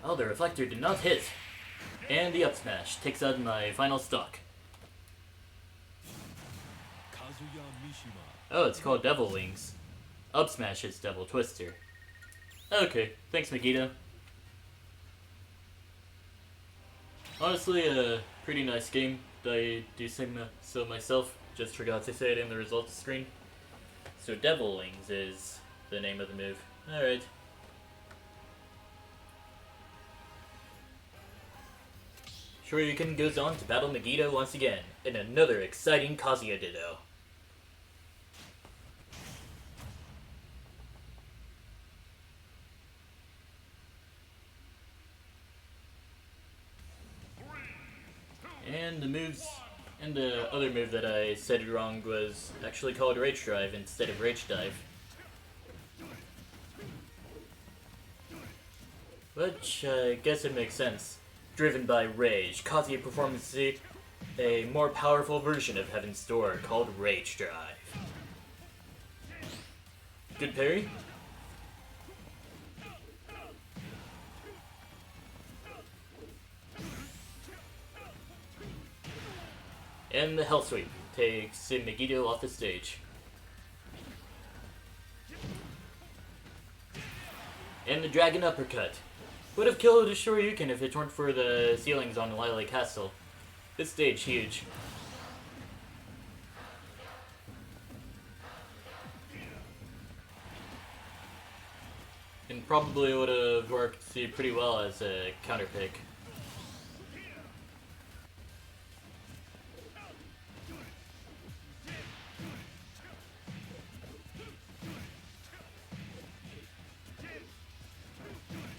Oh, the reflector did not hit! And the up smash takes out my final stock. Oh, it's called Devil Wings. Up smash is Devil Twister. Okay, thanks Megiddo. Honestly, a pretty nice game. I do so myself. Just forgot to say it in the results screen. So Devil Wings is the name of the move. Alright. Shoryuken goes on to battle Megiddo once again, in another exciting Kazuya Ditto. And the other move that I said wrong was actually called Rage Drive instead of Rage Dive. Which I guess it makes sense. Driven by rage, Kazuya performs a more powerful version of Heaven's Door called Rage Drive. Good parry? And the Hell Sweep takes Megiddo off the stage. And the Dragon Uppercut would have killed a Shoryuken if it weren't for the ceilings on Lily Castle. This stage huge. And probably would have worked pretty well as a counter pick.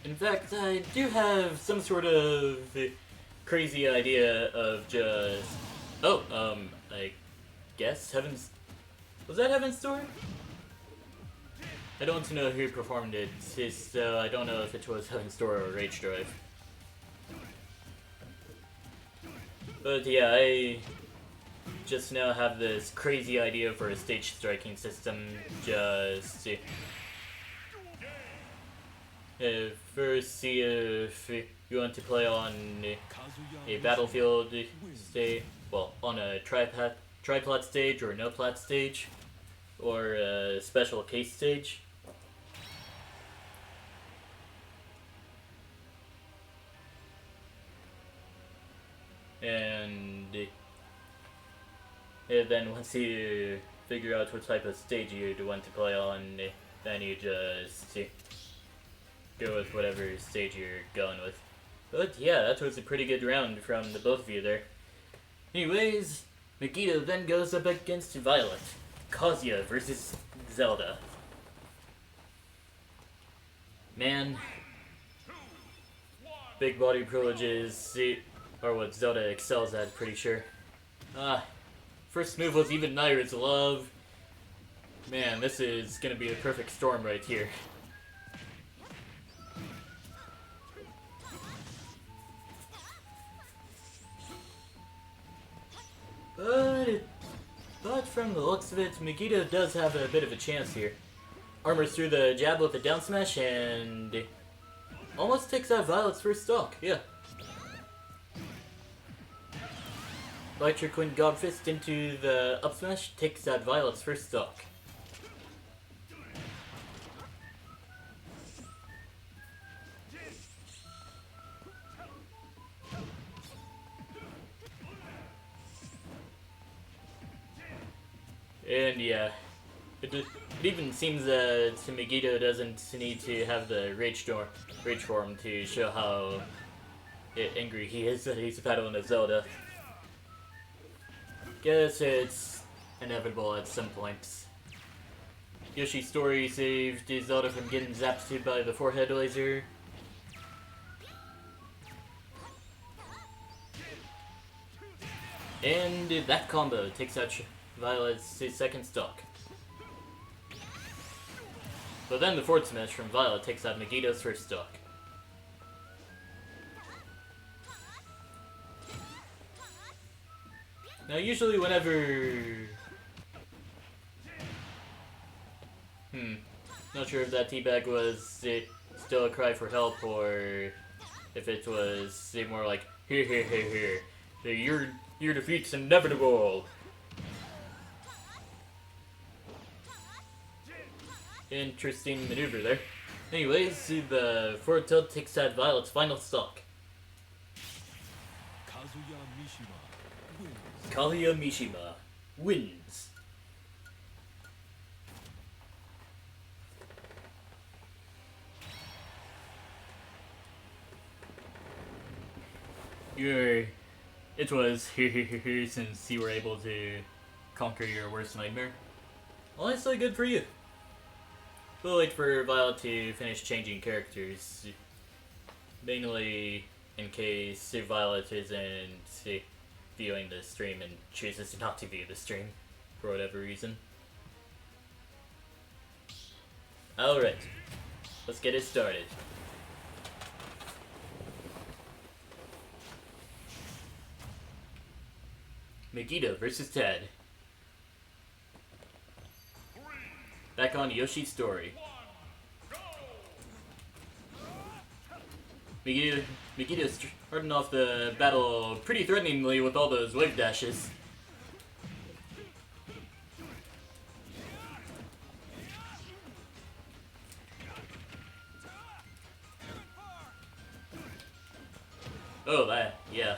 In fact, I do have some sort of crazy idea of just... Oh, I guess Heaven's... Was that Heaven's Door? I don't know who performed it, so I don't know if it was Heaven's Door or Rage Drive. But yeah, I just now have this crazy idea for a stage striking system, just... First, see if you want to play on a battlefield stage, well, on a tri-plat stage or no plat stage, or a special case stage. And then once you figure out what type of stage you want to play on, then you just go with whatever stage you're going with. But yeah, that was a pretty good round from the both of you there. Anyways, Megiddo then goes up against Violet. Kazuya versus Zelda. Man, big body privileges are what Zelda excels at, pretty sure. First move was even Naira's Love. Man, this is gonna be a perfect storm right here. But from the looks of it, Megiddo does have a bit of a chance here. Armors through the jab with the down smash and almost takes out Violet's first stock, yeah. Electric Wind God Fist into the up smash takes out Violet's first stock. And yeah, it even seems that Megiddo doesn't need to have the rage form to show how angry he is that he's battling a Zelda. Guess it's inevitable at some points. Yoshi's story saved Zelda from getting zapped by the forehead laser. And that combo takes out Violet's second stock. But then the forward smash from Violet takes out Megiddo's first stock. Now usually whenever... Not sure if that teabag was still a cry for help or if it was more like, here, your defeat's inevitable. Interesting maneuver there. Anyways, the forward tilt takes out Violet's final stock. Kazuya Mishima wins. It was here since you were able to conquer your worst nightmare. Well, that's so good for you. We'll wait for Violet to finish changing characters. Mainly in case Violet isn't viewing the stream and chooses not to view the stream for whatever reason. Alright, let's get it started. Megiddo versus Ted. Back on Yoshi's story. Megiddo's starting off the battle pretty threateningly with all those wave dashes. Oh, yeah.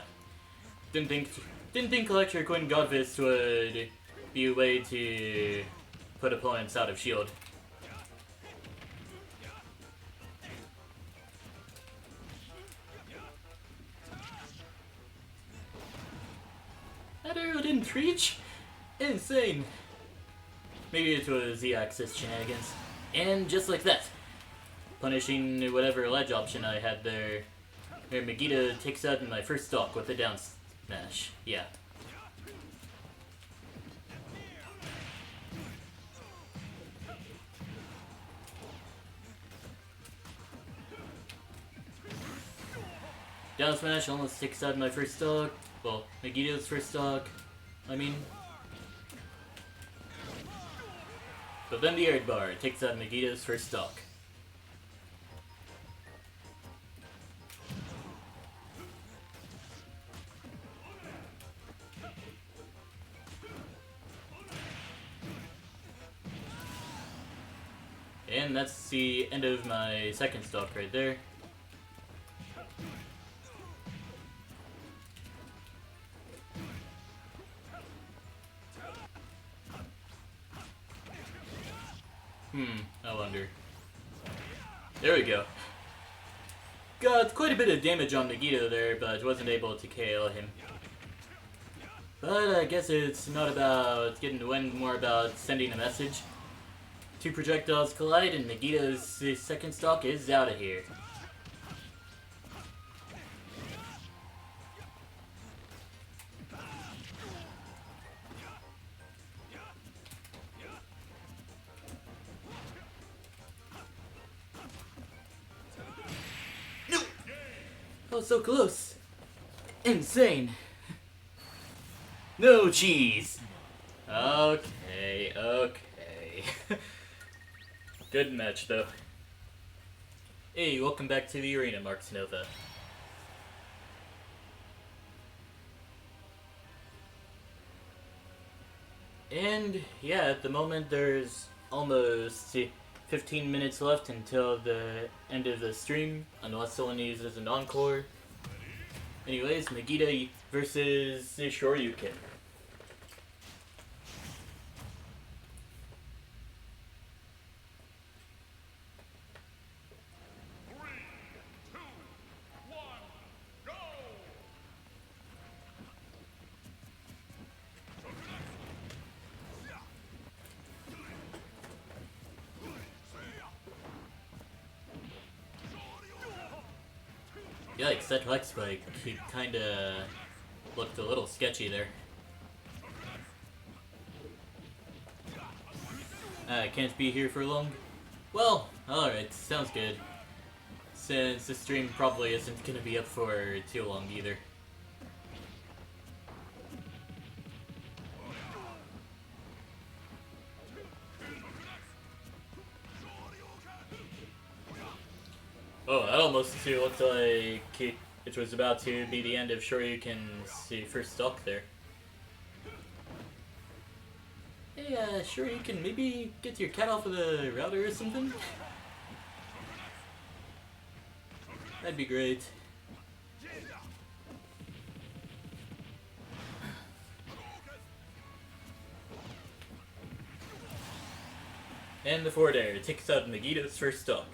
Didn't think Electric Wind Godfist would be a way to put opponents out of shield. That arrow didn't reach? Insane. Maybe it was Z-axis shenanigans. And just like that, punishing whatever ledge option I had there, Megiddo takes out my first stock with a down smash. Yeah. Down smash almost takes out my first stock. Well, Megiddo's first stock. I mean. But then the air bar takes out Megiddo's first stock. And that's the end of my second stock right there. I wonder. There we go. Got quite a bit of damage on Megiddo there, but wasn't able to KO him. But I guess it's not about getting the win, more about sending a message. Two projectiles collide and Megiddo's second stock is out of here. No! Oh, so close. Insane. No cheese. Okay. Good match, though. Hey, welcome back to the arena, Marks Nova. And, yeah, at the moment there's almost 15 minutes left until the end of the stream, unless someone uses an encore. Anyways, Megiddo versus Shoryuken. Yikes, that Black Spike, he kinda looked a little sketchy there. I can't be here for long? Well, alright, sounds good. Since the stream probably isn't gonna be up for too long either. Oh, that almost looked like it was about to be the end of Shoryuken's first stock there. Hey, Shoryuken, maybe get your cat off of the router or something? That'd be great. And the forward air takes out Megito's first stock.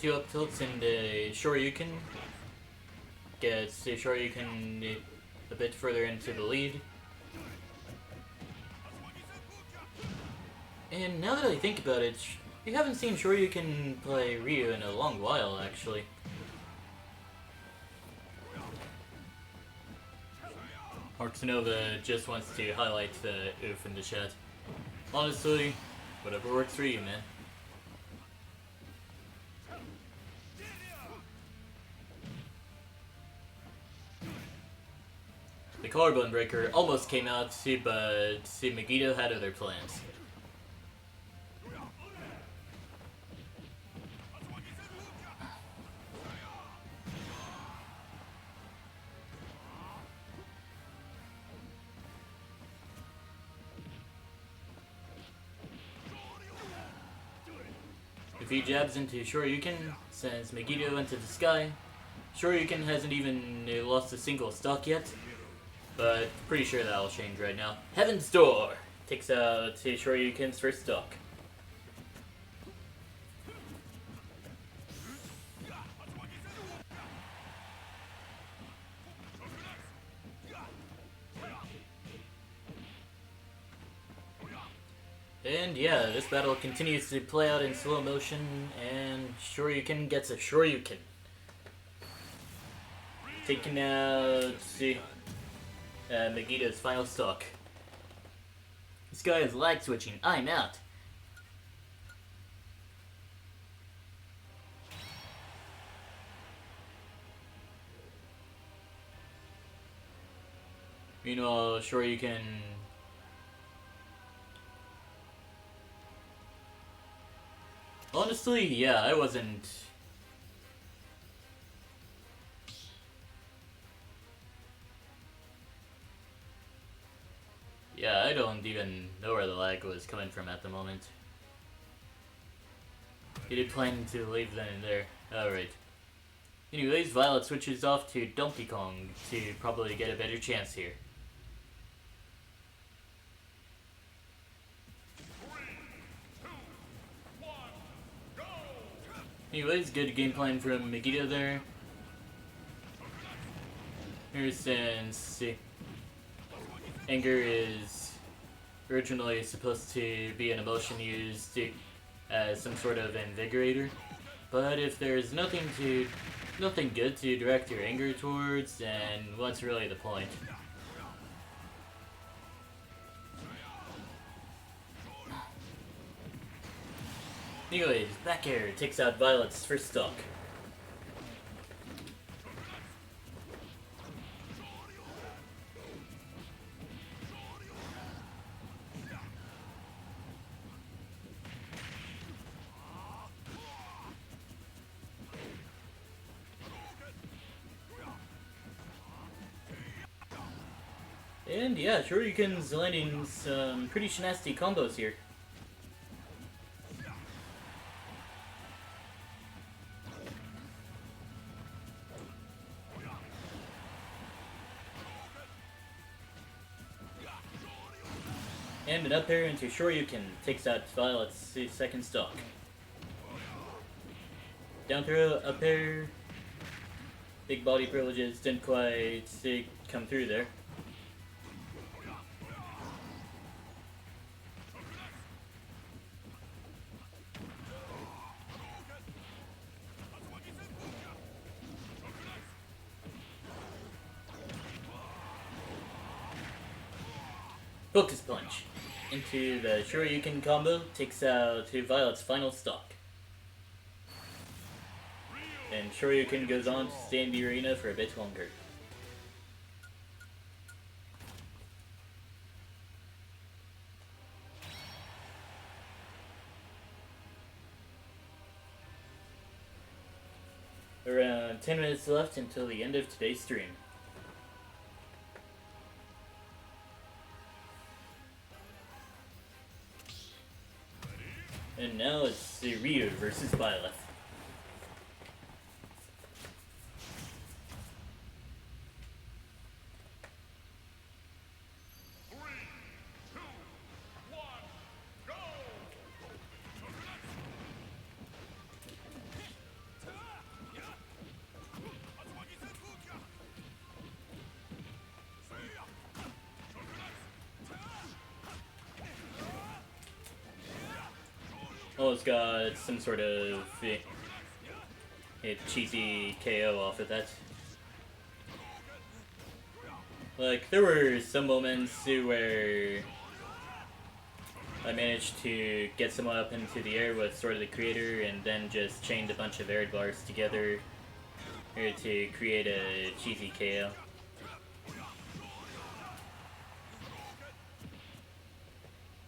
Two up tilts and Shoryuken gets Shoryuken a bit further into the lead. And now that I think about it, we haven't seen Shoryuken play Ryu in a long while, actually. Orxanova just wants to highlight the oof in the chat. Honestly, whatever works for you, man. The collarbone breaker almost came out, but Megito had other plans. If he jabs into Shoryuken, sends Megito into the sky. Shoryuken hasn't even lost a single stock yet, but pretty sure that'll change right now. Heaven's Door takes out Shoryuken's first stock. And yeah, this battle continues to play out in slow motion, and Shoryuken gets a Shoryuken. Taking out Megito's final stock. This guy is lag switching. I'm out. Meanwhile, Shoryuken. Honestly, yeah, I wasn't. Yeah, I don't even know where the lag was coming from at the moment. He did plan to leave then and there. Alright. Anyways, Violet switches off to Donkey Kong to probably get a better chance here. Anyways, good game plan from Megito there. Here's since anger is originally supposed to be an emotion used as some sort of invigorator, but if there's nothing good to direct your anger towards, then what's really the point? Anyways, back air takes out Violet's first stock. And yeah, Shoryuken's landing some pretty nasty combos here. And an up air into Shoryuken takes out Violet's second stock. Down throw, up air. Big body privileges didn't quite come through there. Focus Punch into the Shoryuken combo takes out Violet's final stock. And Shoryuken goes on to stay in the arena for a bit longer. Around 10 minutes left until the end of today's stream. And now it's Ryu versus Violet. Oh, it's got some sort of cheesy KO off of that. Like, there were some moments where I managed to get someone up into the air with Sword of the Creator and then just chained a bunch of air bars together to create a cheesy KO.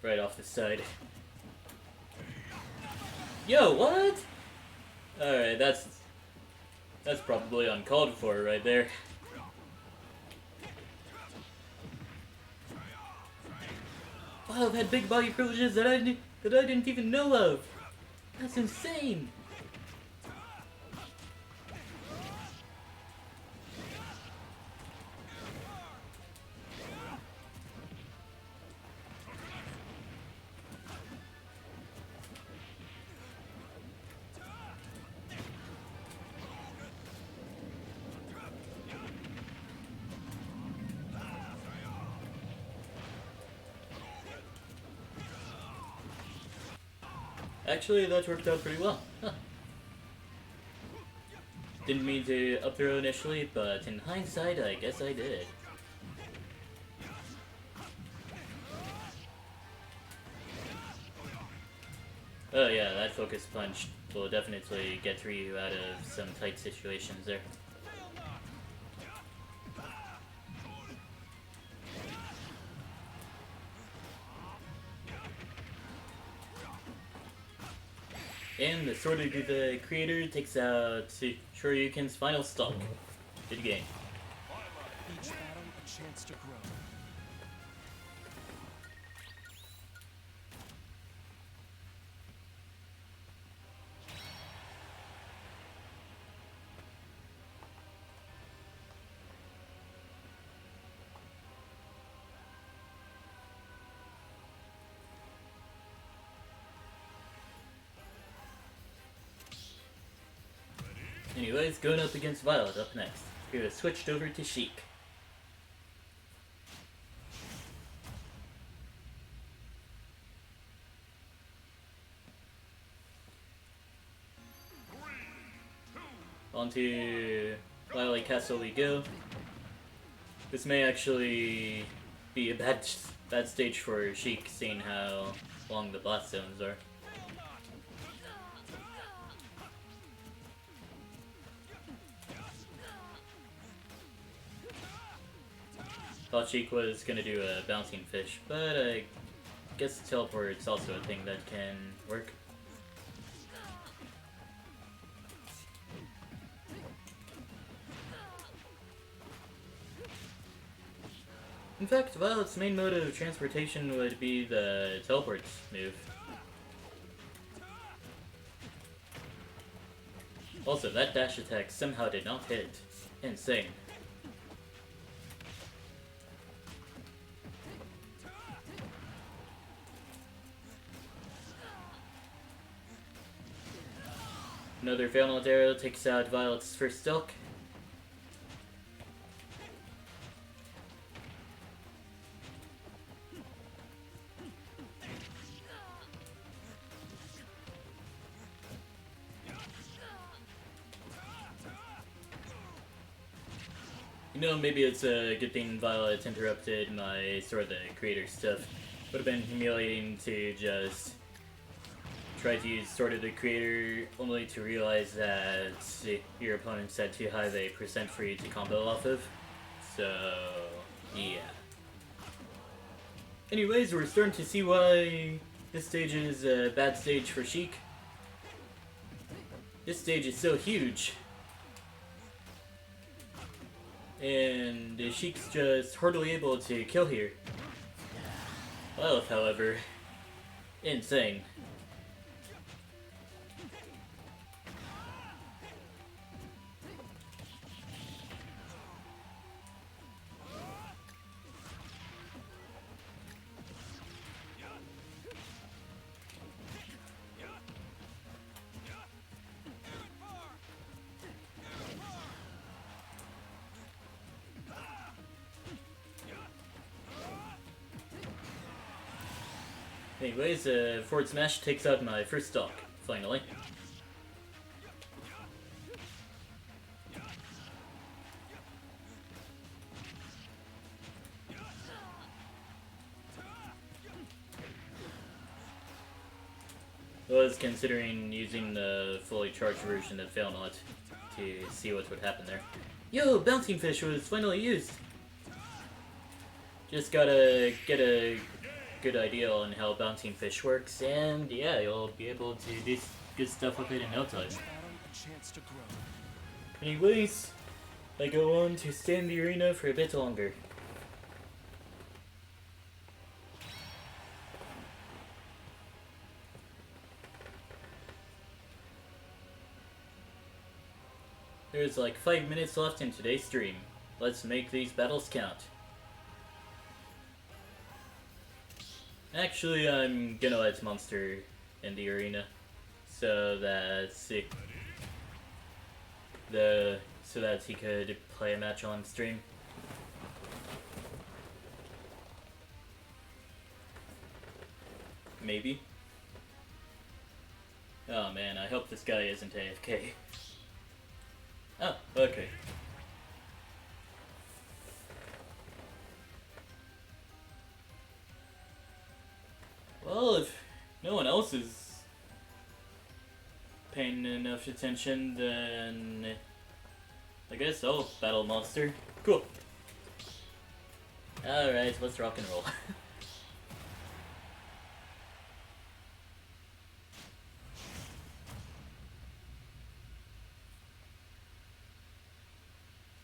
Right off the side. Yo, what? Alright, that's probably uncalled for right there. Wow, I've had big body privileges that I didn't even know of. That's insane. Actually, that worked out pretty well. Huh. Didn't mean to up throw initially, but in hindsight, I guess I did. Oh yeah, that focus punch will definitely get Ryu out of some tight situations there. And the Sword of the Creator takes out Shoryuken's final stock. Good game. Each battle a chance to grow. Anyways, going up against Violet up next. We're switched over to Sheik. Onto Violet Castle we go. This may actually be a bad stage for Sheik, seeing how long the blast zones are. Thought Sheik was gonna do a bouncing fish, but I guess teleport's also a thing that can work. In fact, Violet's main mode of transportation would be the teleport move. Also, that dash attack somehow did not hit. Insane. Another Failnut arrow takes out Violet's first stock. You know, maybe it's a good thing Violet interrupted my Sword of the Creator stuff. Would have been humiliating to just try to use Sword of the Creator only to realize that your opponent's had too high of a percent for you to combo off of. So, yeah. Anyways, we're starting to see why this stage is a bad stage for Sheik. This stage is so huge. And Sheik's just hardly able to kill here. Violet, however, insane. Anyways, forward smash takes out my first stock, finally. I was considering using the fully charged version of Failnaught to see what would happen there. Yo, Bouncing Fish was finally used! Just gotta get a good idea on how Bouncing Fish works, and yeah, you'll be able to do good stuff with it in no time. Anyways, I go on to stay in the arena for a bit longer. There's like 5 minutes left in today's stream. Let's make these battles count. Actually, I'm gonna let Monster in the arena, so that so that he could play a match on stream. Maybe. Oh man, I hope this guy isn't AFK. Oh, okay. Well, if no one else is paying enough attention, then I guess I'll battle Monster. Cool. Alright, let's rock and roll.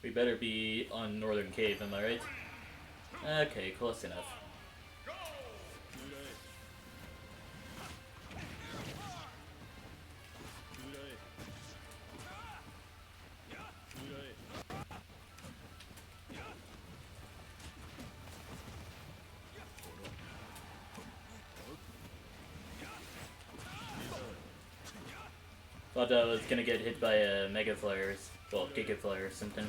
We better be on Northern Cave, am I right? Okay, close enough. Thought I was gonna get hit by a Mega Flare, well, Giga Flare or something.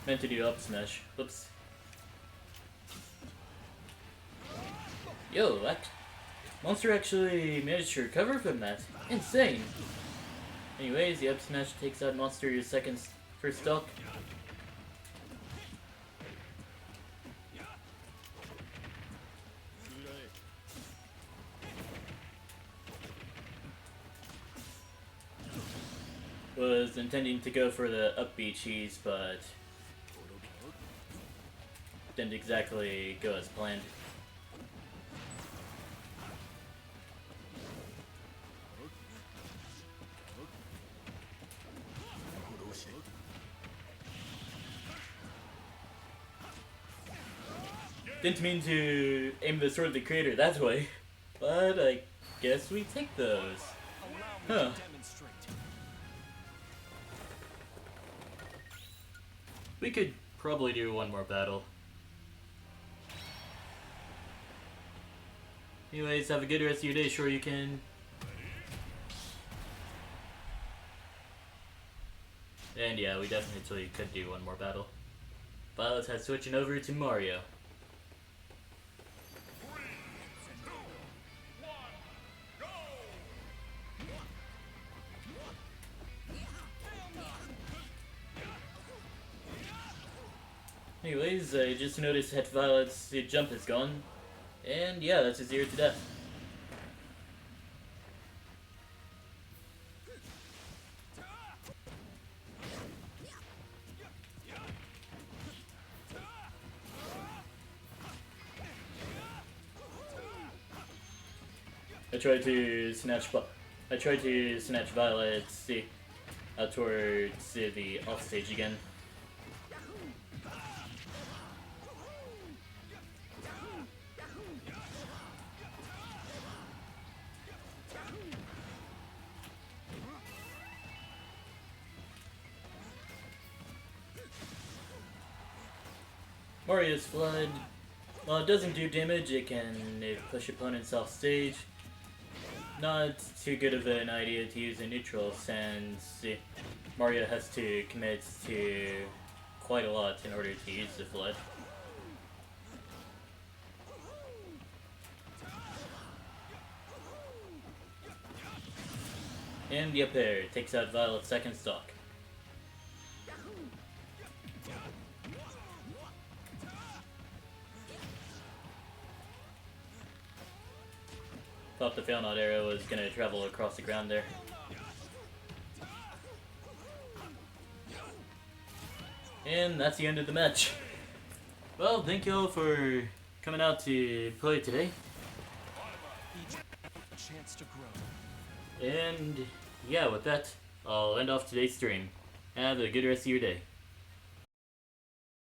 Meant to do up smash. Whoops. Yo, what? Monster actually managed to recover from that. Insane! Anyways, the up smash takes out Monster's first stock. Was intending to go for the up B cheese, but didn't exactly go as planned. Didn't mean to aim the Sword of the Creator that way, but I guess we take those. Huh. We could probably do one more battle. Anyways, have a good rest of your day, sure you can. And yeah, we definitely could do one more battle. Violet has switching over to Mario. Anyways, I just noticed Het Violet's jump is gone. And yeah, that's a 0 to death. I tried to snatch Violet out towards the off stage again. Mario's Flood, while it doesn't do damage, it can push opponents off stage. Not too good of an idea to use a neutral since Mario has to commit to quite a lot in order to use the Flood. And the up air takes out Violet's second stock. Thought the fail not arrow was gonna travel across the ground there. And that's the end of the match. Well, thank you all for coming out to play today. Each a chance to grow. And yeah, with that, I'll end off today's stream. Have a good rest of your day.